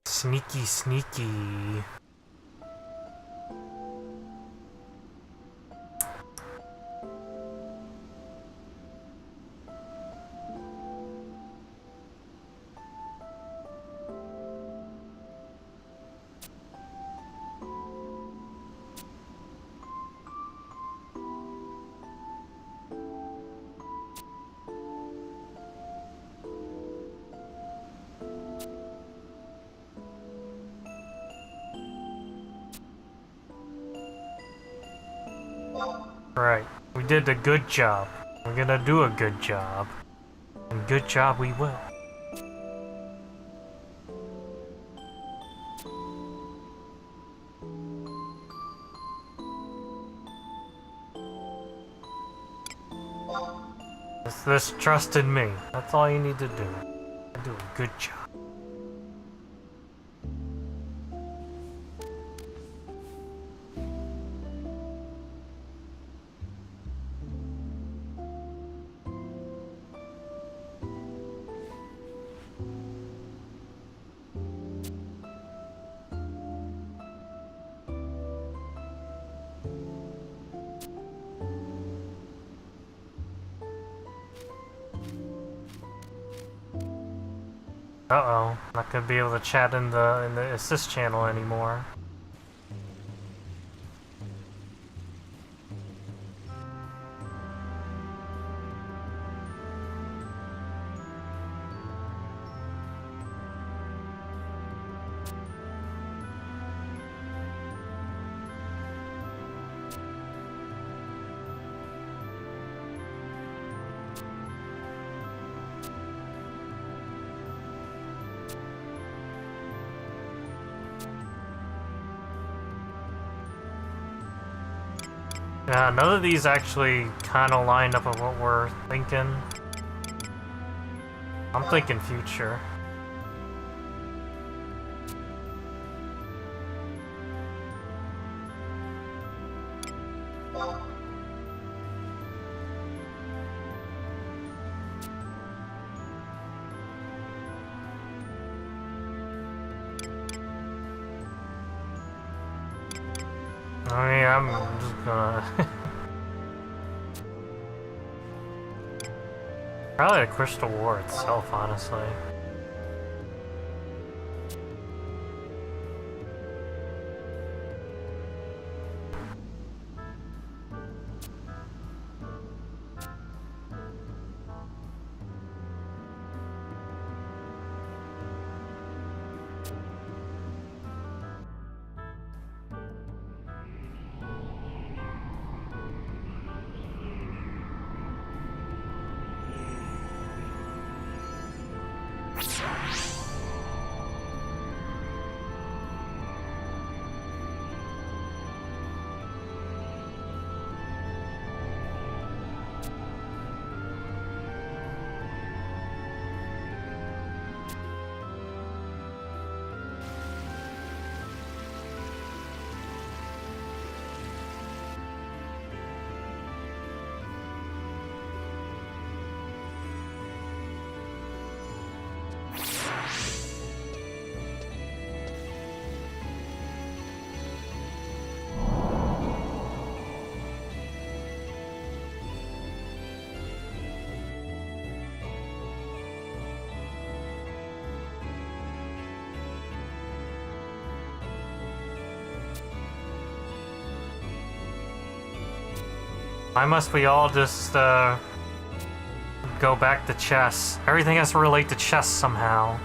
Sneaky, sneaky. Right, we did a good job. We're gonna do a good job. And good job we will. Just trust in me. That's all you need to do. Do a good job. Uh-oh, not gonna be able to chat in the assist channel anymore. Yeah, none of these actually kind of line up with what we're thinking. I'm thinking future. I mean, I'm just gonna... Probably the Crystal War itself, honestly. Why must we all just, go back to chess? Everything has to relate to chess somehow.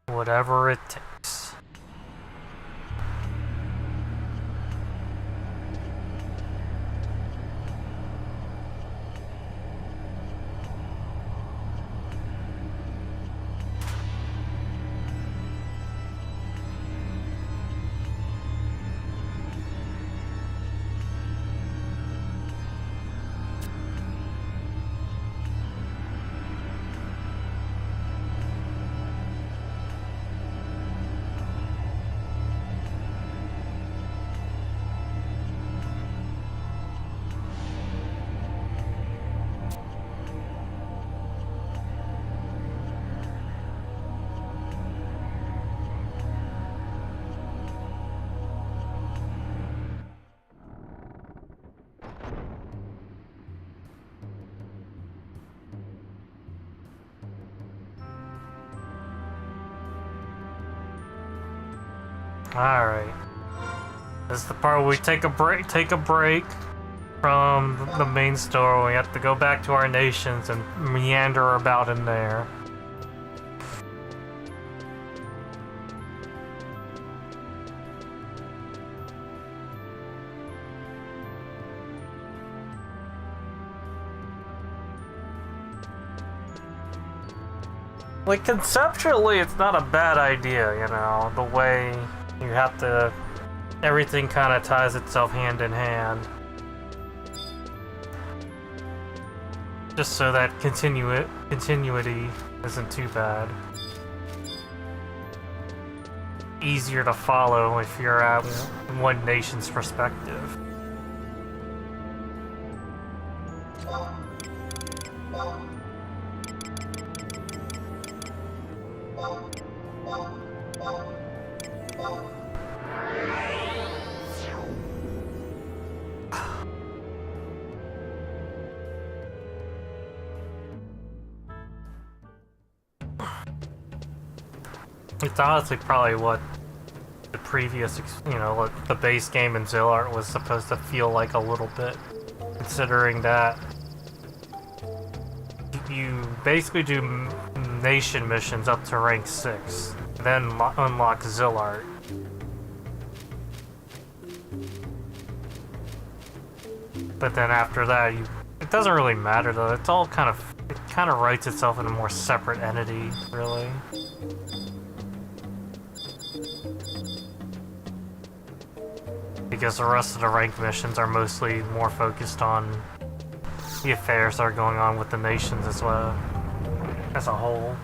Whatever it takes. Alright. This is the part where we take a break from the main story. We have to go back to our nations and meander about in there. Like, conceptually, it's not a bad idea, you know, the way you have to... Everything kind of ties itself hand in hand. Just so that continuity isn't too bad. Easier to follow if you're at one nation's perspective. It's honestly probably what the previous, you know, what the base game in Zillart was supposed to feel like a little bit, considering that you basically do nation missions up to rank 6, then unlock Zillart. But then after that, it doesn't really matter though. It's all kind of writes itself in a more separate entity, really. Because the rest of the ranked missions are mostly more focused on the affairs that are going on with the nations as well, as a whole.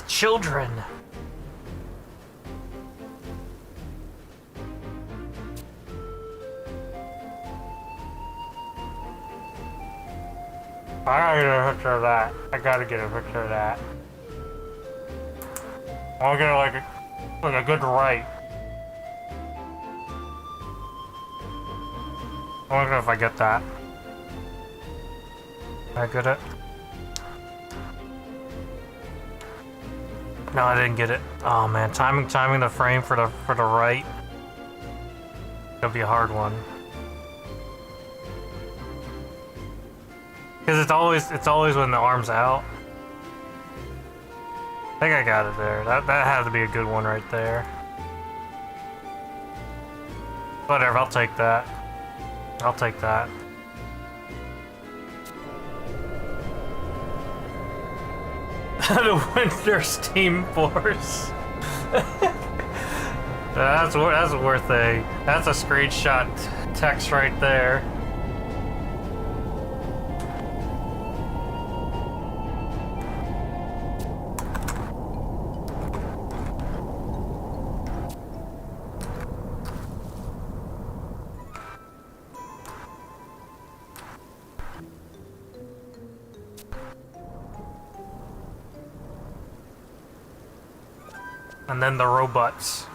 Children. I gotta get a picture of that. I gotta get a picture of that. I'll get like a good right. I wonder if I get that. Did I get it? No, I didn't get it. Oh man, timing the frame for the right. It'll be a hard one. Cause it's always when the arm's out. I think I got it there. That had to be a good one right there. Whatever, I'll take that. I'll take that. The Winter's Team Force. That's worth that's a screenshot text right there. And then the robots.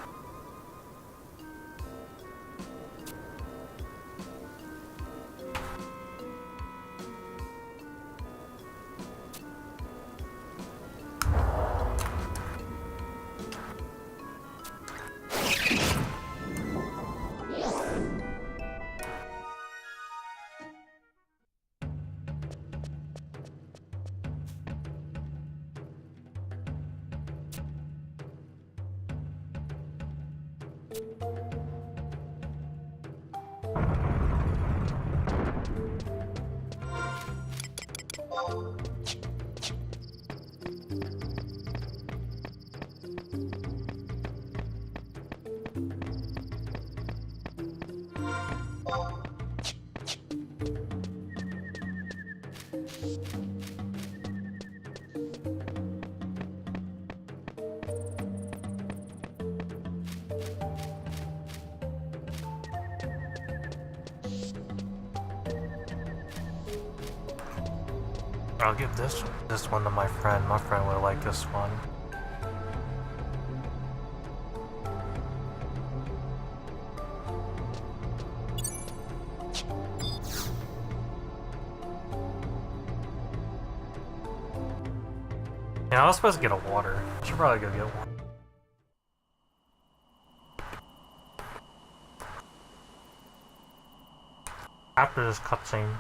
I'll give this one to my friend. My friend will like this one. Yeah, I was supposed to get a water. I should probably go get one. After this cutscene.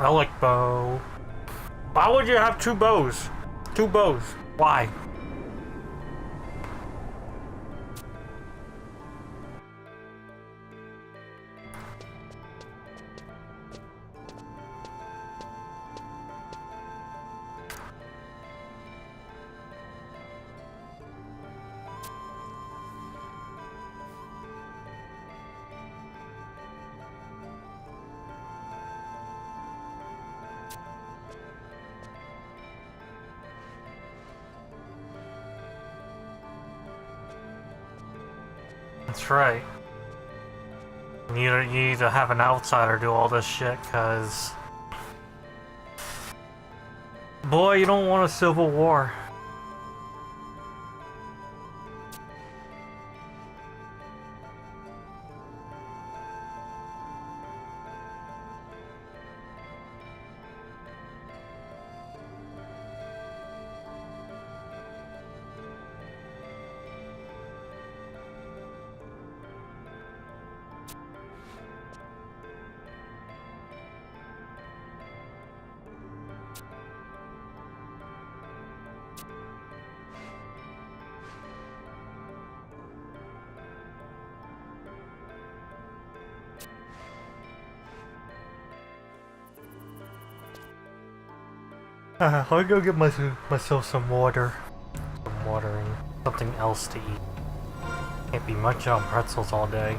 Relic bow. Why would you have two bows? Two bows. Why? That's right. You need to have an outsider do all this shit, cause... Boy, you don't want a civil war. I'll go get myself some water. Some water and something else to eat. Can't be munching on pretzels all day.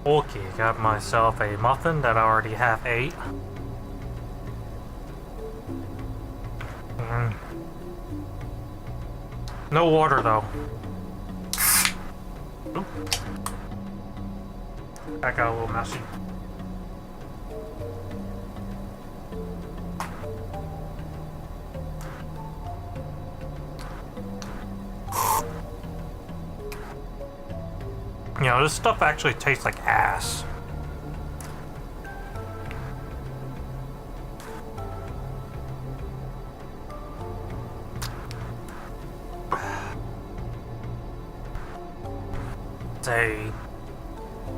Okay, got myself a muffin that I already have ate. No water though. Oop. That got a little messy. You know, this stuff actually tastes like ass.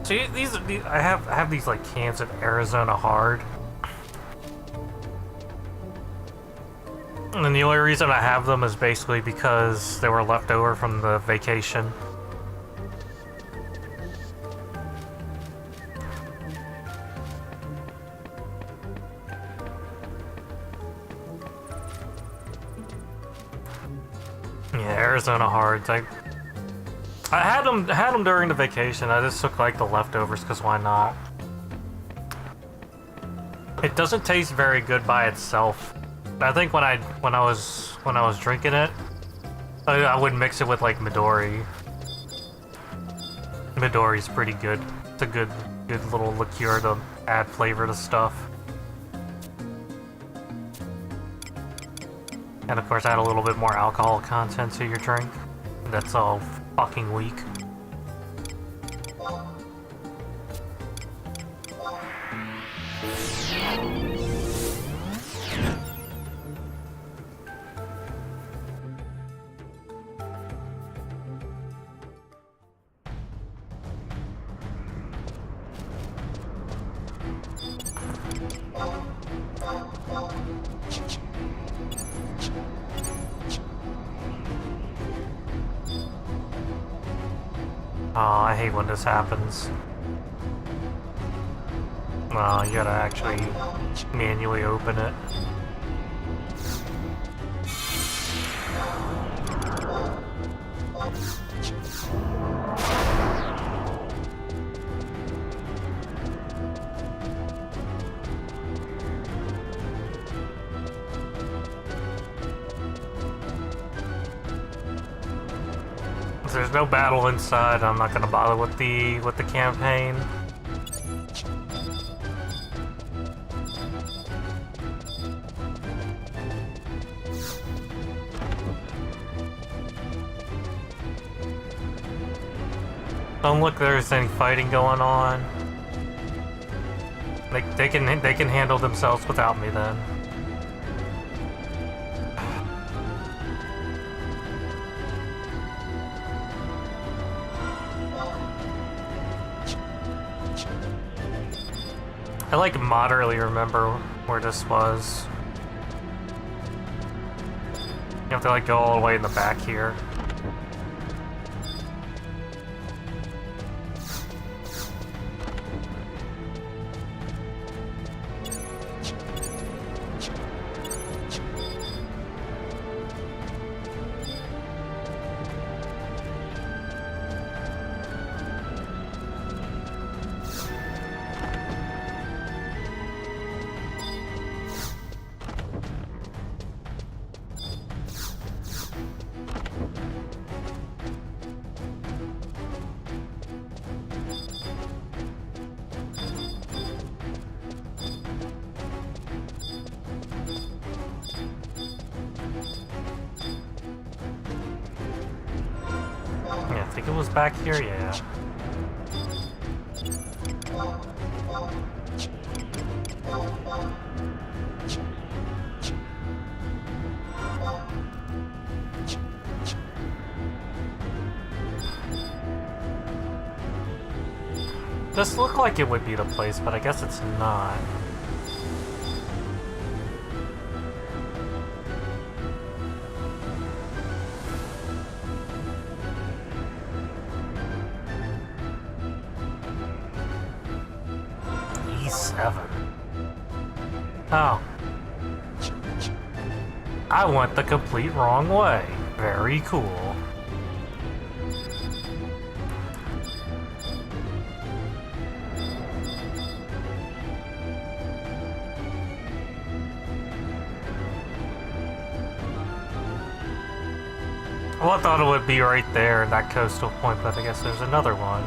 See, these I have these like cans of Arizona Hard. And the only reason I have them is basically because they were left over from the vacation. Yeah, Arizona Hards. I had them during the vacation. I just took like the leftovers because why not? It doesn't taste very good by itself. I think when I was drinking it, I would mix it with like Midori. Midori's pretty good. It's a good little liqueur to add flavor to stuff. And of course add a little bit more alcohol content to your drink. That's all fucking weak. Oh, I hate when this happens. Oh, you gotta actually manually open it. If there's no battle inside, I'm not gonna bother with the campaign. Don't look there's any fighting going on. They can handle themselves without me then. I like moderately remember where this was. You have to like go all the way in the back here. Yeah, I think it was back here, yeah. This looked like it would be the place, but I guess it's not. E7. Oh. I went the complete wrong way. Very cool. Well, I thought it would be right there in that coastal point, but I guess there's another one.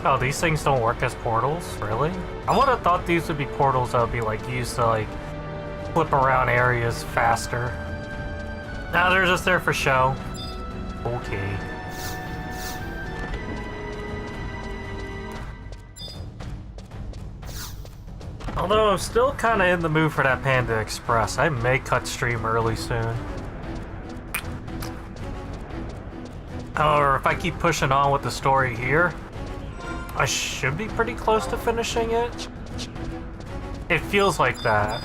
Oh, these things don't work as portals? Really? I would have thought these would be portals that would be like used to like flip around areas faster. Now they're just there for show. Okay. Although I'm still kind of in the mood for that Panda Express. I may cut stream early soon. However, if I keep pushing on with the story here, I should be pretty close to finishing it. It feels like that.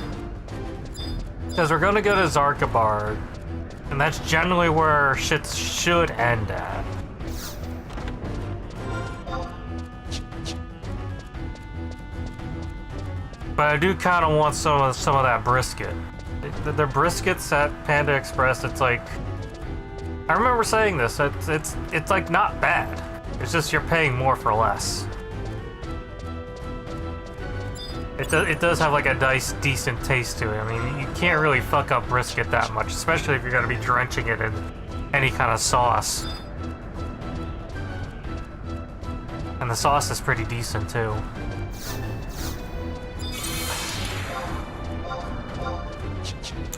Because we're gonna go to Zarkabard, and that's generally where shit should end at. But I do kind of want some of that brisket. The briskets at Panda Express, it's like, I remember saying this. It's like not bad. It's just you're paying more for less. It does have like a nice, decent taste to it. I mean, you can't really fuck up brisket that much, especially if you're gonna be drenching it in any kind of sauce. And the sauce is pretty decent too.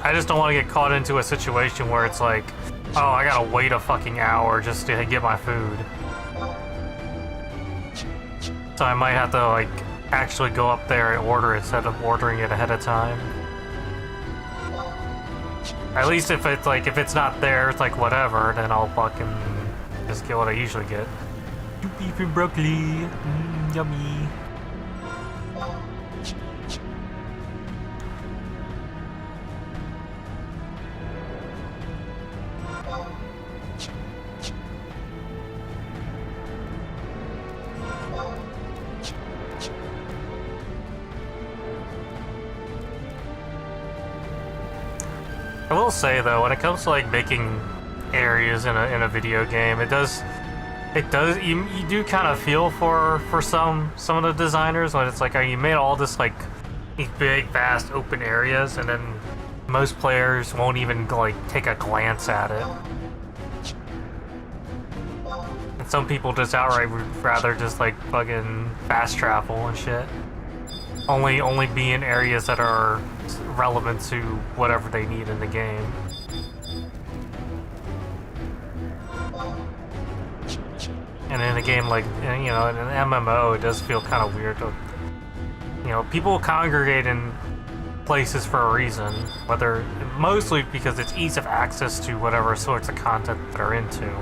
I just don't want to get caught into a situation where it's like, oh, I gotta wait a fucking hour just to get my food. So I might have to like actually go up there and order it instead of ordering it ahead of time. At least if it's not there, it's like whatever, then I'll fucking just get what I usually get. Beef and broccoli, yummy. I will say though, when it comes to like making areas in a video game, it does you do kind of feel for some of the designers when it's like, oh, you made all this like these big vast open areas, and then most players won't even like take a glance at it. And some people just outright would rather just like fucking fast travel and shit. Only be in areas that are relevant to whatever they need in the game. And in a game like, you know, in an MMO, it does feel kind of weird to, you know, people congregate in places for a reason, mostly because it's ease of access to whatever sorts of content they're into.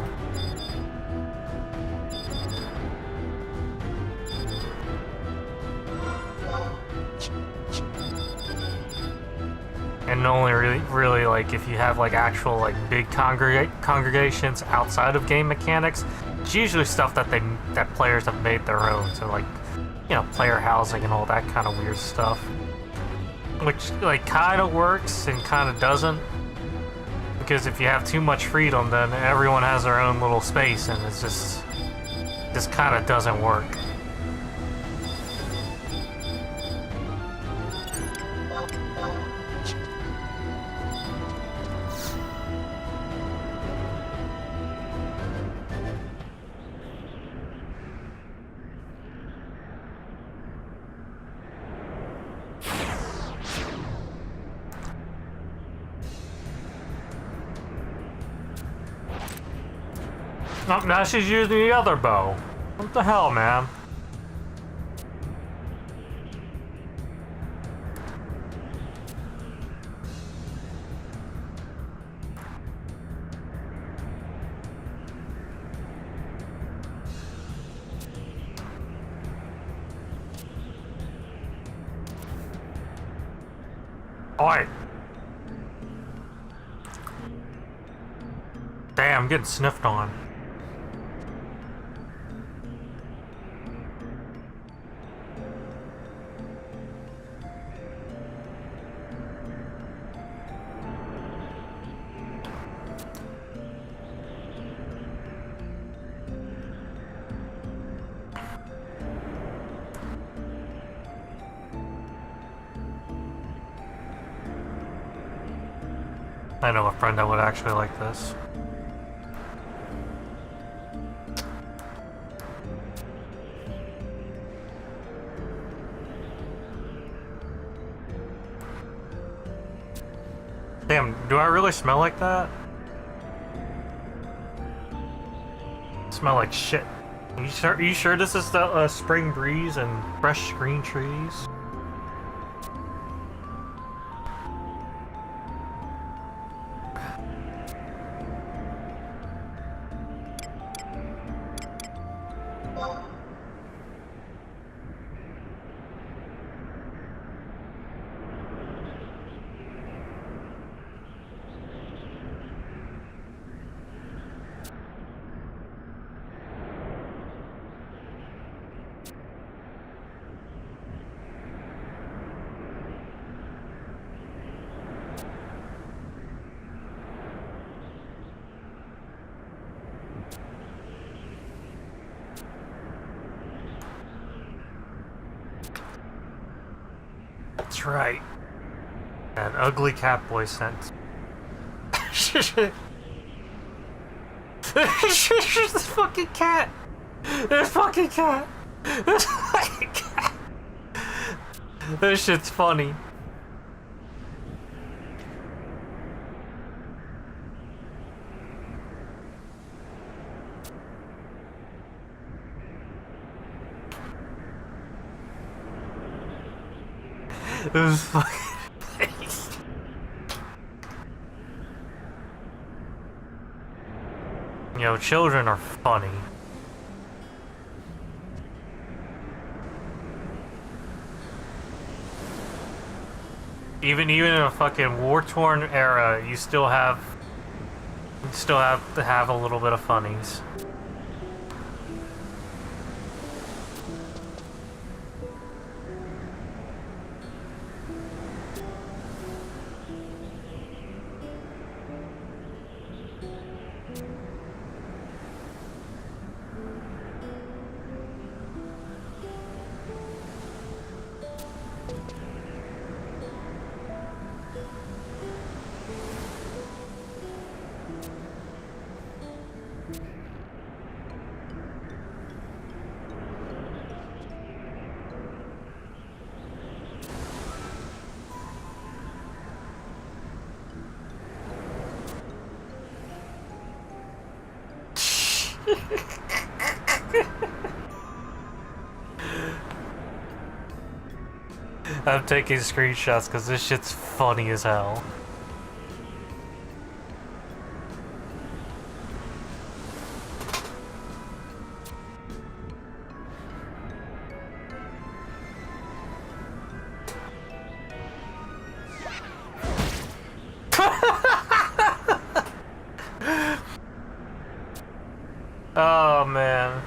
And only really like if you have like actual like big congregations outside of game mechanics, it's usually stuff that players have made their own. So like, you know, player housing and all that kind of weird stuff, which like kind of works and kind of doesn't, because if you have too much freedom, then everyone has their own little space, and it's just kind of doesn't work. Oh, now she's using the other bow. What the hell, man? Oi! Damn, I'm getting sniffed on. I know a friend that would actually like this. Damn, do I really smell like that? Smell like shit. You sure this is the spring breeze and fresh green trees? That's right. That ugly cat boy sent. This fucking cat! This fucking cat! This fucking cat! This shit's funny. It was fucking. Yo, children are funny. Even in a fucking war-torn era, you still have to have a little bit of funnies. I'm taking screenshots because this shit's funny as hell. Oh man.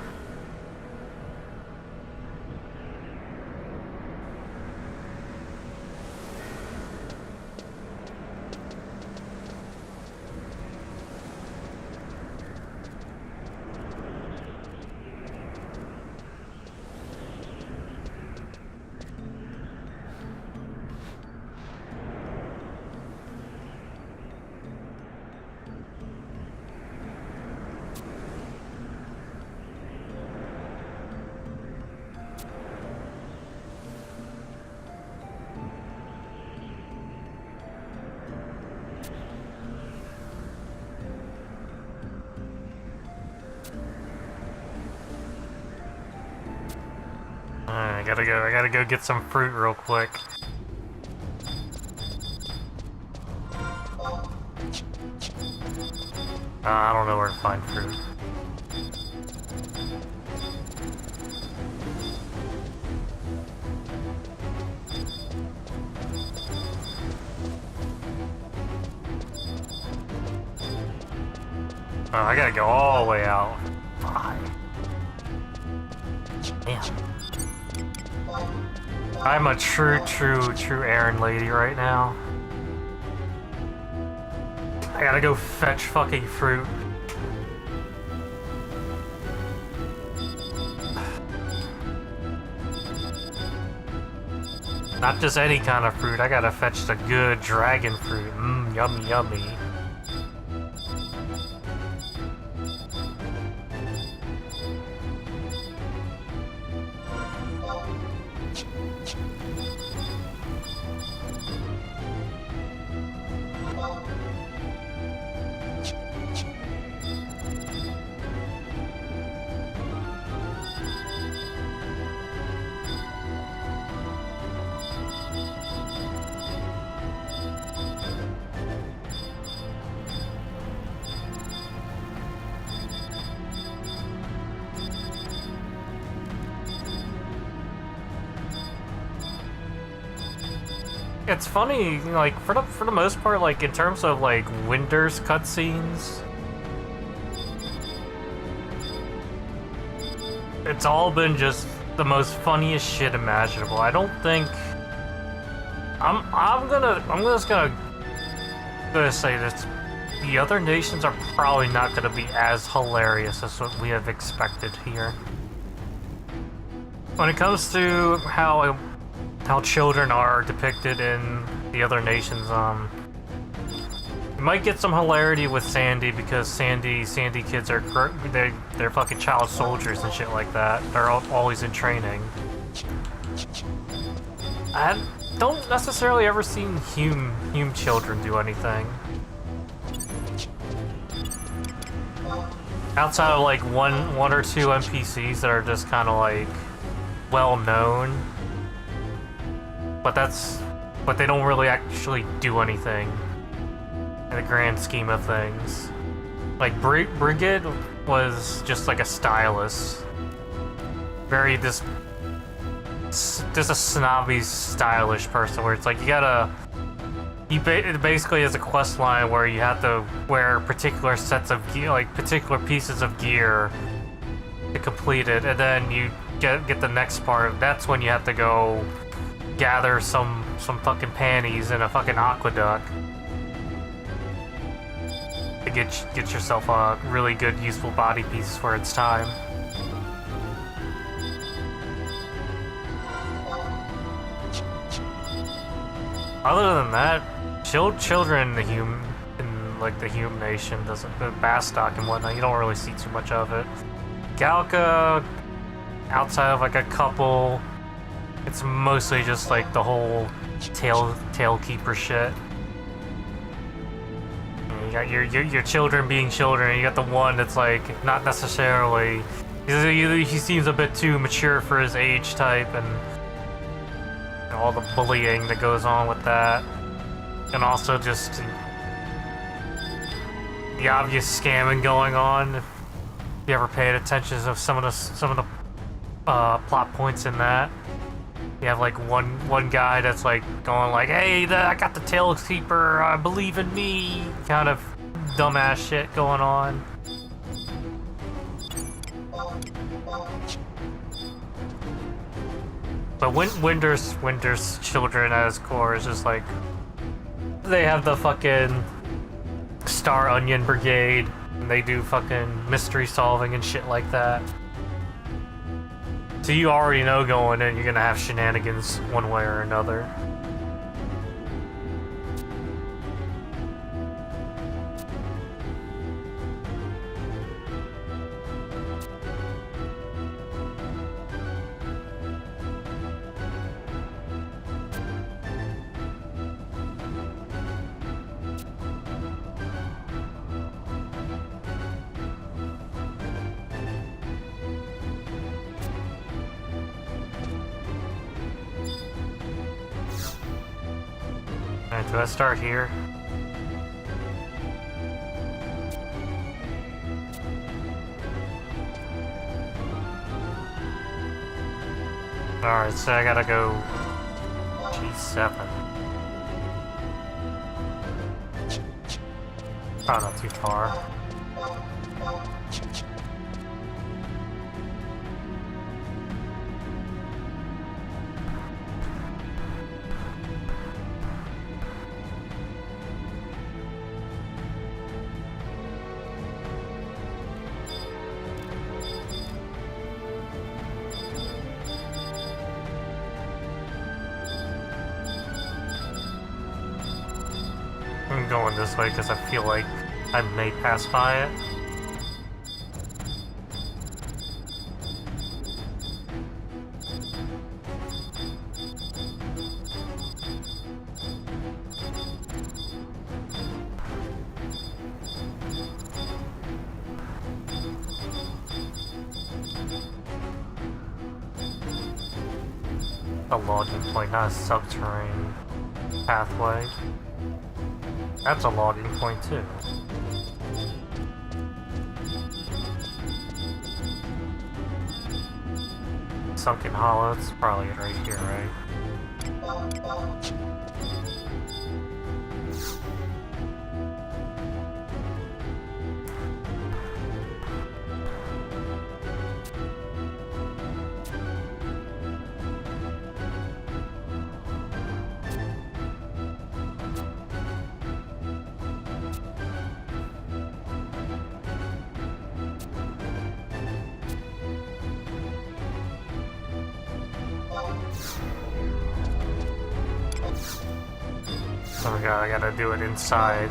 I gotta go get some fruit real quick. I don't know where to find fruit. Oh, I gotta go all the way out. Fine. Damn. I'm a true errand lady right now. I gotta go fetch fucking fruit. Not just any kind of fruit, I gotta fetch the good dragon fruit. Mmm, yummy, yummy. it's funny, like, for the most part, like, in terms of, like, Winter's cutscenes, it's all been just the most funniest shit imaginable. I don't think... I'm just gonna say this. The other nations are probably not gonna be as hilarious as what we have expected here. When it comes to how children are depicted in the other nations, you might get some hilarity with Sandy because Sandy kids are they're fucking child soldiers and shit like that. They're always in training. I don't necessarily ever seen Hume children do anything. Outside of like one or two NPCs that are just kind of like well known, but they don't really actually do anything in the grand scheme of things. Like Brigid was just like a stylist, very just a snobby, stylish person. Where it's like it basically is a quest line where you have to wear particular sets of gear, like particular pieces of gear to complete it, and then you get the next part. That's when you have to go gather some fucking panties in a fucking aqueduct to get yourself a really good, useful body piece for its time. Other than that, children in the Hume Nation doesn't, the Bastock and whatnot, you don't really see too much of it. Galka, outside of like a couple, it's mostly just like the whole tailkeeper shit. You got your children being children, and you got the one that's like not necessarily, he seems a bit too mature for his age type, and all the bullying that goes on with that, and also just the obvious scamming going on. If you ever paid attention to some of the plot points in that, you have like one guy that's like going like, "Hey, I got the tailkeeper, believe in me," kind of dumbass shit going on. But Winter's children at its core is just like, they have the fucking Star Onion Brigade, and they do fucking mystery solving and shit like that. So you already know going in, you're gonna have shenanigans one way or another. Alright, do I start here? Alright, so I gotta go G7. Probably not too far. I'm going this way because I feel like I may pass by it. A logging point, not a subterranean pathway. That's a logging point too. Sunken Hollow, it's probably right here, right? Oh my god, I gotta do it inside.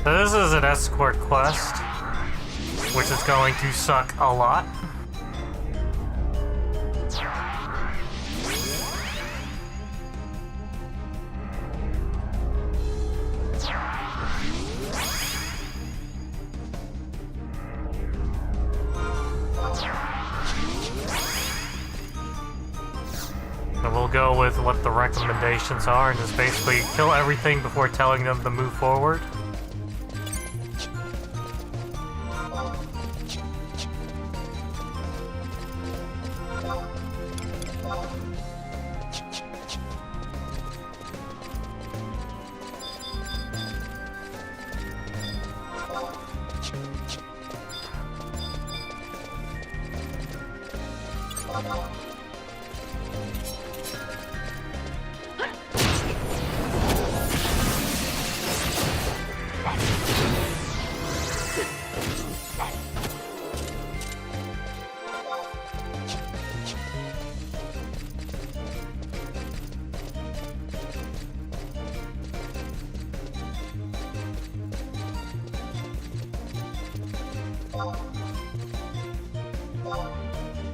So this is an escort quest, which is going to suck a lot. And we'll go with what the recommendations are and just basically kill everything before telling them to move forward.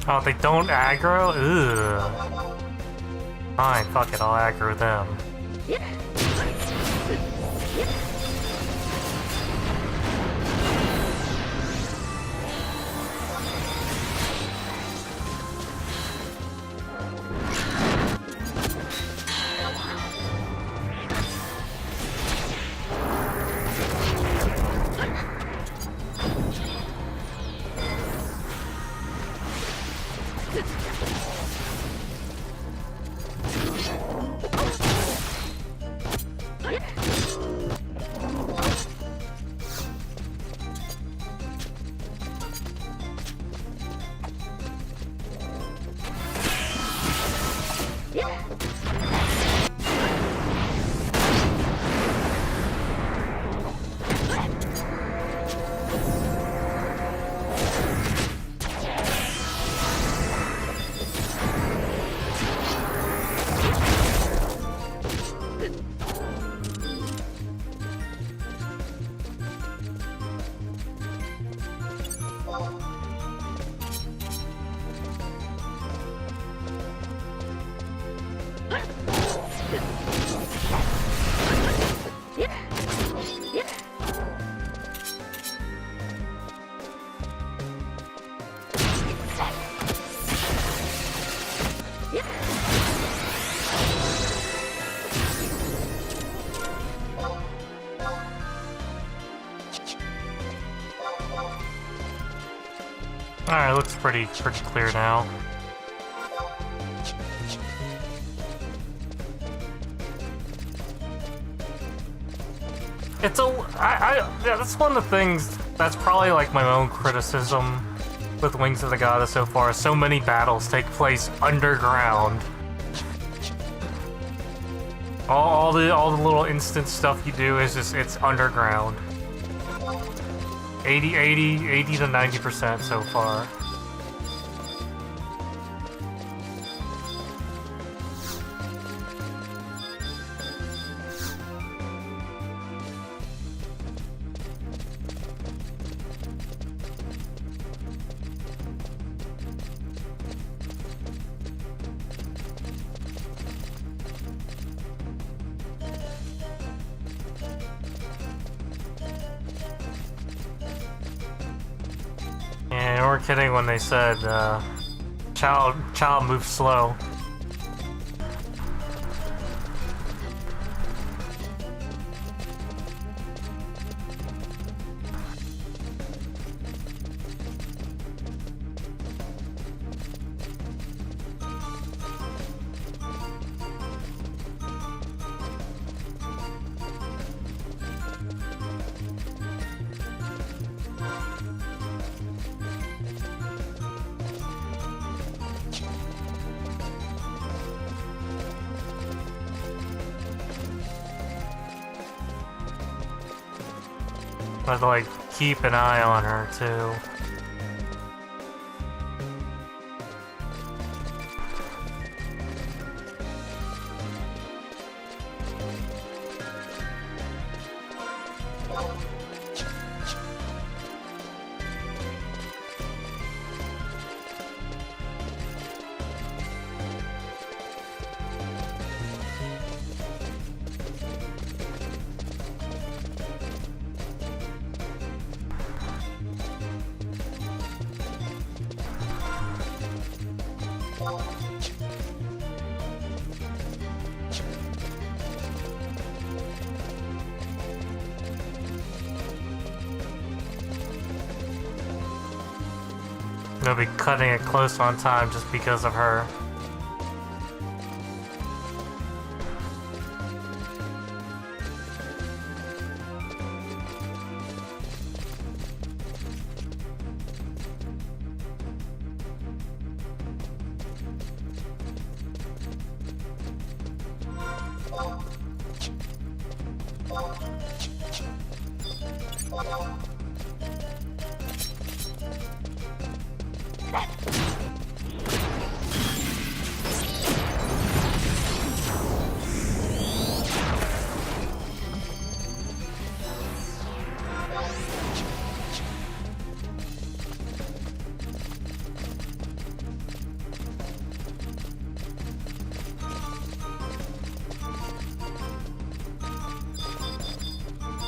Oh, they don't aggro? Ugh. Fine, fuck it, I'll aggro them. Alright, looks pretty clear now. It's yeah, that's one of the things that's probably like my own criticism with Wings of the Goddess so far. So many battles take place underground. All the little instant stuff you do is just, it's underground. 80 to 90% so far. weren't kidding when they said, child moves slow. But like, keep an eye on her too. They'll be cutting it close on time just because of her.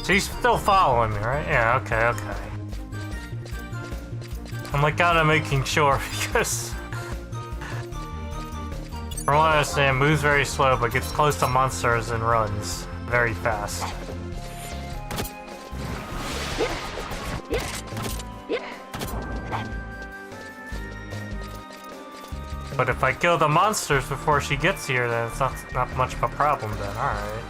She's still following me, right? Yeah, okay. I'm like kinda making sure because from what I understand, moves very slow but gets close to monsters and runs very fast. But if I kill the monsters before she gets here, then it's not much of a problem then, alright.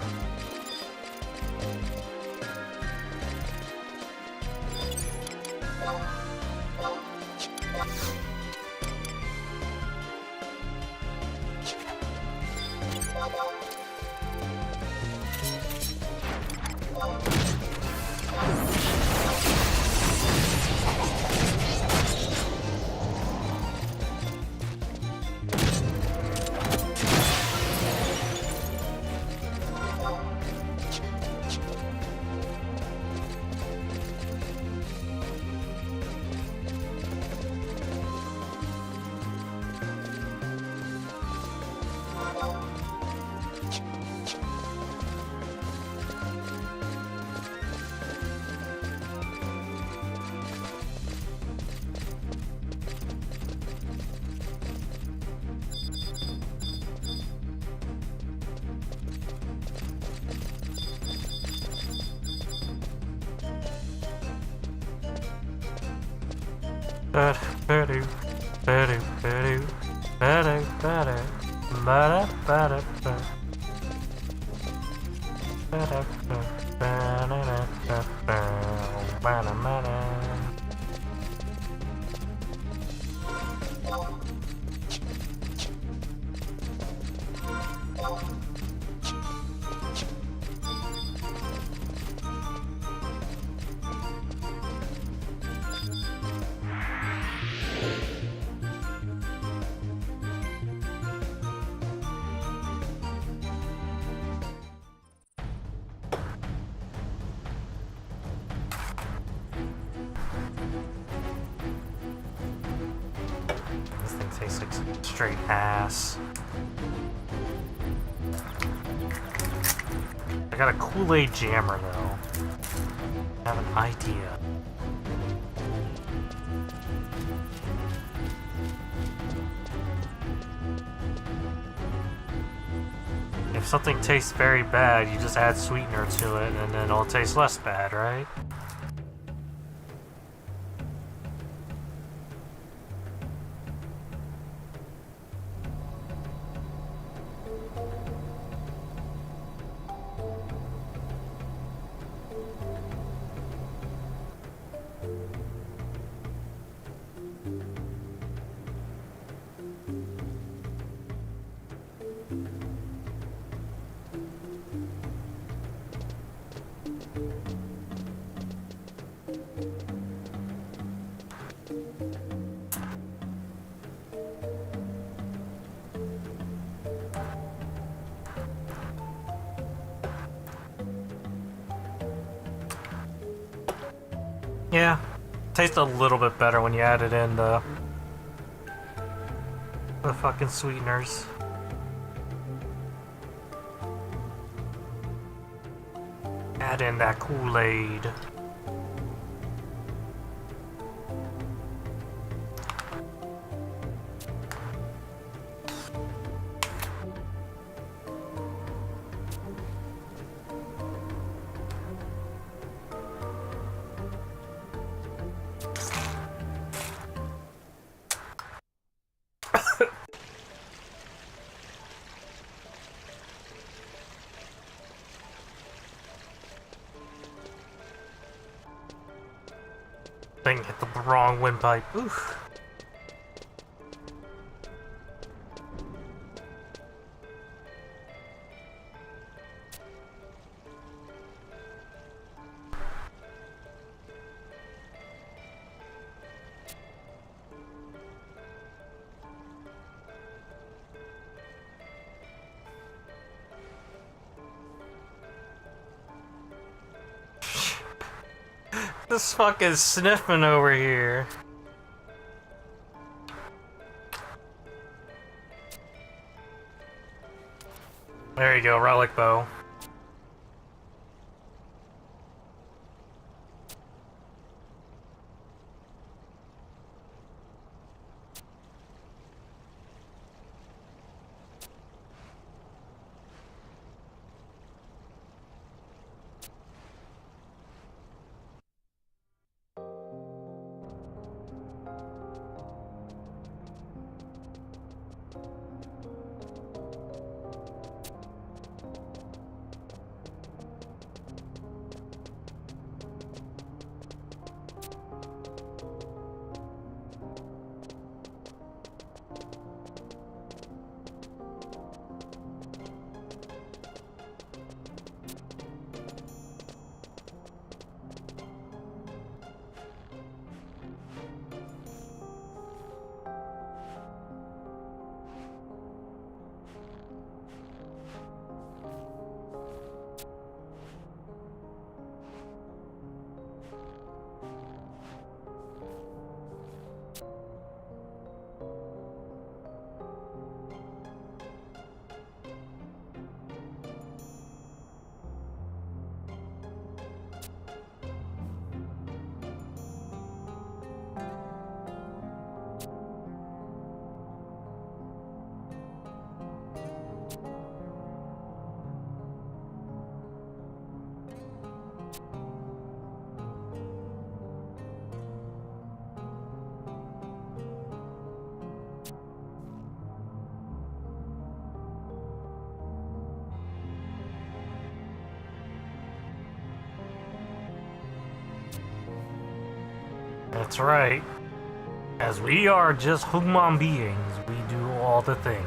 Tastes like some straight ass. I got a Kool-Aid jammer though. I have an idea. If something tastes very bad, you just add sweetener to it, and then it'll taste less bad, right? Yeah, tastes a little bit better when you add it in the fucking sweeteners. Add in that Kool-Aid. Thing hit the wrong windpipe. Oof. This fucking sniffing over here. There you go, relic bow. That's right. As we are just human beings, we do all the things.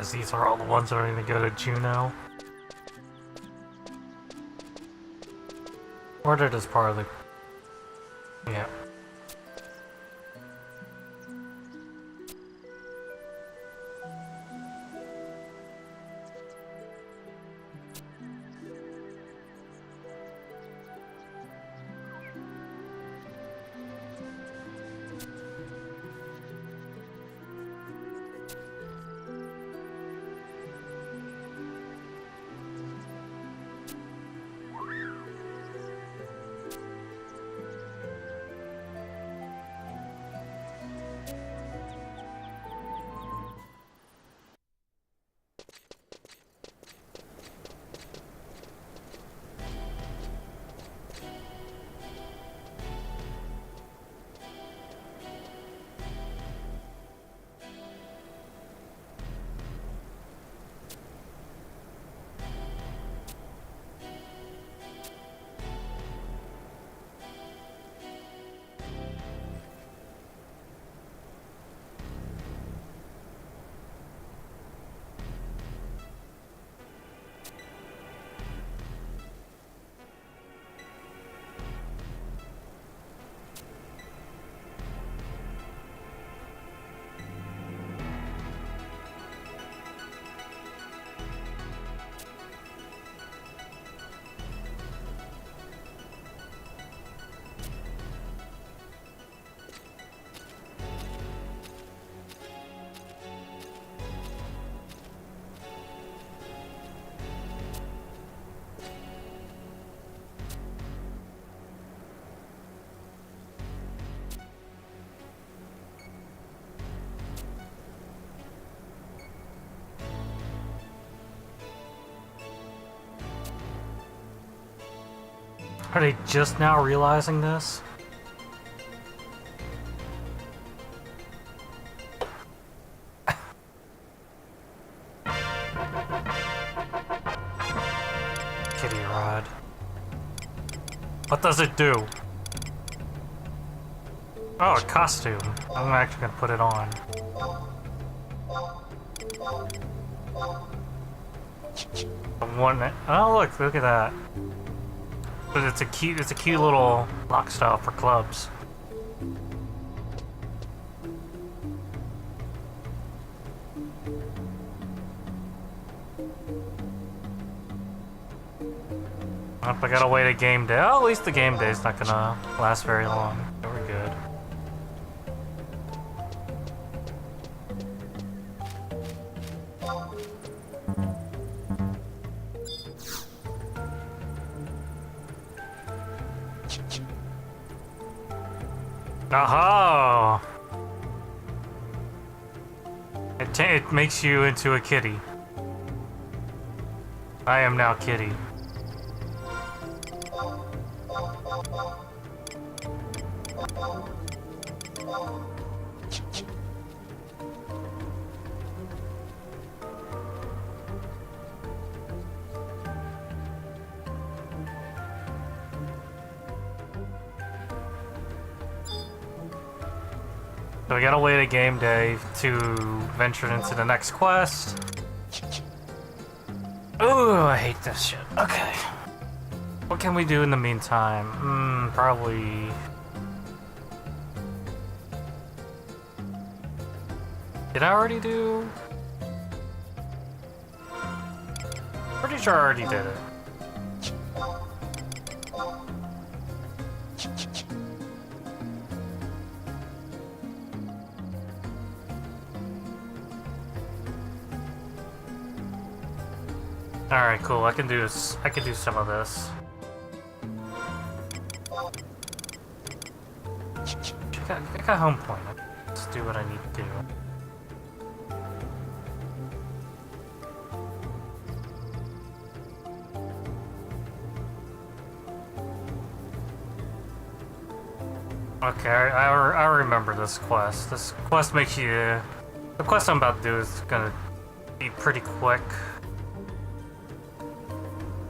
Because these are all the ones that are going to go to Juno. Or they're just part of the... Yeah. Are they just now realizing this? Kitty rod. What does it do? Oh, a costume. I'm actually gonna put it on. Oh look at that. But it's a cute little lock style for clubs. I gotta wait a game day. Oh, at least the game day's not gonna last very long. So we're good. Aha! It makes you into a kitty. I am now kitty. So we gotta wait a game day to venture into the next quest. Ooh, I hate this shit. Okay. What can we do in the meantime? Probably... Did I already do? Pretty sure I already did it. Alright, cool. I can do some of this. I got home point. Let's do what I need to do. Okay, I remember this quest. This quest makes you... The quest I'm about to do is gonna be pretty quick.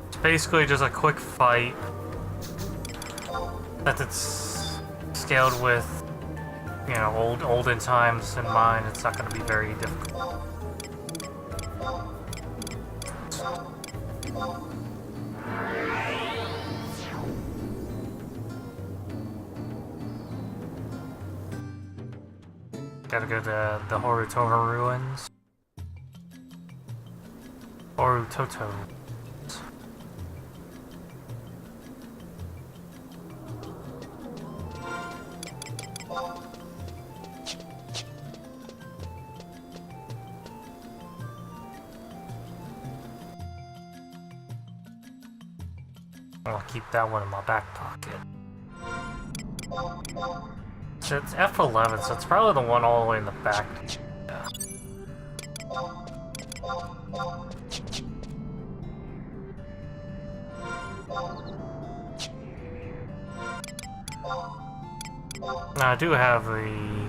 It's basically just a quick fight. That it's scaled with, you know, olden times in mind. It's not gonna be very difficult. Gotta go to the Horutoho ruins. Horutoto. I'll keep that one in my back pocket. So it's F11, so it's probably the one all the way in the back. Yeah. Now I do have the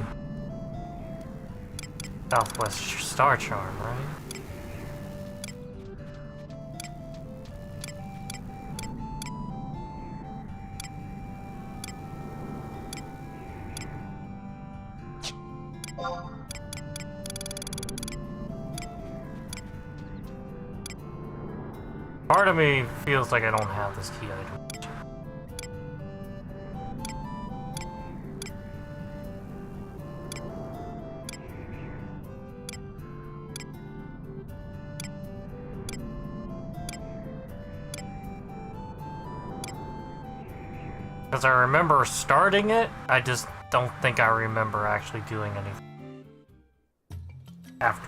Southwest Star Charm, right? Part of me feels like I don't have this key item. Because I remember starting it, I just don't think I remember actually doing anything after.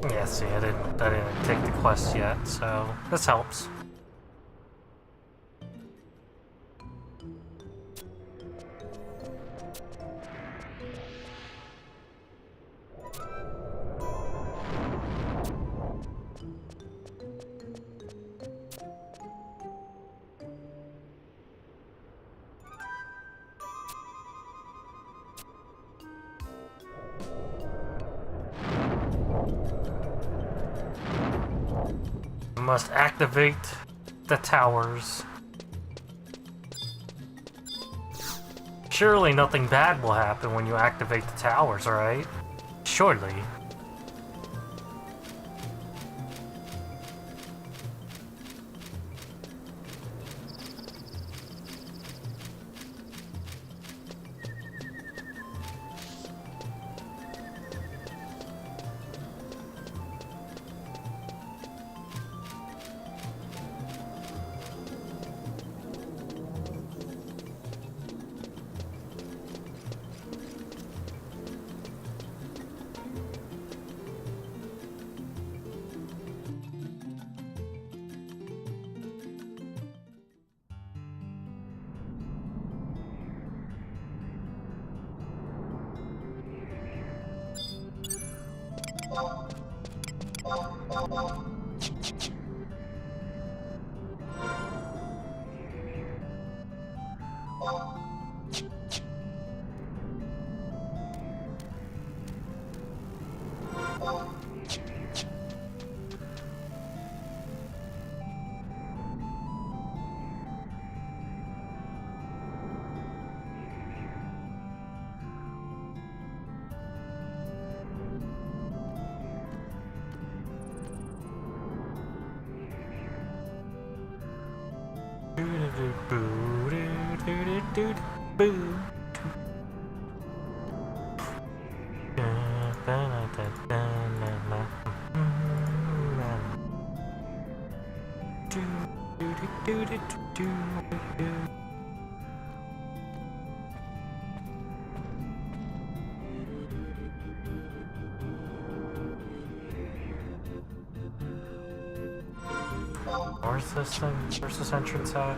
Yeah, see, I didn't take the quest yet, so this helps. Must activate the towers. Surely nothing bad will happen when you activate the towers, right? Surely. Where's this thing? Where's this entrance at?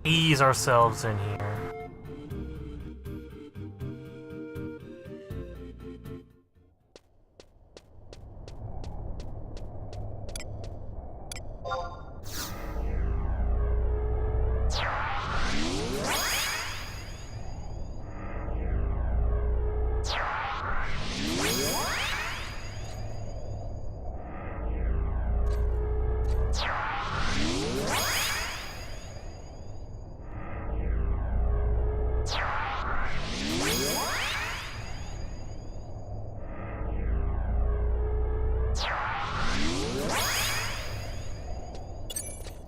Ease ourselves in here.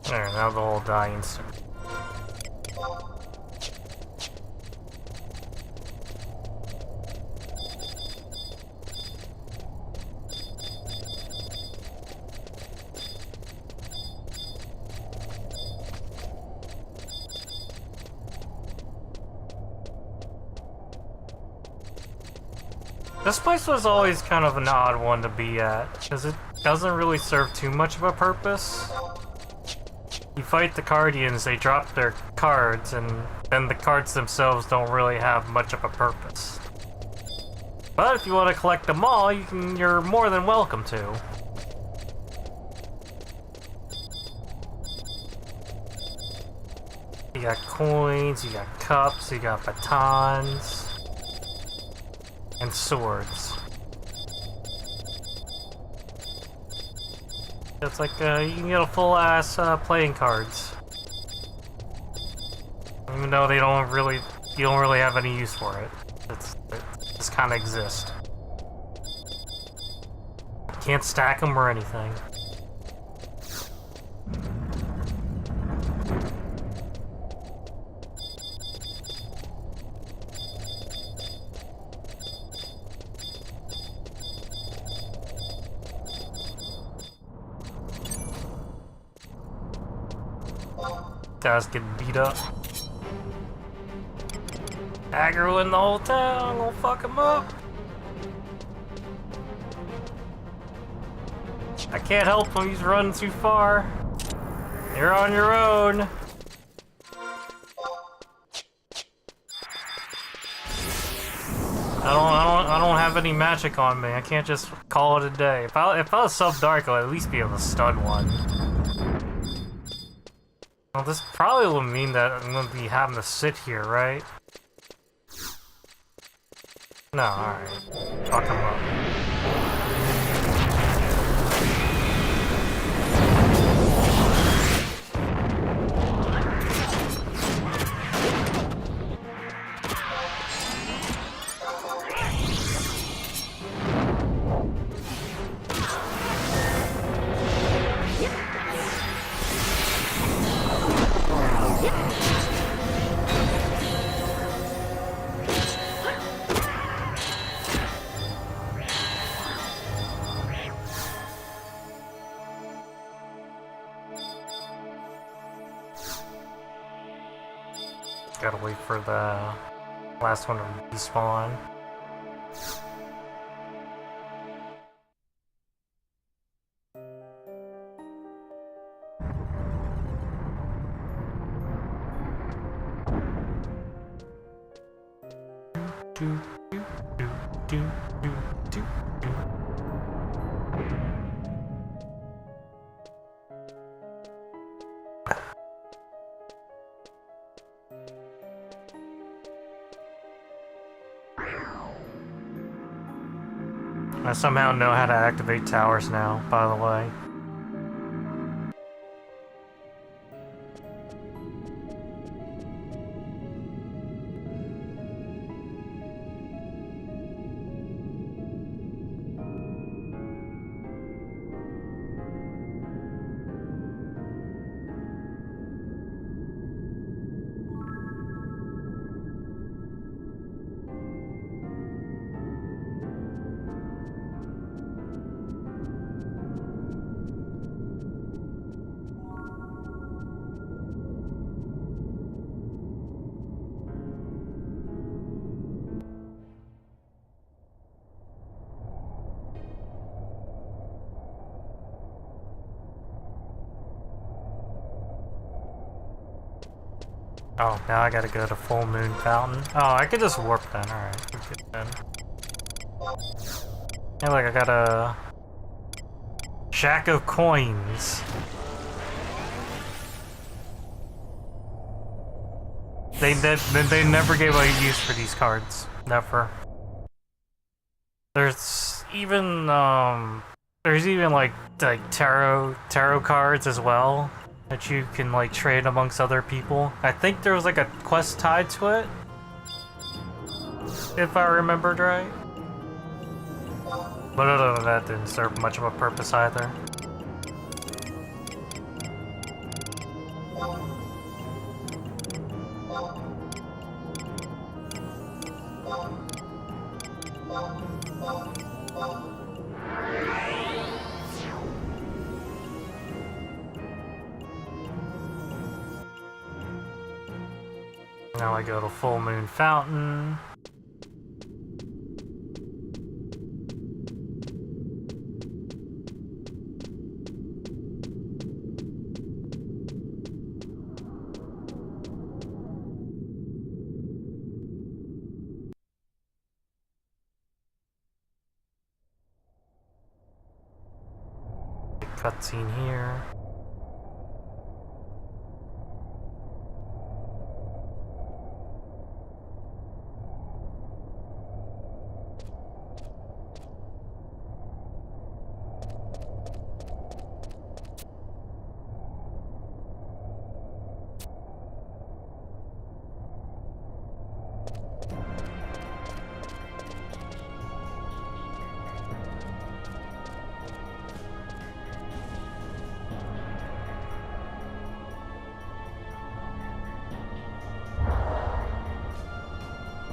There, now the whole dying stuff. This place was always kind of an odd one to be at, because it doesn't really serve too much of a purpose. You fight the Guardians, they drop their cards, and then the cards themselves don't really have much of a purpose. But if you want to collect them all, you're more than welcome to. You got coins, you got cups, you got batons, and swords. It's like, you can get a full-ass, playing cards. Even though you don't really have any use for it. It just kinda exist. Can't stack them or anything. Guys getting beat up. Aggro in the whole town, gonna fuck him up. I can't help him, he's running too far. You're on your own. I don't have any magic on me. I can't just call it a day. If I was sub-dark, I'd at least be able to stun one. Well, this probably will mean that I'm gonna be having to sit here, right? No, alright. Fuck him up. Gotta wait for the last one to respawn. I somehow know how to activate towers now, by the way. Oh, now I gotta go to Full Moon Fountain. Oh, I could just warp then. Alright, we're good then. Hey, look, I got a shack of coins. They never gave a use for these cards. Never. There's even like tarot cards as well that you can like trade amongst other people. I think there was like a quest tied to it, if I remembered right. But other than that, didn't serve much of a purpose either. Now I go to Full Moon Fountain. Cutscene here.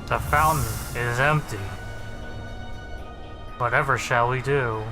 The fountain is empty. Whatever shall we do?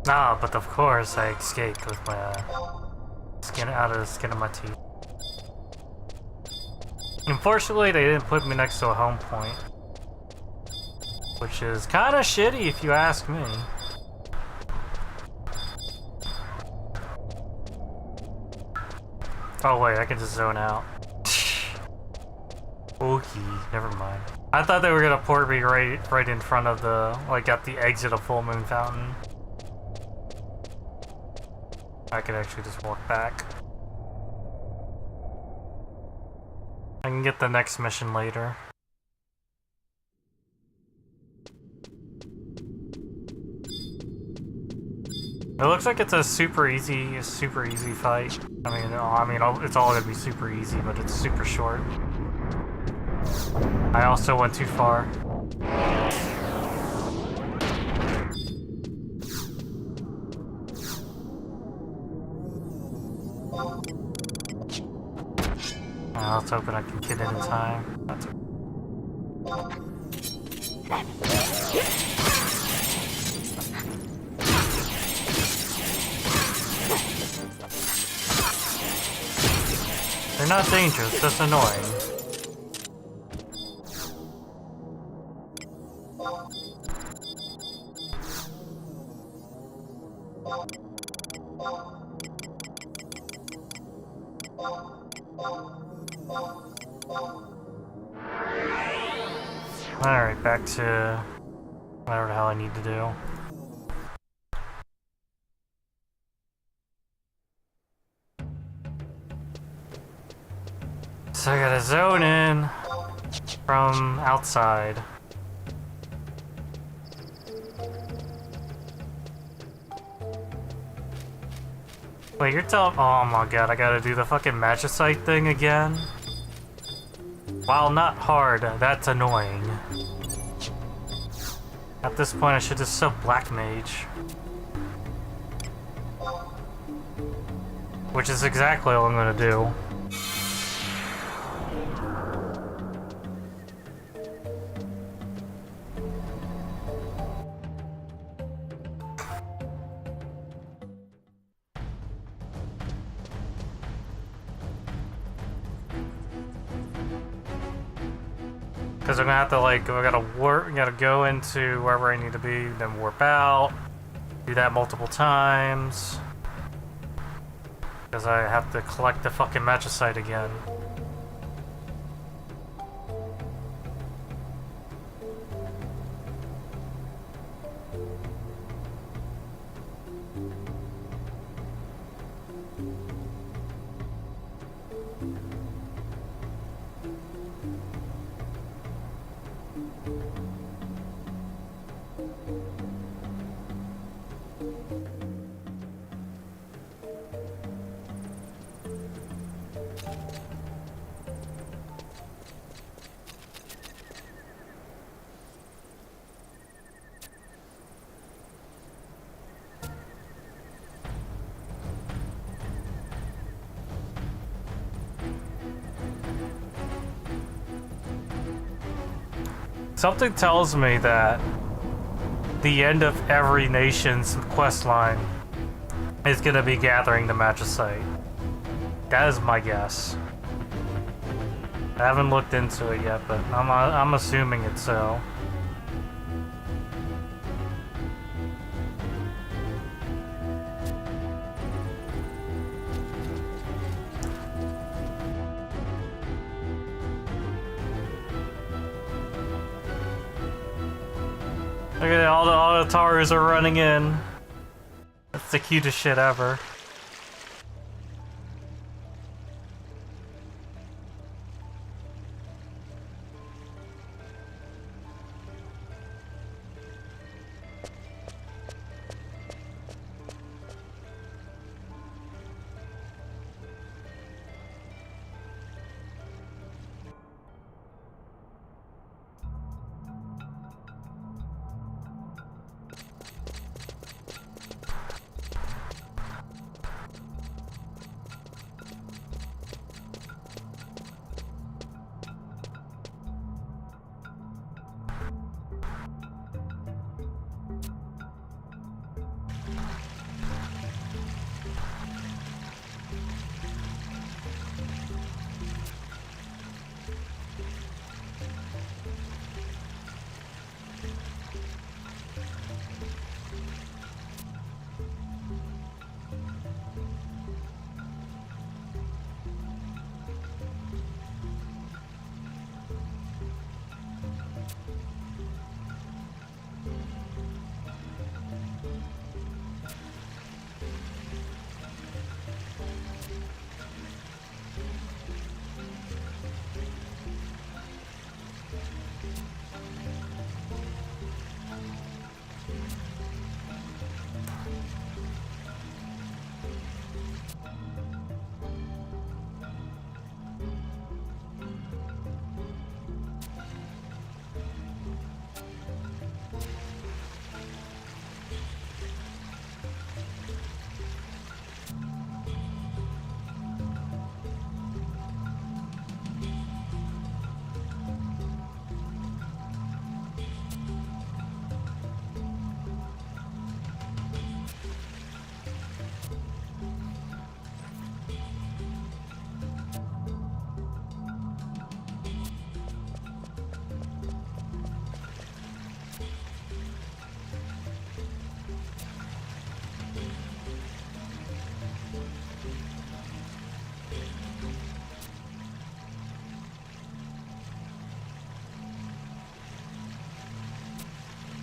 Ah, but of course I escaped with my skin out of the skin of my teeth. Unfortunately, they didn't put me next to a home point, which is kind of shitty if you ask me. Oh wait, I can just zone out. Okay, never mind. I thought they were gonna port me right in front of the, like at the exit of Full Moon Fountain. I could actually just walk back. I can get the next mission later. It looks like it's a super easy fight. I mean, it's all gonna be super easy, but it's super short. I also went too far. Let's hope I can get in time. That's okay. They're not dangerous, just annoying. Alright, back to whatever the hell I need to do. So I gotta zone in from outside. Wait, you're telling- oh my god, I gotta do the fucking magicite thing again? While not hard, that's annoying. At this point, I should just sub Black Mage. Which is exactly what I'm gonna do. Because I'm gonna have to, like, I gotta go into wherever I need to be, then warp out. Do that multiple times. Because I have to collect the fucking magicite again. Something tells me that the end of every nation's quest line is gonna be gathering the magicite. That is my guess. I haven't looked into it yet, but I'm assuming it's so. Look at it, all the towers are running in. That's the cutest shit ever.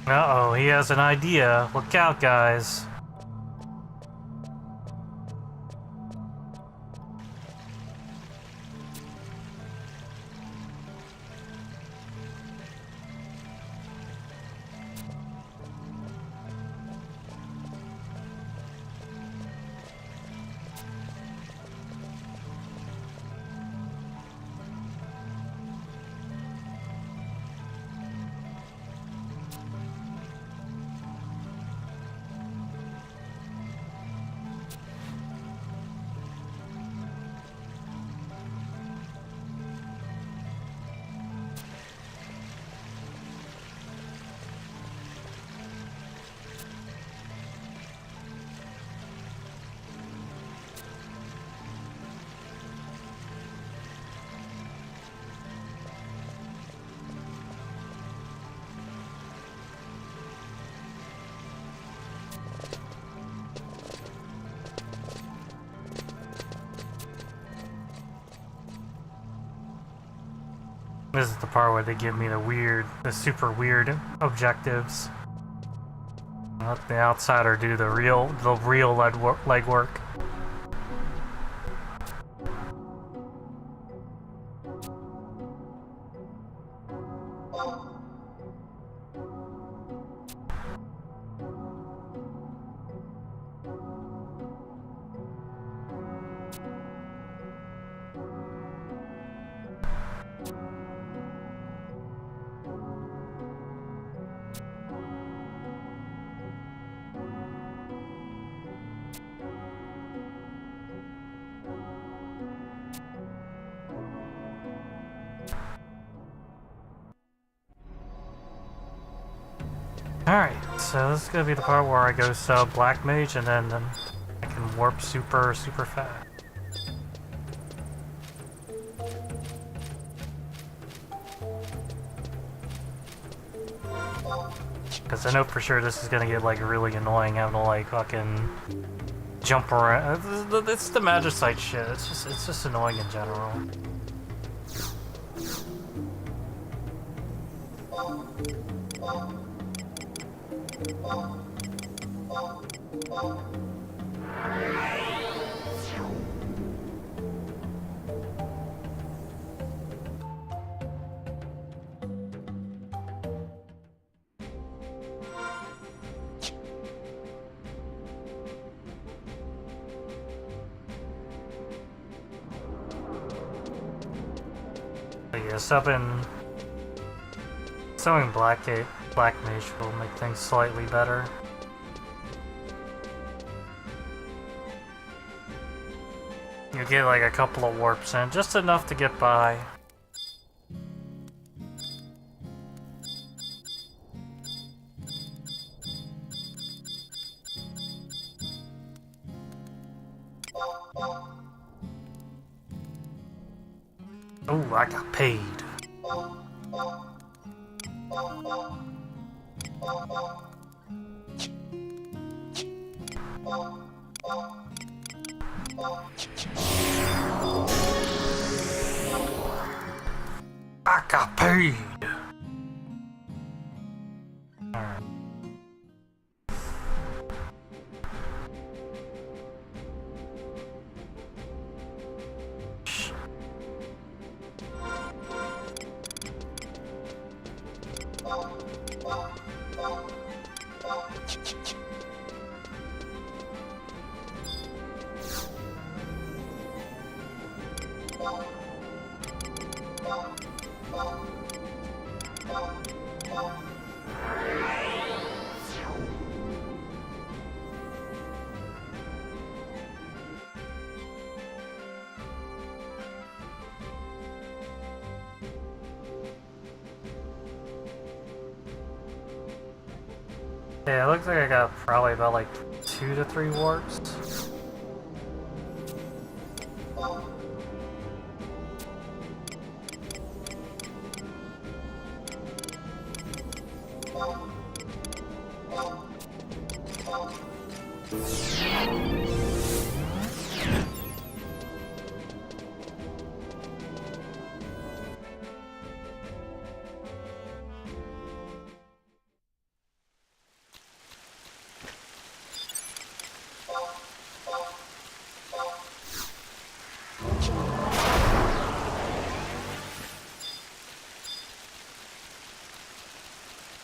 Uh-oh, he has an idea. Look out, guys. This is the part where they give me the super weird objectives. Let the outsider do the real legwork. Alright, so this is gonna be the part where I go sub Black Mage and then I can warp super fast. Because I know for sure this is gonna get like really annoying having to like fucking jump around. It's the Magicite shit, it's just annoying in general. But yeah, subbing Black Mage will make things slightly better. You get like a couple of warps in, just enough to get by. Oh, I got paid. I got paid. Alright. Yeah, it looks like I got probably about like 2 to 3 warps.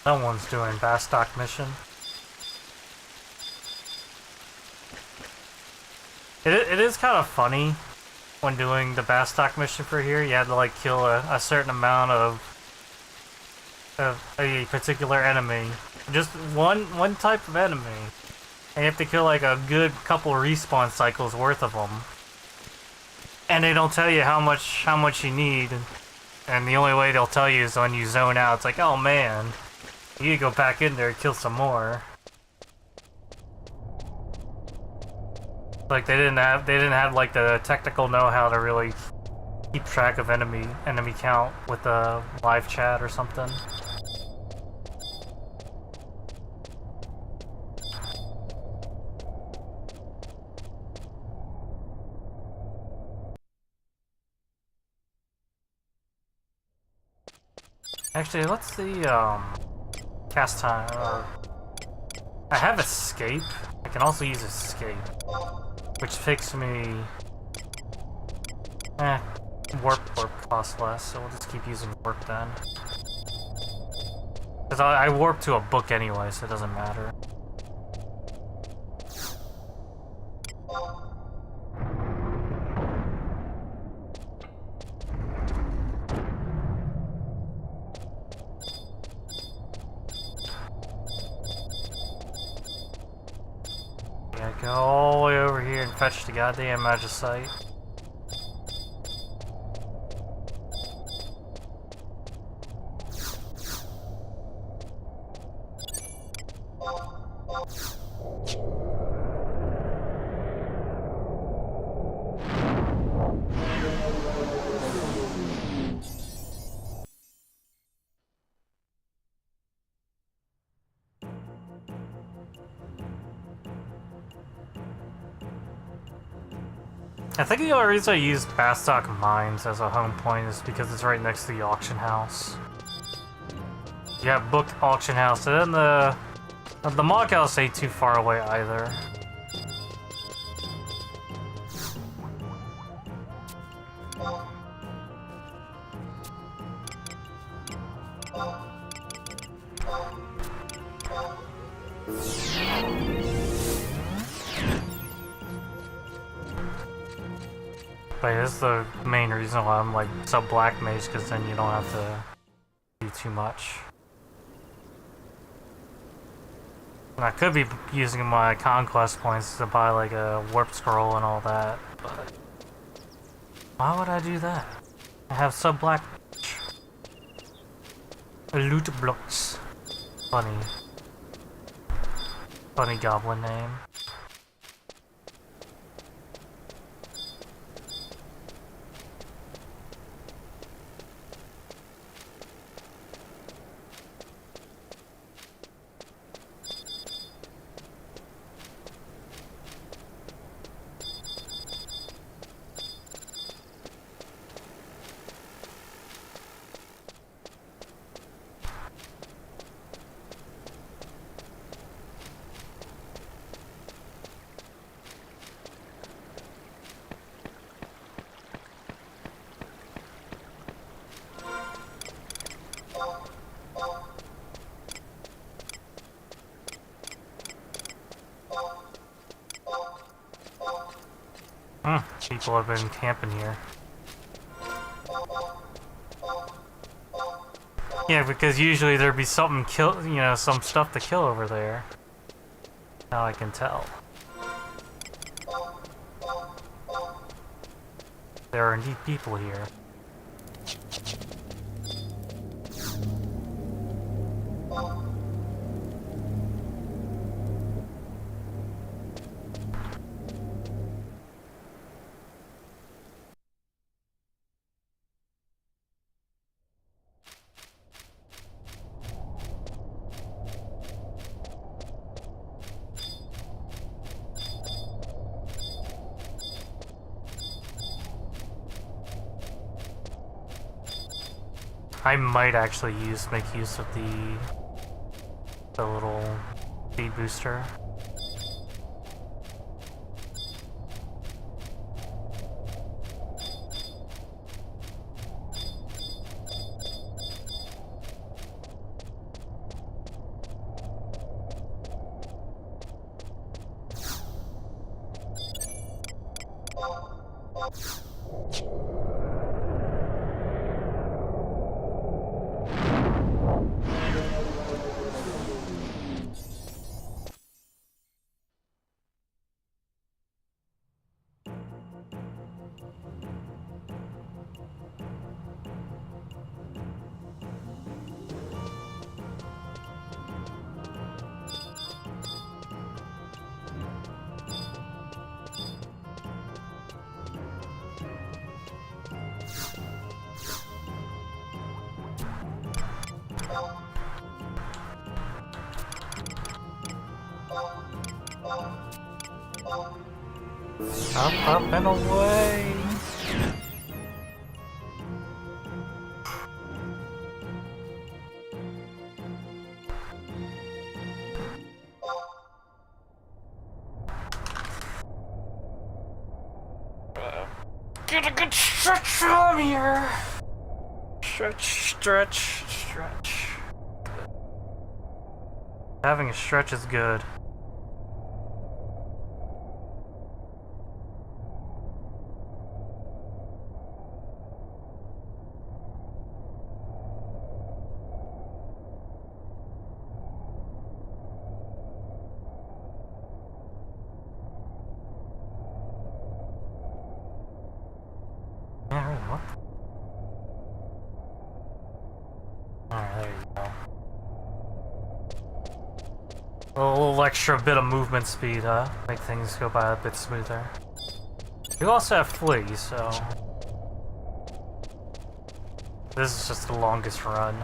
Someone's doing Bastock mission. It is kind of funny when doing the Bastock mission for here. You had to like kill a certain amount of a particular enemy, just one type of enemy, and you have to kill like a good couple respawn cycles worth of them. And they don't tell you how much you need, and the only way they'll tell you is when you zone out. It's like, oh man, you need to go back in there and kill some more. Like they didn't have like the technical know-how to really keep track of enemy count with a live chat or something. Actually, let's see, cast time, I have escape. I can also use escape, which takes me... warp costs less, so we'll just keep using warp then. Because I warp to a book anyway, so it doesn't matter. Yeah, go all the way over here and fetch the goddamn magicite. I think the only reason I used Bastock Mines as a home point is because it's right next to the auction house. You have booked auction house, and then the mock house ain't too far away either. But this is the main reason why I'm like sub-black mage, because then you don't have to do too much. And I could be using my conquest points to buy like a warp scroll and all that, but why would I do that? I have sub-black loot blocks. Funny goblin name. People have been camping here. Yeah, because usually there'd be something some stuff to kill over there. Now I can tell. There are indeed people here. I might actually make use of the little speed booster. Up and away! Get a good stretch from here. Stretch, stretch, stretch. Having a stretch is good. Yeah, really, what? Alright, there you go. A little extra bit of movement speed, make things go by a bit smoother. You also have fleas, so... This is just the longest run.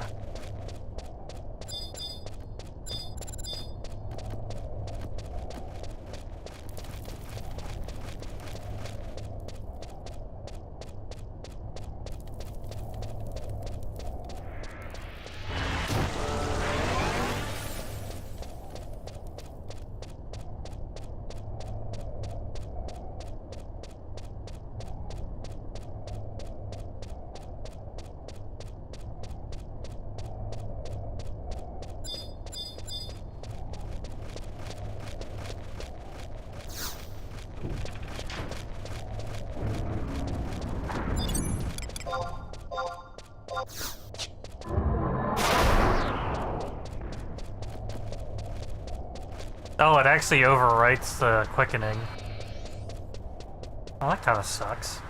Oh, it actually overwrites the quickening. Oh, that kind of sucks.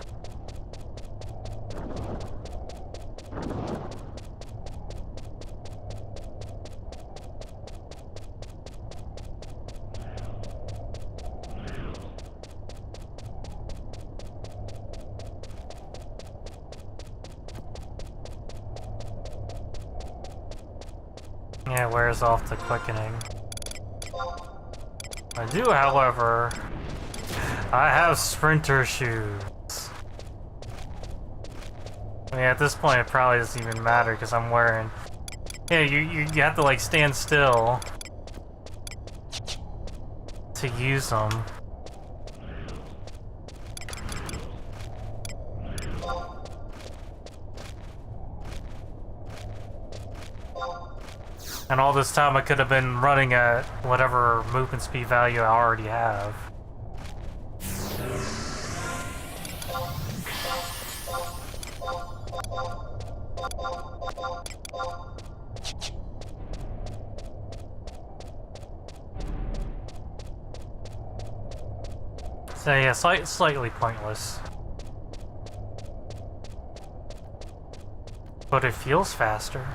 Yeah, it wears off the quickening. I do, however, I have sprinter shoes. I mean, at this point, it probably doesn't even matter because I'm wearing. Yeah, you have to like stand still to use them. And all this time I could have been running at whatever movement speed value I already have. So yeah, slightly pointless. But it feels faster.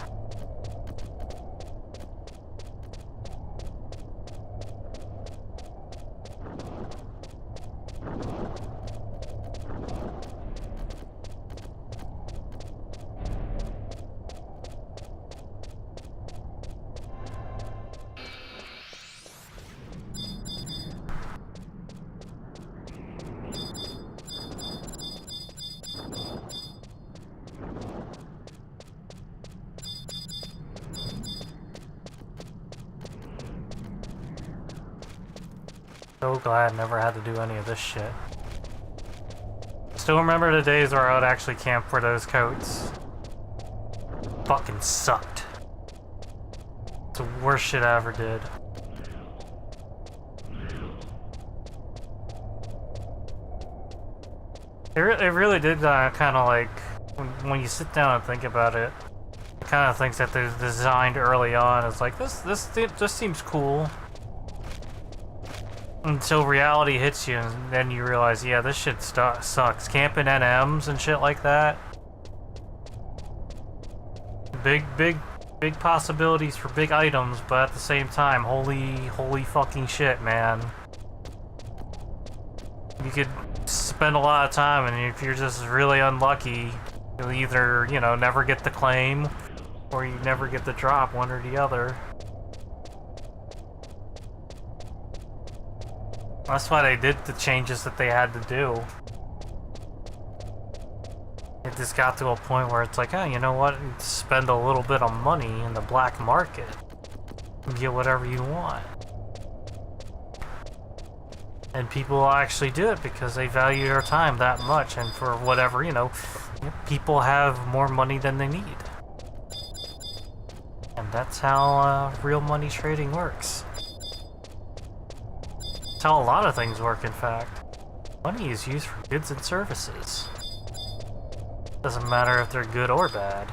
So glad I never had to do any of this shit. Still remember the days where I would actually camp for those coats. Fucking sucked. It's the worst shit I ever did. It really did kind of like, when you sit down and think about it, the kind of things that they're designed early on, it's like, this seems cool. Until reality hits you, and then you realize, yeah, this shit sucks. Camping NMs and shit like that. Big possibilities for big items, but at the same time, holy fucking shit, man. You could spend a lot of time, and if you're just really unlucky, you'll either, you know, never get the claim, or you never get the drop, one or the other. That's why they did the changes that they had to do. It just got to a point where it's like, oh, you know what? Spend a little bit of money in the black market and get whatever you want. And people actually do it because they value their time that much, and for whatever, you know, people have more money than they need. And that's how real money trading works. That's how a lot of things work, in fact. Money is used for goods and services. Doesn't matter if they're good or bad.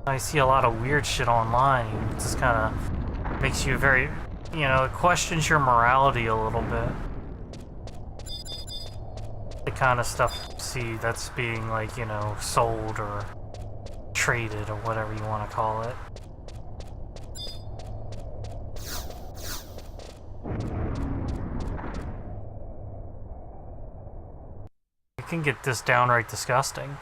I see a lot of weird shit online. It just kind of makes you very, you know, it questions your morality a little bit. The kind of stuff, see, that's being, like, you know, sold or traded or whatever you want to call it. It can get this downright disgusting.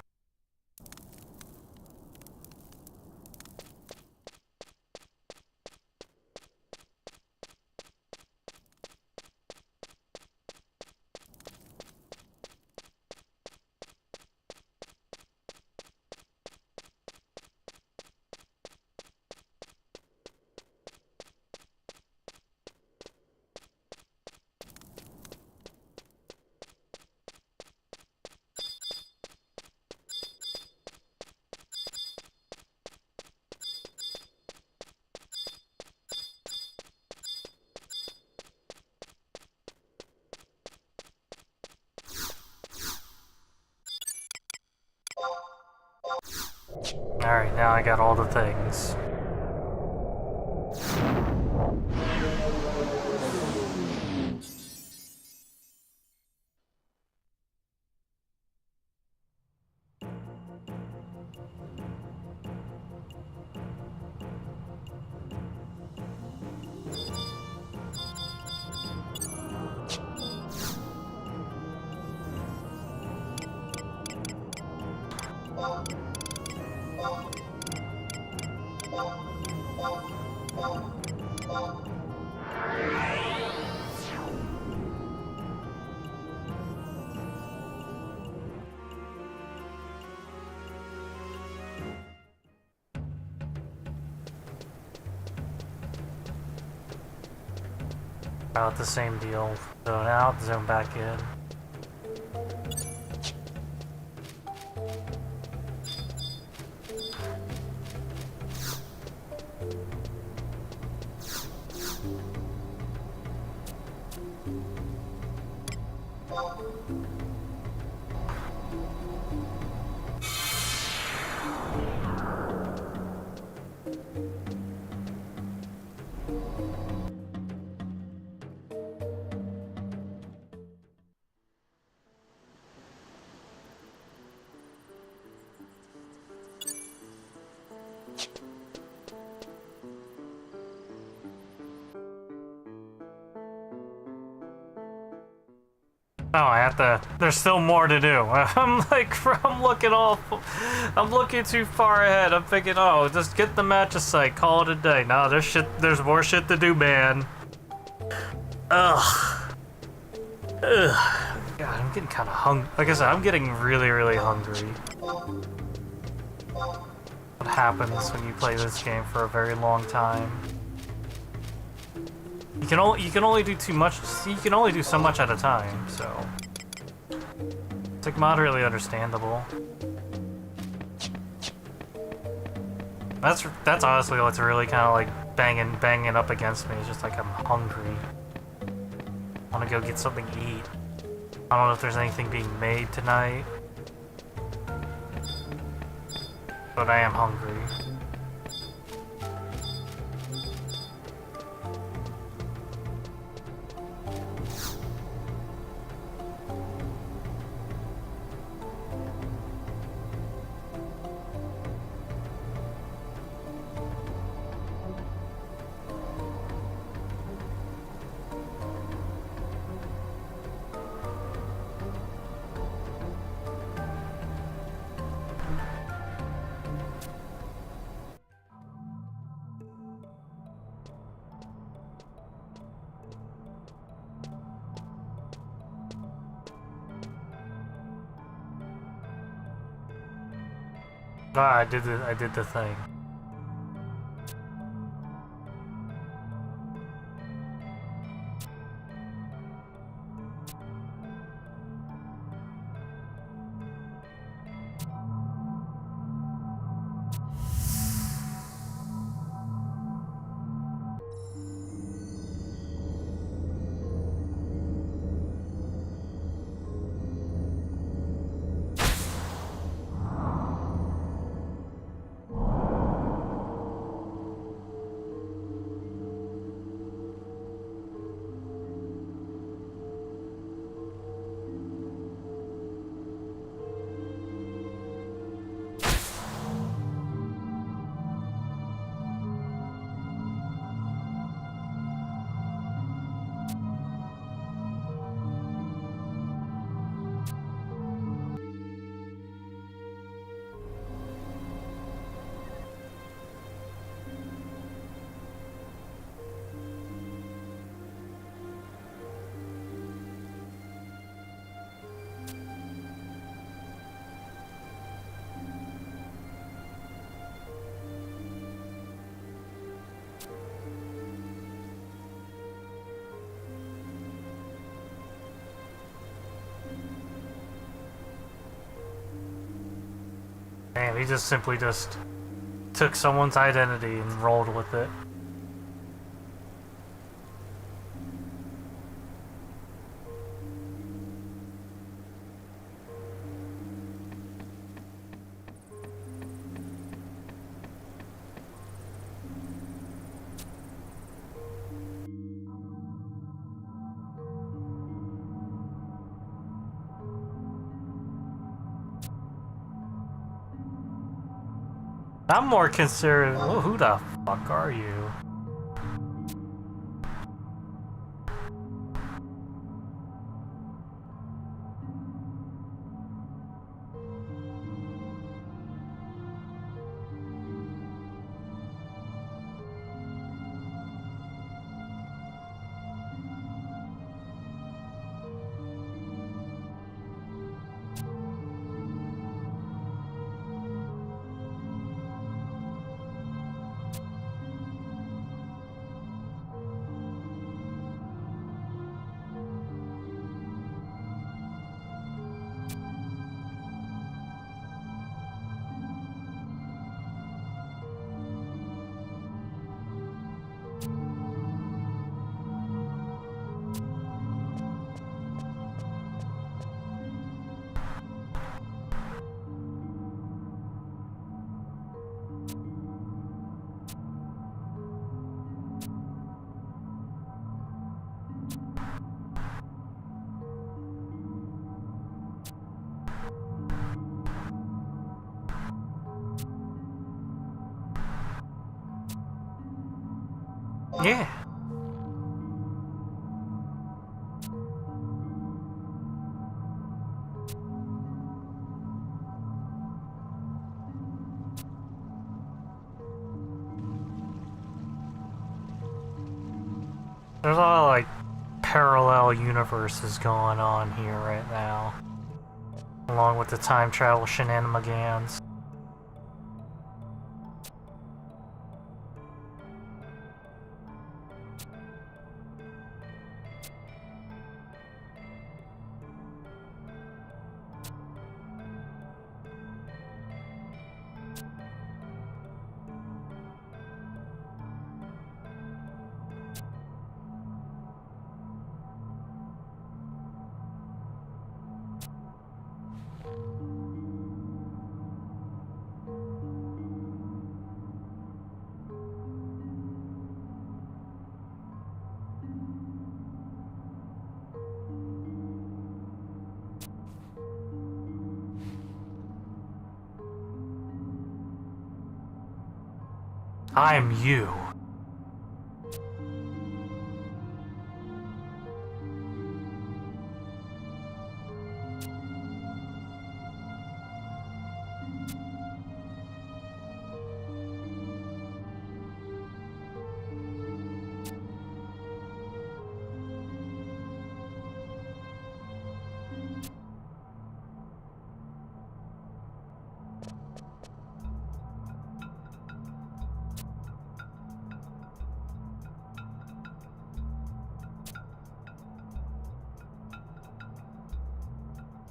Alright, now I got all the things. About the same deal. Zone out, zone back in. Oh, I have to. There's still more to do. I'm looking too far ahead. I'm thinking, oh, just get the match a site, call it a day. No, there's more shit to do, man. Ugh. God, I'm getting kind of hungry. Like I said, I'm getting really, really hungry. What happens when you play this game for a very long time? You can only do too much. You can only do so much at a time, so it's like moderately understandable. That's honestly what's really kind of like banging up against me. It's just like I'm hungry. I want to go get something to eat. I don't know if there's anything being made tonight, but I am hungry. Ah, I did the thing. Damn, he just simply just took someone's identity and rolled with it. I'm more concerned. Well, who the fuck are you? Yeah. There's a lot of, like, parallel universes going on here right now. Along with the time travel shenanigans. I'm you.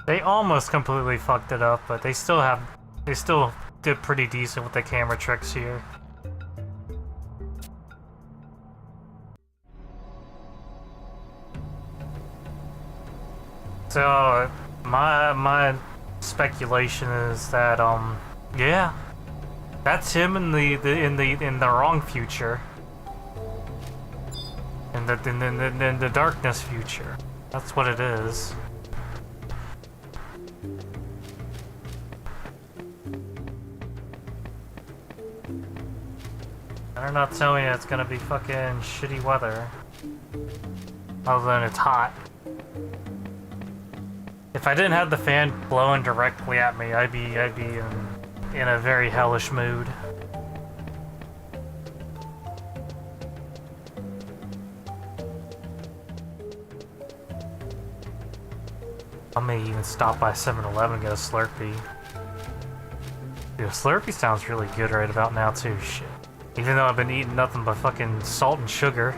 They almost completely fucked it up, but they still did pretty decent with the camera tricks here. So my speculation is that yeah, that's him in the wrong future, in the darkness future. That's what it is. They're not telling you it's gonna be fucking shitty weather. Other than it's hot. If I didn't have the fan blowing directly at me, I'd be in a very hellish mood. I may even stop by 7-Eleven and get a Slurpee. Dude, a Slurpee sounds really good right about now too, shit. Even though I've been eating nothing but fucking salt and sugar.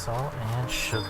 Salt and sugar.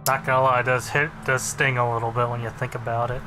Not gonna lie, does sting a little bit when you think about it.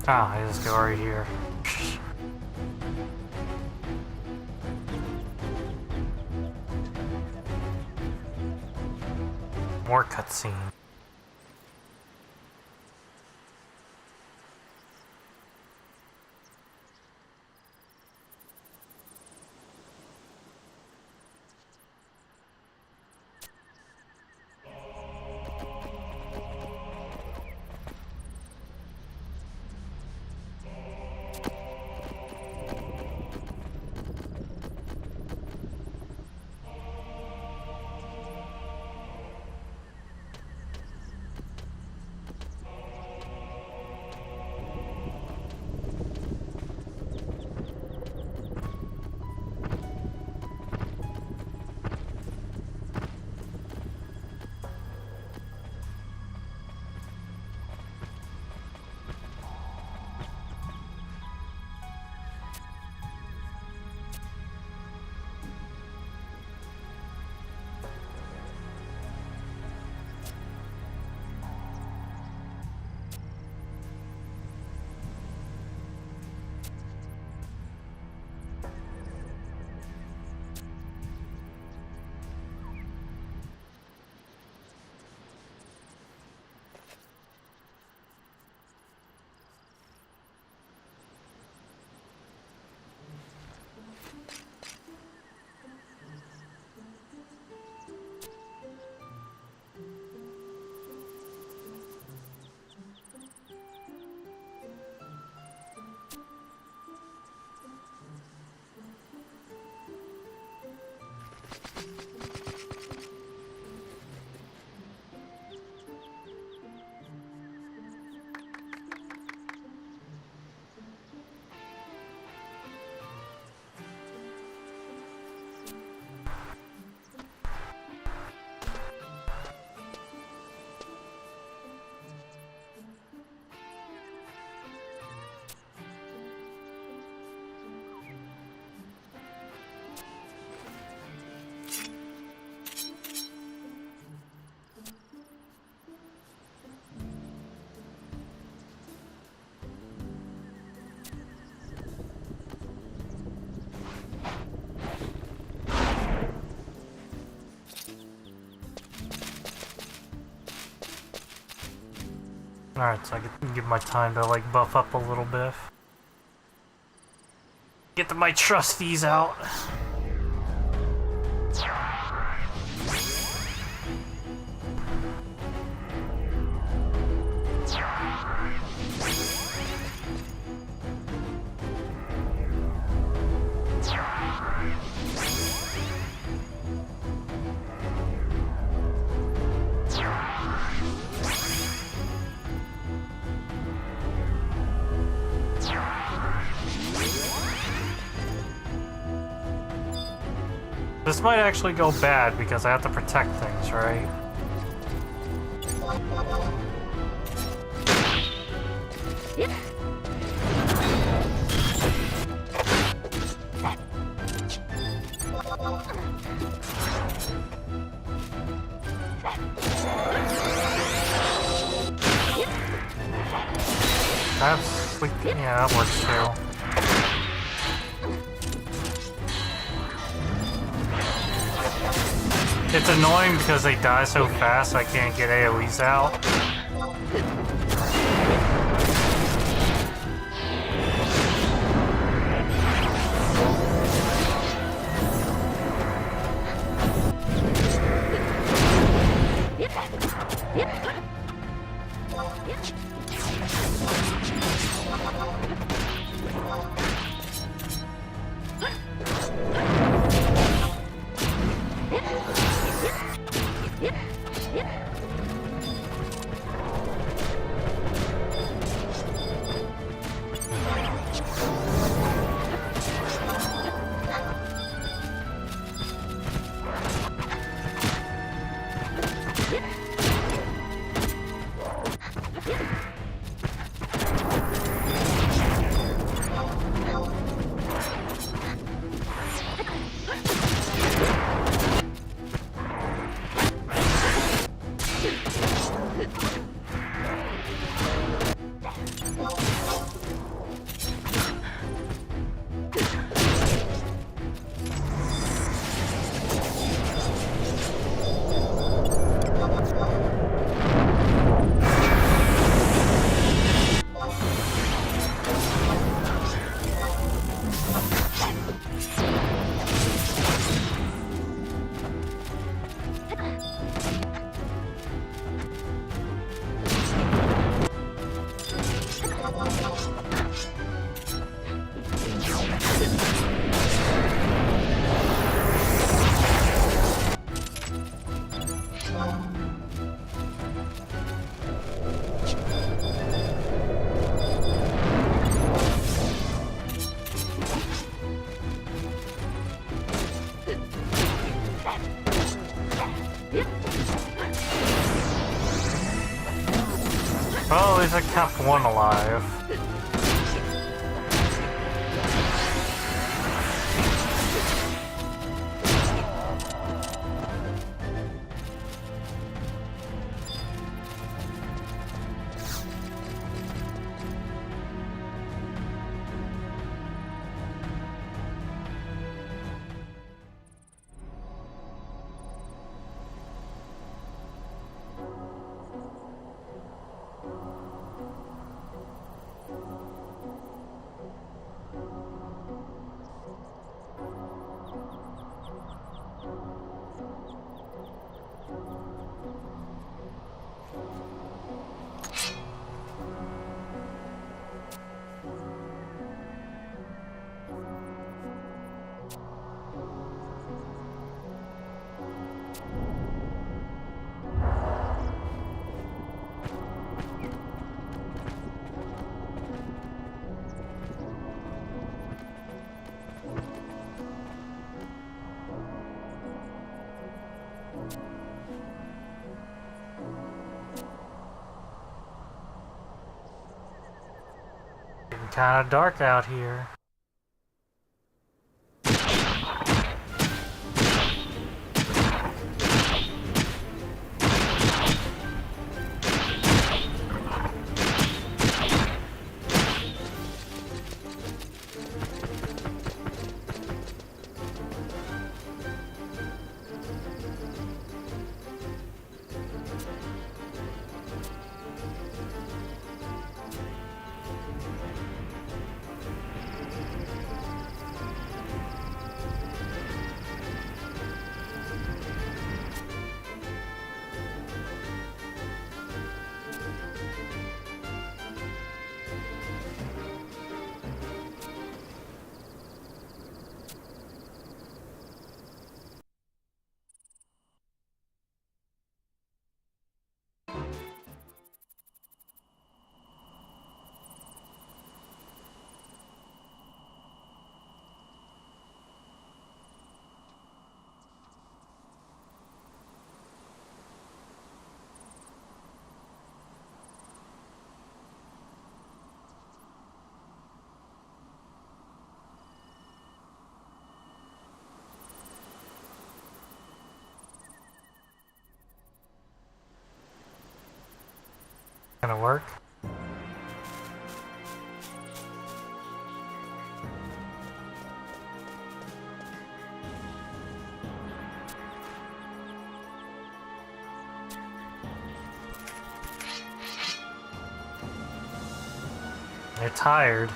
Ah, I just go right here. More cutscene. Alright, so I can give my time to like buff up a little bit. Get my trustees out. This might actually go bad because I have to protect things, right? That's like, yeah, that works too. It's annoying because they die so fast I can't get AoEs out. Well, at least I kept one alive. Getting kind of dark out here. Gonna work? They're tired.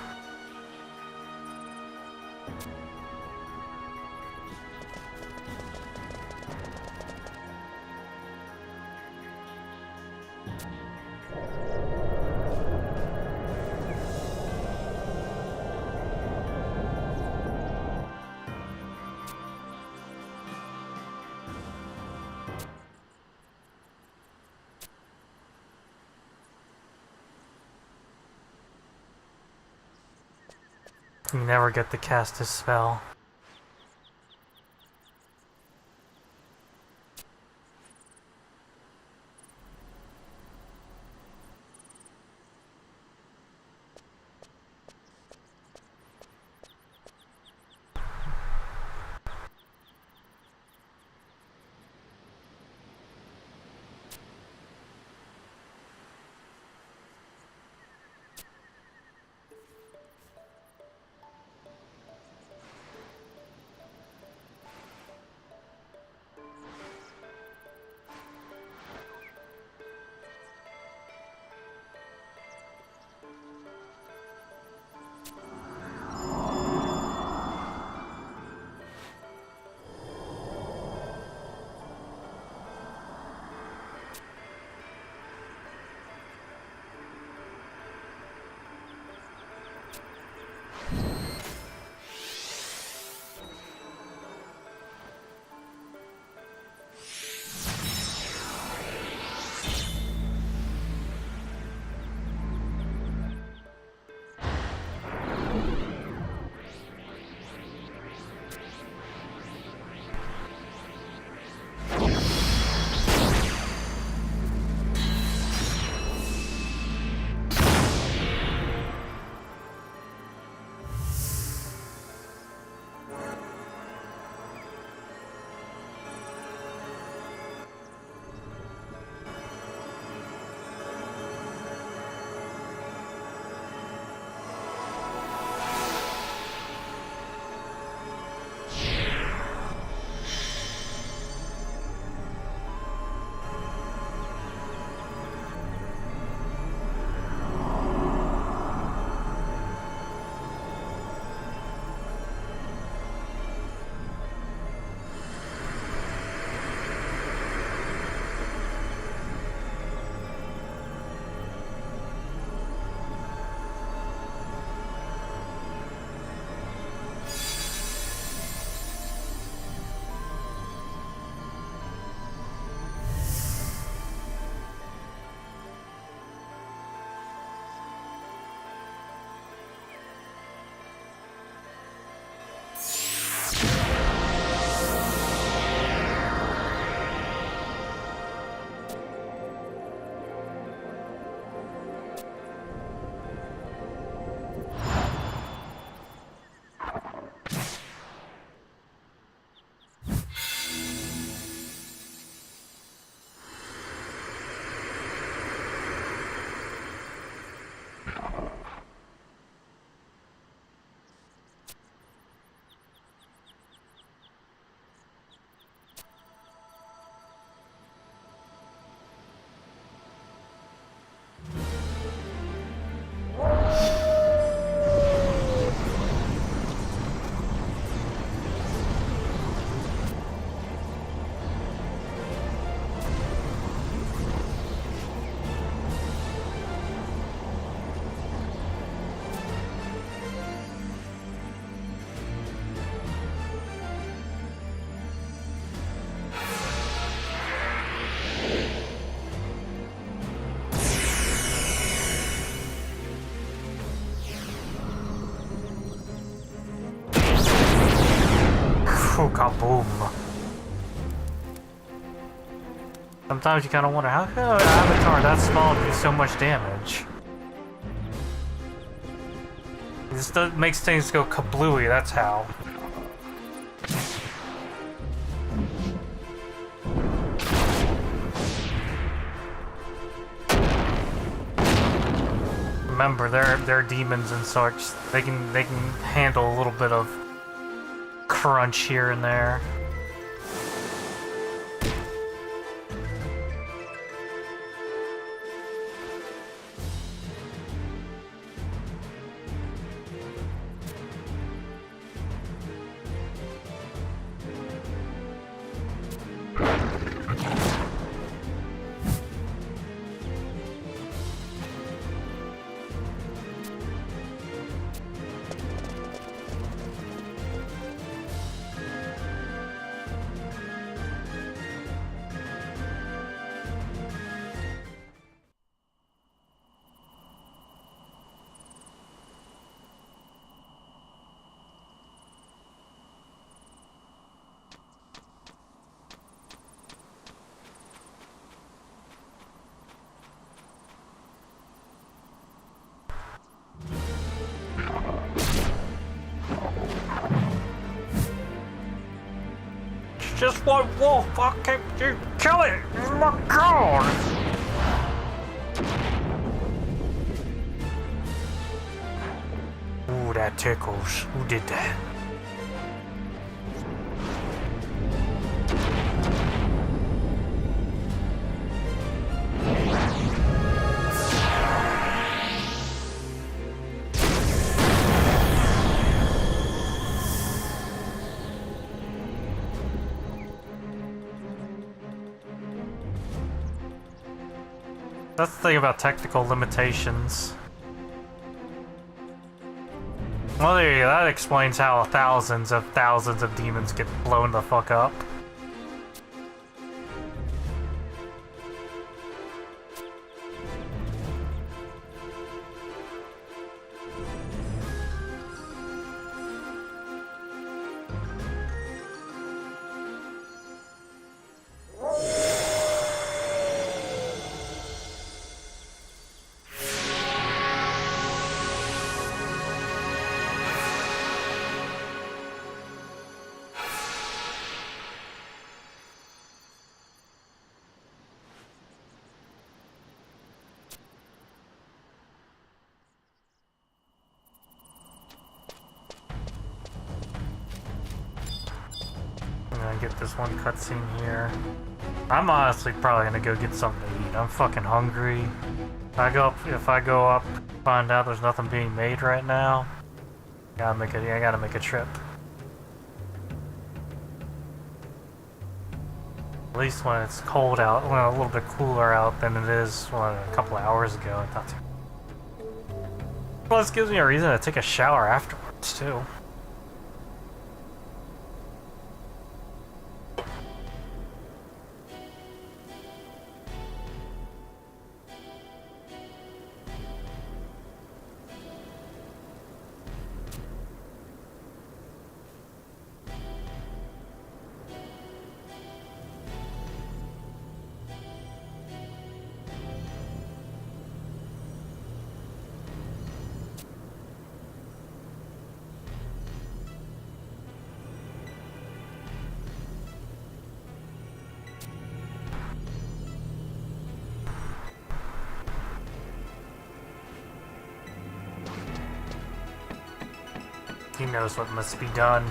You never get to cast his spell. Kaboom. Sometimes you kind of wonder, how could an avatar that small do so much damage? It just makes things go kablooey, that's how. Remember, they're demons and such. They can handle a little bit of crunch here and there. Just one wolf, I can't kill it! Oh my god! Ooh, that tickles. Who did that? That's the thing about technical limitations. Well, there you go. That explains how thousands of demons get blown the fuck up. Get this one cutscene here. I'm honestly probably gonna go get something to eat. I'm fucking hungry. If I go up, find out there's nothing being made right now, I gotta make a trip. At least when it's cold out, when a little bit cooler out than it is a couple of hours ago. Well, this gives me a reason to take a shower afterwards too. He knows what must be done.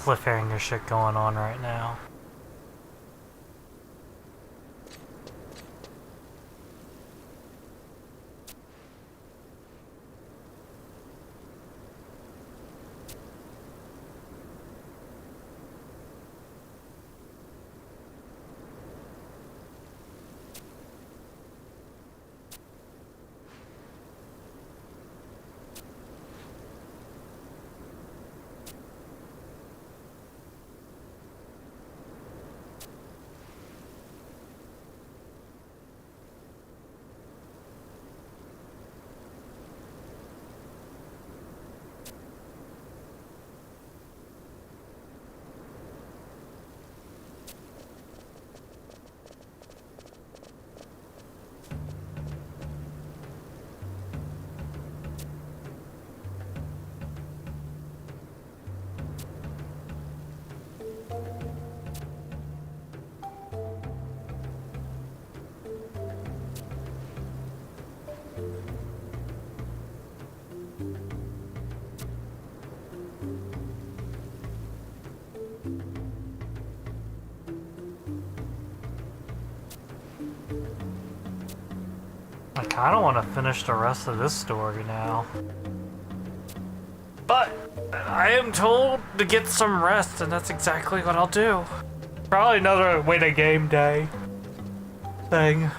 cliffhanger shit going on right now. I kinda wanna finish the rest of this story now. But I am told to get some rest, and that's exactly what I'll do. Probably another win a game day thing.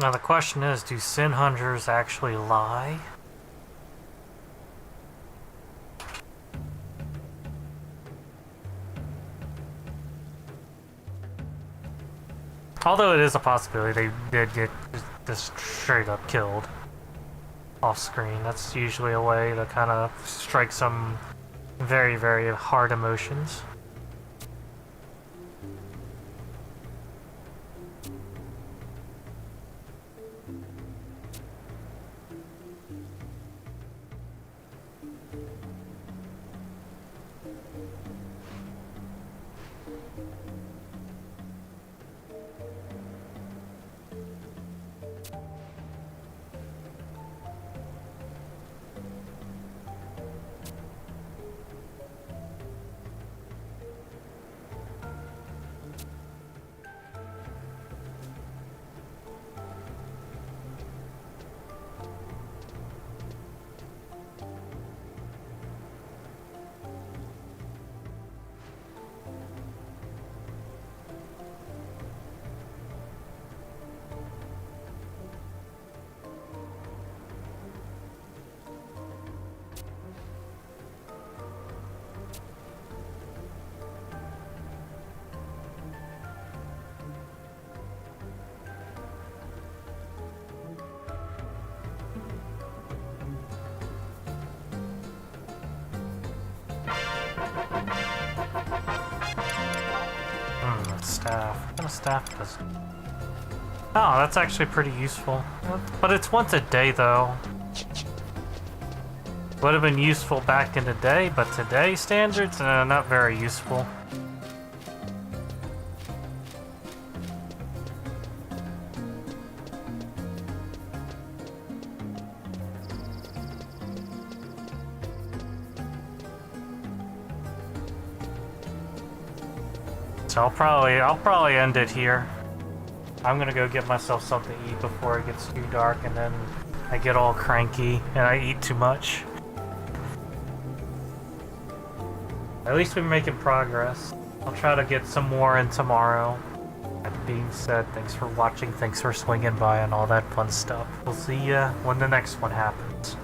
Now the question is, do sin hunters actually lie? Although it is a possibility they did get just straight up killed off screen. That's usually a way to kind of strike some very, very hard emotions. staff? What kind of staff does it? Oh, that's actually pretty useful. But it's once a day, though. Would have been useful back in the day, but today's standards, not very useful. So I'll probably end it here. I'm gonna go get myself something to eat before it gets too dark, and then I get all cranky and I eat too much. At least we're making progress. I'll try to get some more in tomorrow. That being said, thanks for watching, thanks for swinging by and all that fun stuff. We'll see ya when the next one happens.